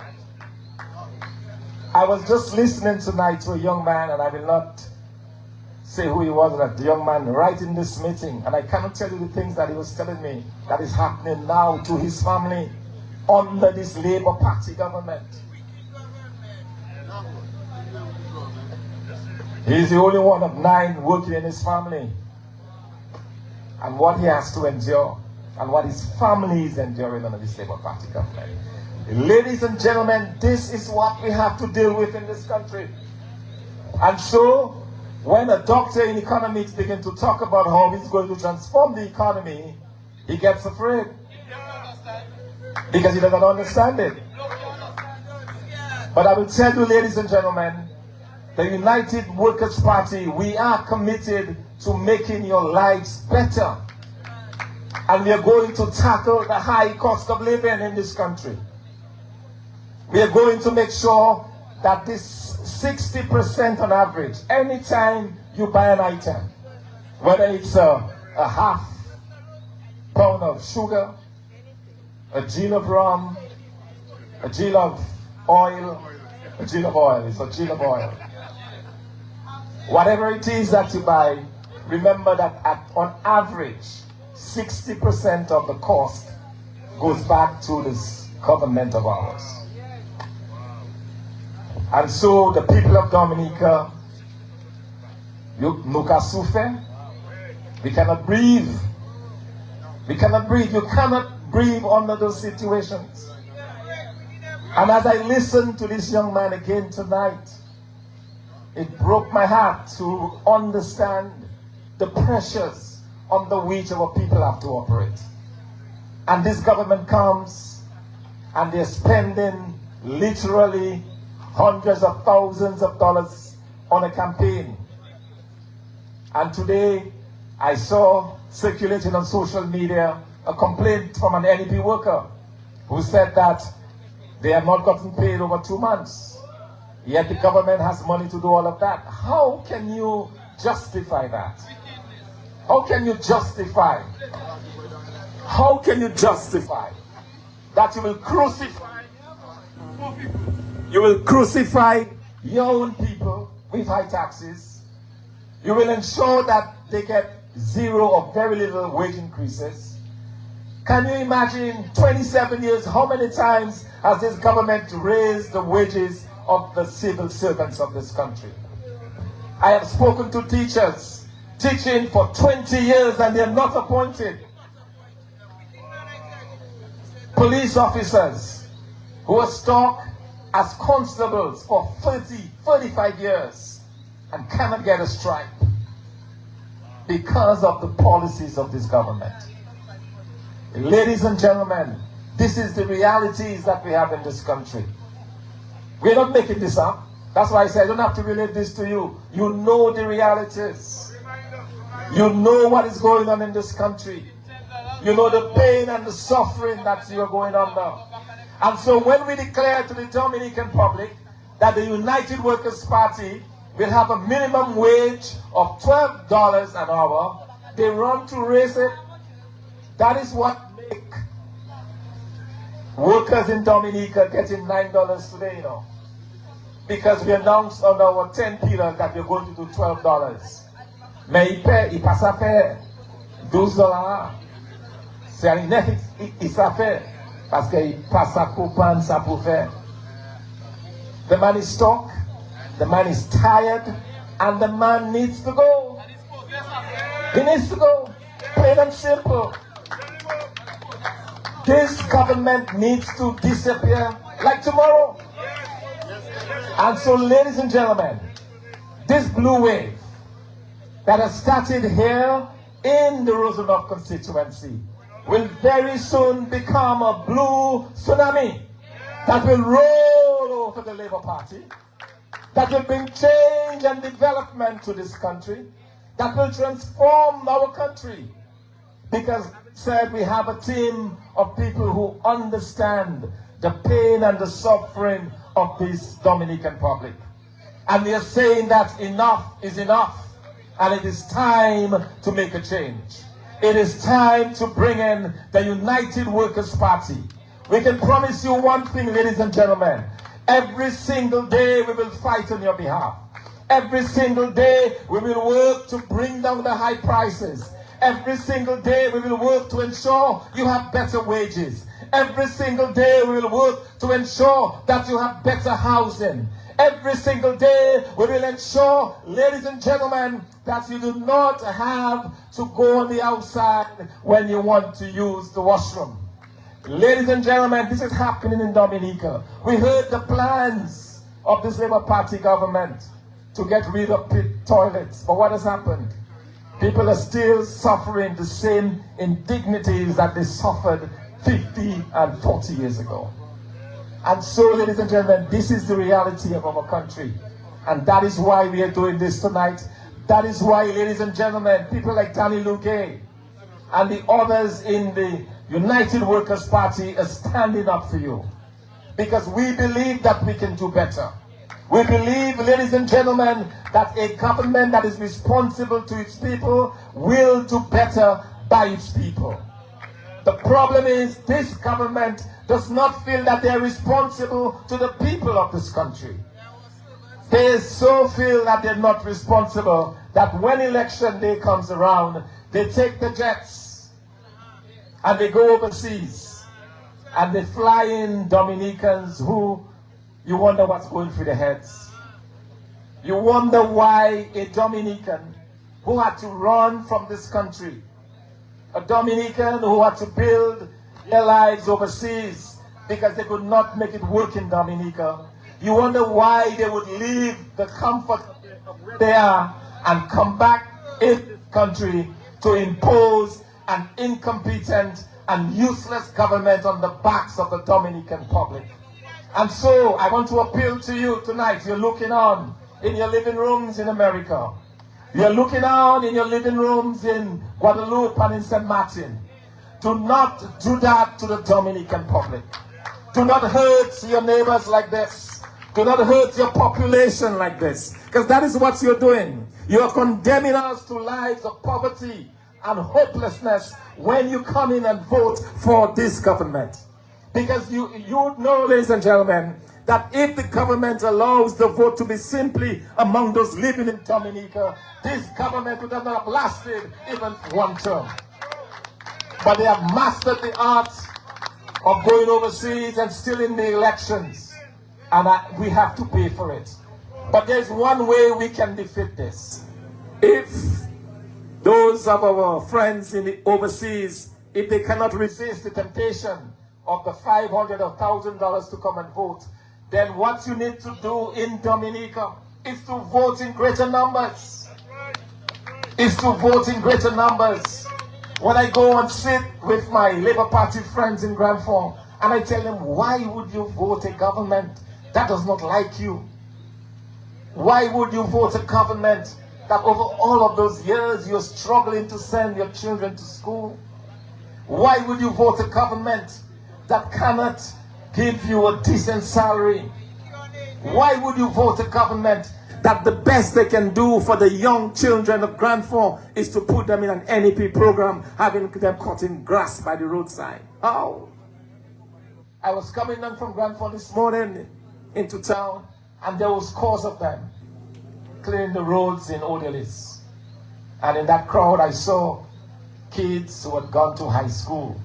Speaker 3: I was just listening tonight to a young man, and I will not say who he was, that the young man right in this meeting, and I cannot tell you the things that he was telling me that is happening now to his family under this Labour Party government. He's the only one of 9 working in his family.
Speaker 12: and what he has to endure and what his family is enduring under this Labour Party government. Ladies and gentlemen, this is what we have to deal with in this country. And so, when a doctor in economics begins to talk about how he's going to transform the economy, he gets afraid. Because he doesn't understand it. But I will tell you, ladies and gentlemen, the United Workers' Party, we are committed to making your lives better. And we are going to tackle the high cost of living in this country. We are going to make sure that this 60% on average, anytime you buy an item, whether it's a half pound of sugar, a gill of rum, a gill of oil, it's a gill of oil. Whatever it is that you buy, remember that on average, 60% of the cost goes back to this government of ours. And so the people of Dominica, we cannot breathe. We cannot breathe. You cannot breathe under those situations. And as I listened to this young man again tonight, it broke my heart to understand the pressures on the which our people have to operate. And this government comes and they're spending literally hundreds of thousands of dollars on a campaign. And today I saw circulating on social media a complaint from an NEP worker who said that they have not gotten paid over 2 months. Yet the government has money to do all of that. How can you justify that? How can you justify? How can you justify that you will crucify? You will crucify your own people with high taxes. You will ensure that they get zero or very little wage increases. Can you imagine 27 years, how many times has this government raised the wages of the civil servants of this country? I have spoken to teachers teaching for 20 years and they are not appointed. Police officers who are stuck as constables for 30, 35 years and cannot get a stripe because of the policies of this government. Ladies and gentlemen, this is the realities that we have in this country. We're not making this up. That's why I say I don't have to relate this to you. You know the realities. You know what is going on in this country. You know the pain and the suffering that you are going under. And so when we declare to the Dominican public that the United Workers' Party will have a minimum wage of $12 an hour, they run to raise it. That is what make workers in Dominica getting $9 today, you know. Because we announced on our 10 pillars that we're going to do $12. Mais il passe à faire $12. C'est un inefficace, il s'est fait. Parce qu'il passe à couper ça pour faire. The man is stuck, the man is tired, and the man needs to go. He needs to go. Plain and simple. This government needs to disappear like tomorrow. And so, ladies and gentlemen, this blue wave that has started here in the Roosevelt constituency will very soon become a blue tsunami that will roll over the Labour Party, that will bring change and development to this country, that will transform our country. Because, said, we have a team of people who understand the pain and the suffering of this Dominican public. And we are saying that enough is enough, and it is time to make a change. It is time to bring in the United Workers' Party. We can promise you one thing, ladies and gentlemen. Every single day we will fight on your behalf. Every single day we will work to bring down the high prices. Every single day we will work to ensure you have better wages. Every single day we will work to ensure that you have better housing. Every single day, we will ensure, ladies and gentlemen, that you do not have to go on the outside when you want to use the washroom. Ladies and gentlemen, this is happening in Dominica. We heard the plans of this Labour Party government to get rid of pit toilets. But what has happened? People are still suffering the same indignities that they suffered 50 and 40 years ago. And so, ladies and gentlemen, this is the reality of our country. And that is why we are doing this tonight. That is why, ladies and gentlemen, people like Danny Luque and the others in the United Workers' Party are standing up for you. Because we believe that we can do better. We believe, ladies and gentlemen, that a government that is responsible to its people will do better by its people. The problem is this government does not feel that they are responsible to the people of this country. They so feel that they're not responsible that when election day comes around, they take the jets and they go overseas and they fly in Dominicans who you wonder what's going through their heads. You wonder why a Dominican who had to run from this country, a Dominican who had to build their lives overseas because they could not make it work in Dominica. You wonder why they would leave the comfort of where they are and come back in this country to impose an incompetent and useless government on the backs of the Dominican public. And so I want to appeal to you tonight. You're looking on in your living rooms in America. You're looking on in your living rooms in Guadeloupe and in St. Martin. Do not do that to the Dominican public. Do not hurt your neighbors like this. Do not hurt your population like this. Because that is what you're doing. You're condemning us to lives of poverty and hopelessness when you come in and vote for this government. Because you know, ladies and gentlemen, that if the government allows the vote to be simply among those living in Dominica, this government would have not lasted even one term. But they have mastered the art of going overseas and stealing the elections. And we have to pay for it. But there's one way we can defeat this. If those of our friends in the overseas, if they cannot resist the temptation of the $500 or $1,000 to come and vote, then what you need to do in Dominica is to vote in greater numbers. Is to vote in greater numbers. When I go and sit with my Labour Party friends in Grand Fond, and I tell them, why would you vote a government that does not like you? Why would you vote a government that over all of those years you're struggling to send your children to school? Why would you vote a government that cannot give you a decent salary? Why would you vote a government that the best they can do for the young children of Grand Fond is to put them in an NEP program, having them cutting grass by the roadside? How? I was coming down from Grand Fond this morning into town, and there was scores of them clearing the roads in Odalis. And in that crowd I saw kids who had gone to high school.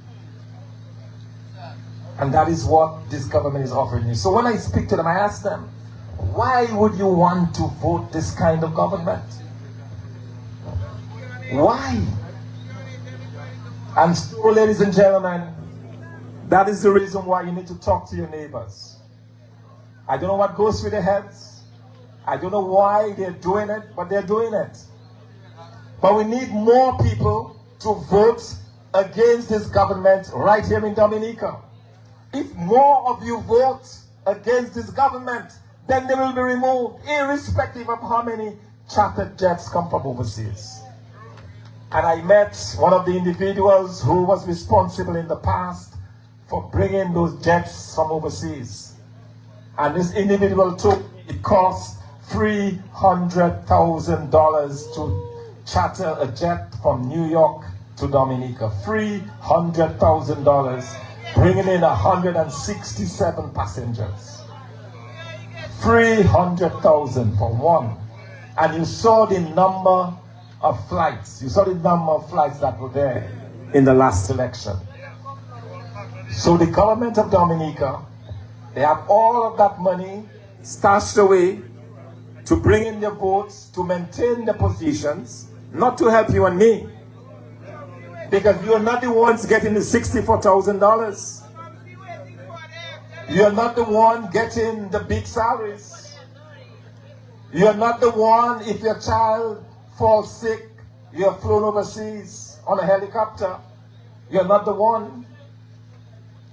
Speaker 12: And that is what this government is offering you. So when I speak to them, I ask them, why would you want to vote this kind of government? Why? And so, ladies and gentlemen, that is the reason why you need to talk to your neighbors. I don't know what goes through their heads. I don't know why they're doing it, but they're doing it. But we need more people to vote against this government right here in Dominica. If more of you vote against this government, then they will be removed, irrespective of how many chartered jets come from overseas. And I met one of the individuals who was responsible in the past for bringing those jets from overseas. And this individual told me it cost $300,000 to charter a jet from New York to Dominica. $300,000, bringing in 167 passengers. 300,000 for one. And you saw the number of flights. You saw the number of flights that were there in the last election. So the government of Dominica, they have all of that money stashed away to bring in the votes, to maintain the positions, not to help you and me. Because you're not the ones getting the $64,000. You're not the one getting the big salaries. You're not the one, if your child falls sick, you're flown overseas on a helicopter. You're not the one.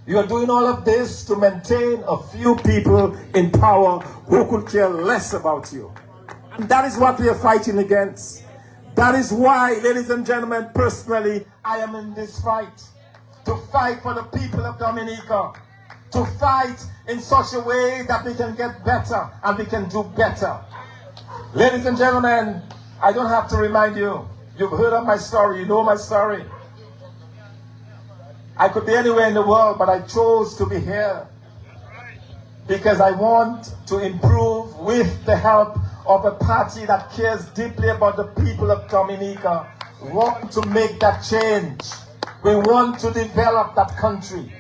Speaker 12: You're doing all of this to maintain a few people in power who could care less about you. And that is what we are fighting against. That is why, ladies and gentlemen, personally, I am in this fight. To fight for the people of Dominica. To fight in such a way that we can get better and we can do better. Ladies and gentlemen, I don't have to remind you. You've heard of my story. You know my story. I could be anywhere in the world, but I chose to be here because I want to improve with the help of a party that cares deeply about the people of Dominica. We want to make that change. We want to develop that country.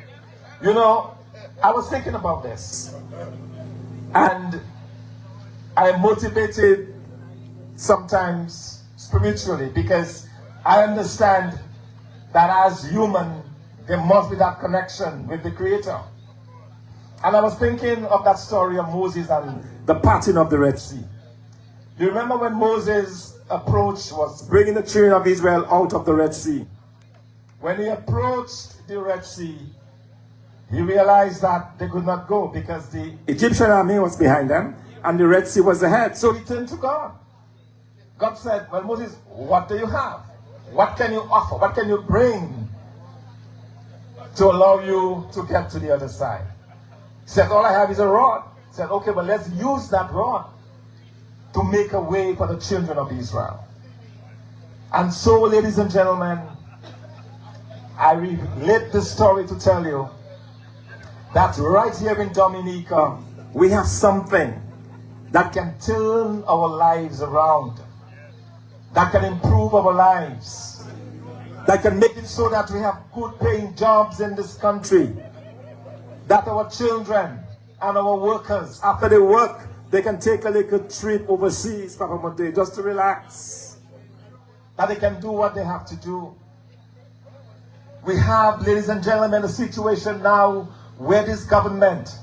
Speaker 12: You know, I was thinking about this, and I am motivated sometimes spiritually because I understand that as human, there must be that connection with the Creator. And I was thinking of that story of Moses and the parting of the Red Sea. Do you remember when Moses approached, was bringing the children of Israel out of the Red Sea? When he approached the Red Sea, he realized that they could not go because the Egyptian army was behind them and the Red Sea was ahead. So he turned to God. God said, well, Moses, what do you have? What can you offer? What can you bring to allow you to get to the other side? He said, all I have is a rod. He said, okay, well, let's use that rod to make a way for the children of Israel. And so, ladies and gentlemen, I relate this story to tell you that right here in Dominica, we have something that can turn our lives around, that can improve our lives, that can make it so that we have good paying jobs in this country, that our children and our workers, after they work, they can take a little trip overseas for a day just to relax, that they can do what they have to do. We have, ladies and gentlemen, a situation now where this government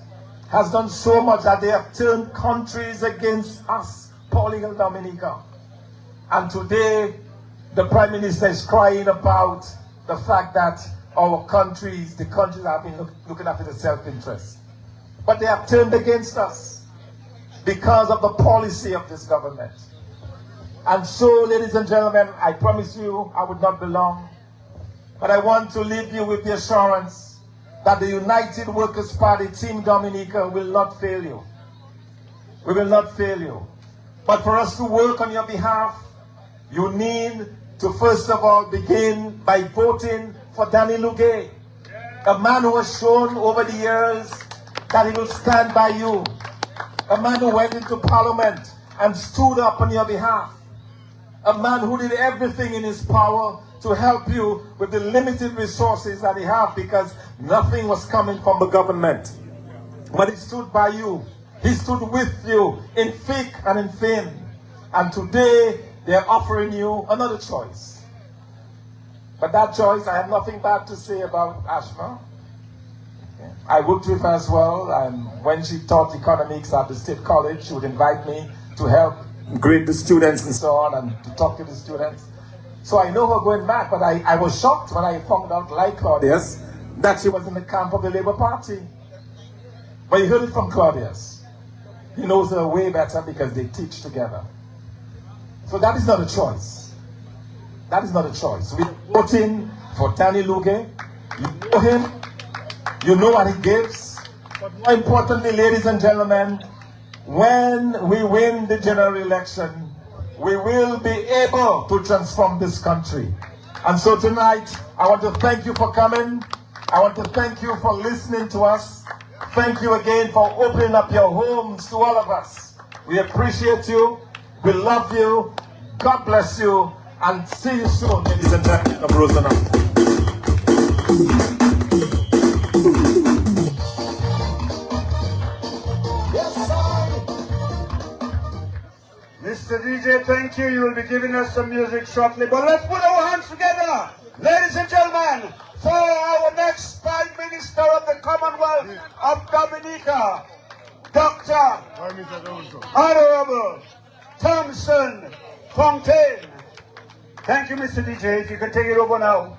Speaker 12: has done so much that they have turned countries against us, poor little Dominica. And today, the Prime Minister is crying about the fact that our countries, the countries have been looking after the self-interest. But they have turned against us because of the policy of this government. And so, ladies and gentlemen, I promise you I would not be long, but I want to leave you with the assurance that the United Workers' Party, Team Dominica, will not fail you. We will not fail you. But for us to work on your behalf, you need to first of all begin by voting for Danny Lugay, a man who has shown over the years that he will stand by you, a man who went into Parliament and stood up on your behalf, a man who did everything in his power to help you with the limited resources that he had because nothing was coming from the government. But he stood by you. He stood with you in thick and in thin. And today, they're offering you another choice. But that choice, I have nothing bad to say about Ashma. I worked with her as well, and when she taught economics at the State College, she would invite me to help grade the students and so on, and to talk to the students. So I know her going back, but I was shocked when I found out, like Claudius, that she was in the camp of the Labour Party. But you heard it from Claudius. He knows her way better because they teach together. So that is not a choice. That is not a choice. We're voting for Danny Lugay. You know him. You know what he gives. But more importantly, ladies and gentlemen, when we win the general election, we will be able to transform this country. And so tonight, I want to thank you for coming. I want to thank you for listening to us. Thank you again for opening up your homes to all of us. We appreciate you. We love you. God bless you. And see you soon, ladies and gentlemen of Rosenau.
Speaker 4: Yes, I
Speaker 2: you. You will be giving us some music shortly. But let's put our hands together, ladies and gentlemen, for our next Prime Minister of the Commonwealth of Dominica, Dr. Honorable Thomson Fontaine. Thank you, Mr. DJ. If you can take it over now.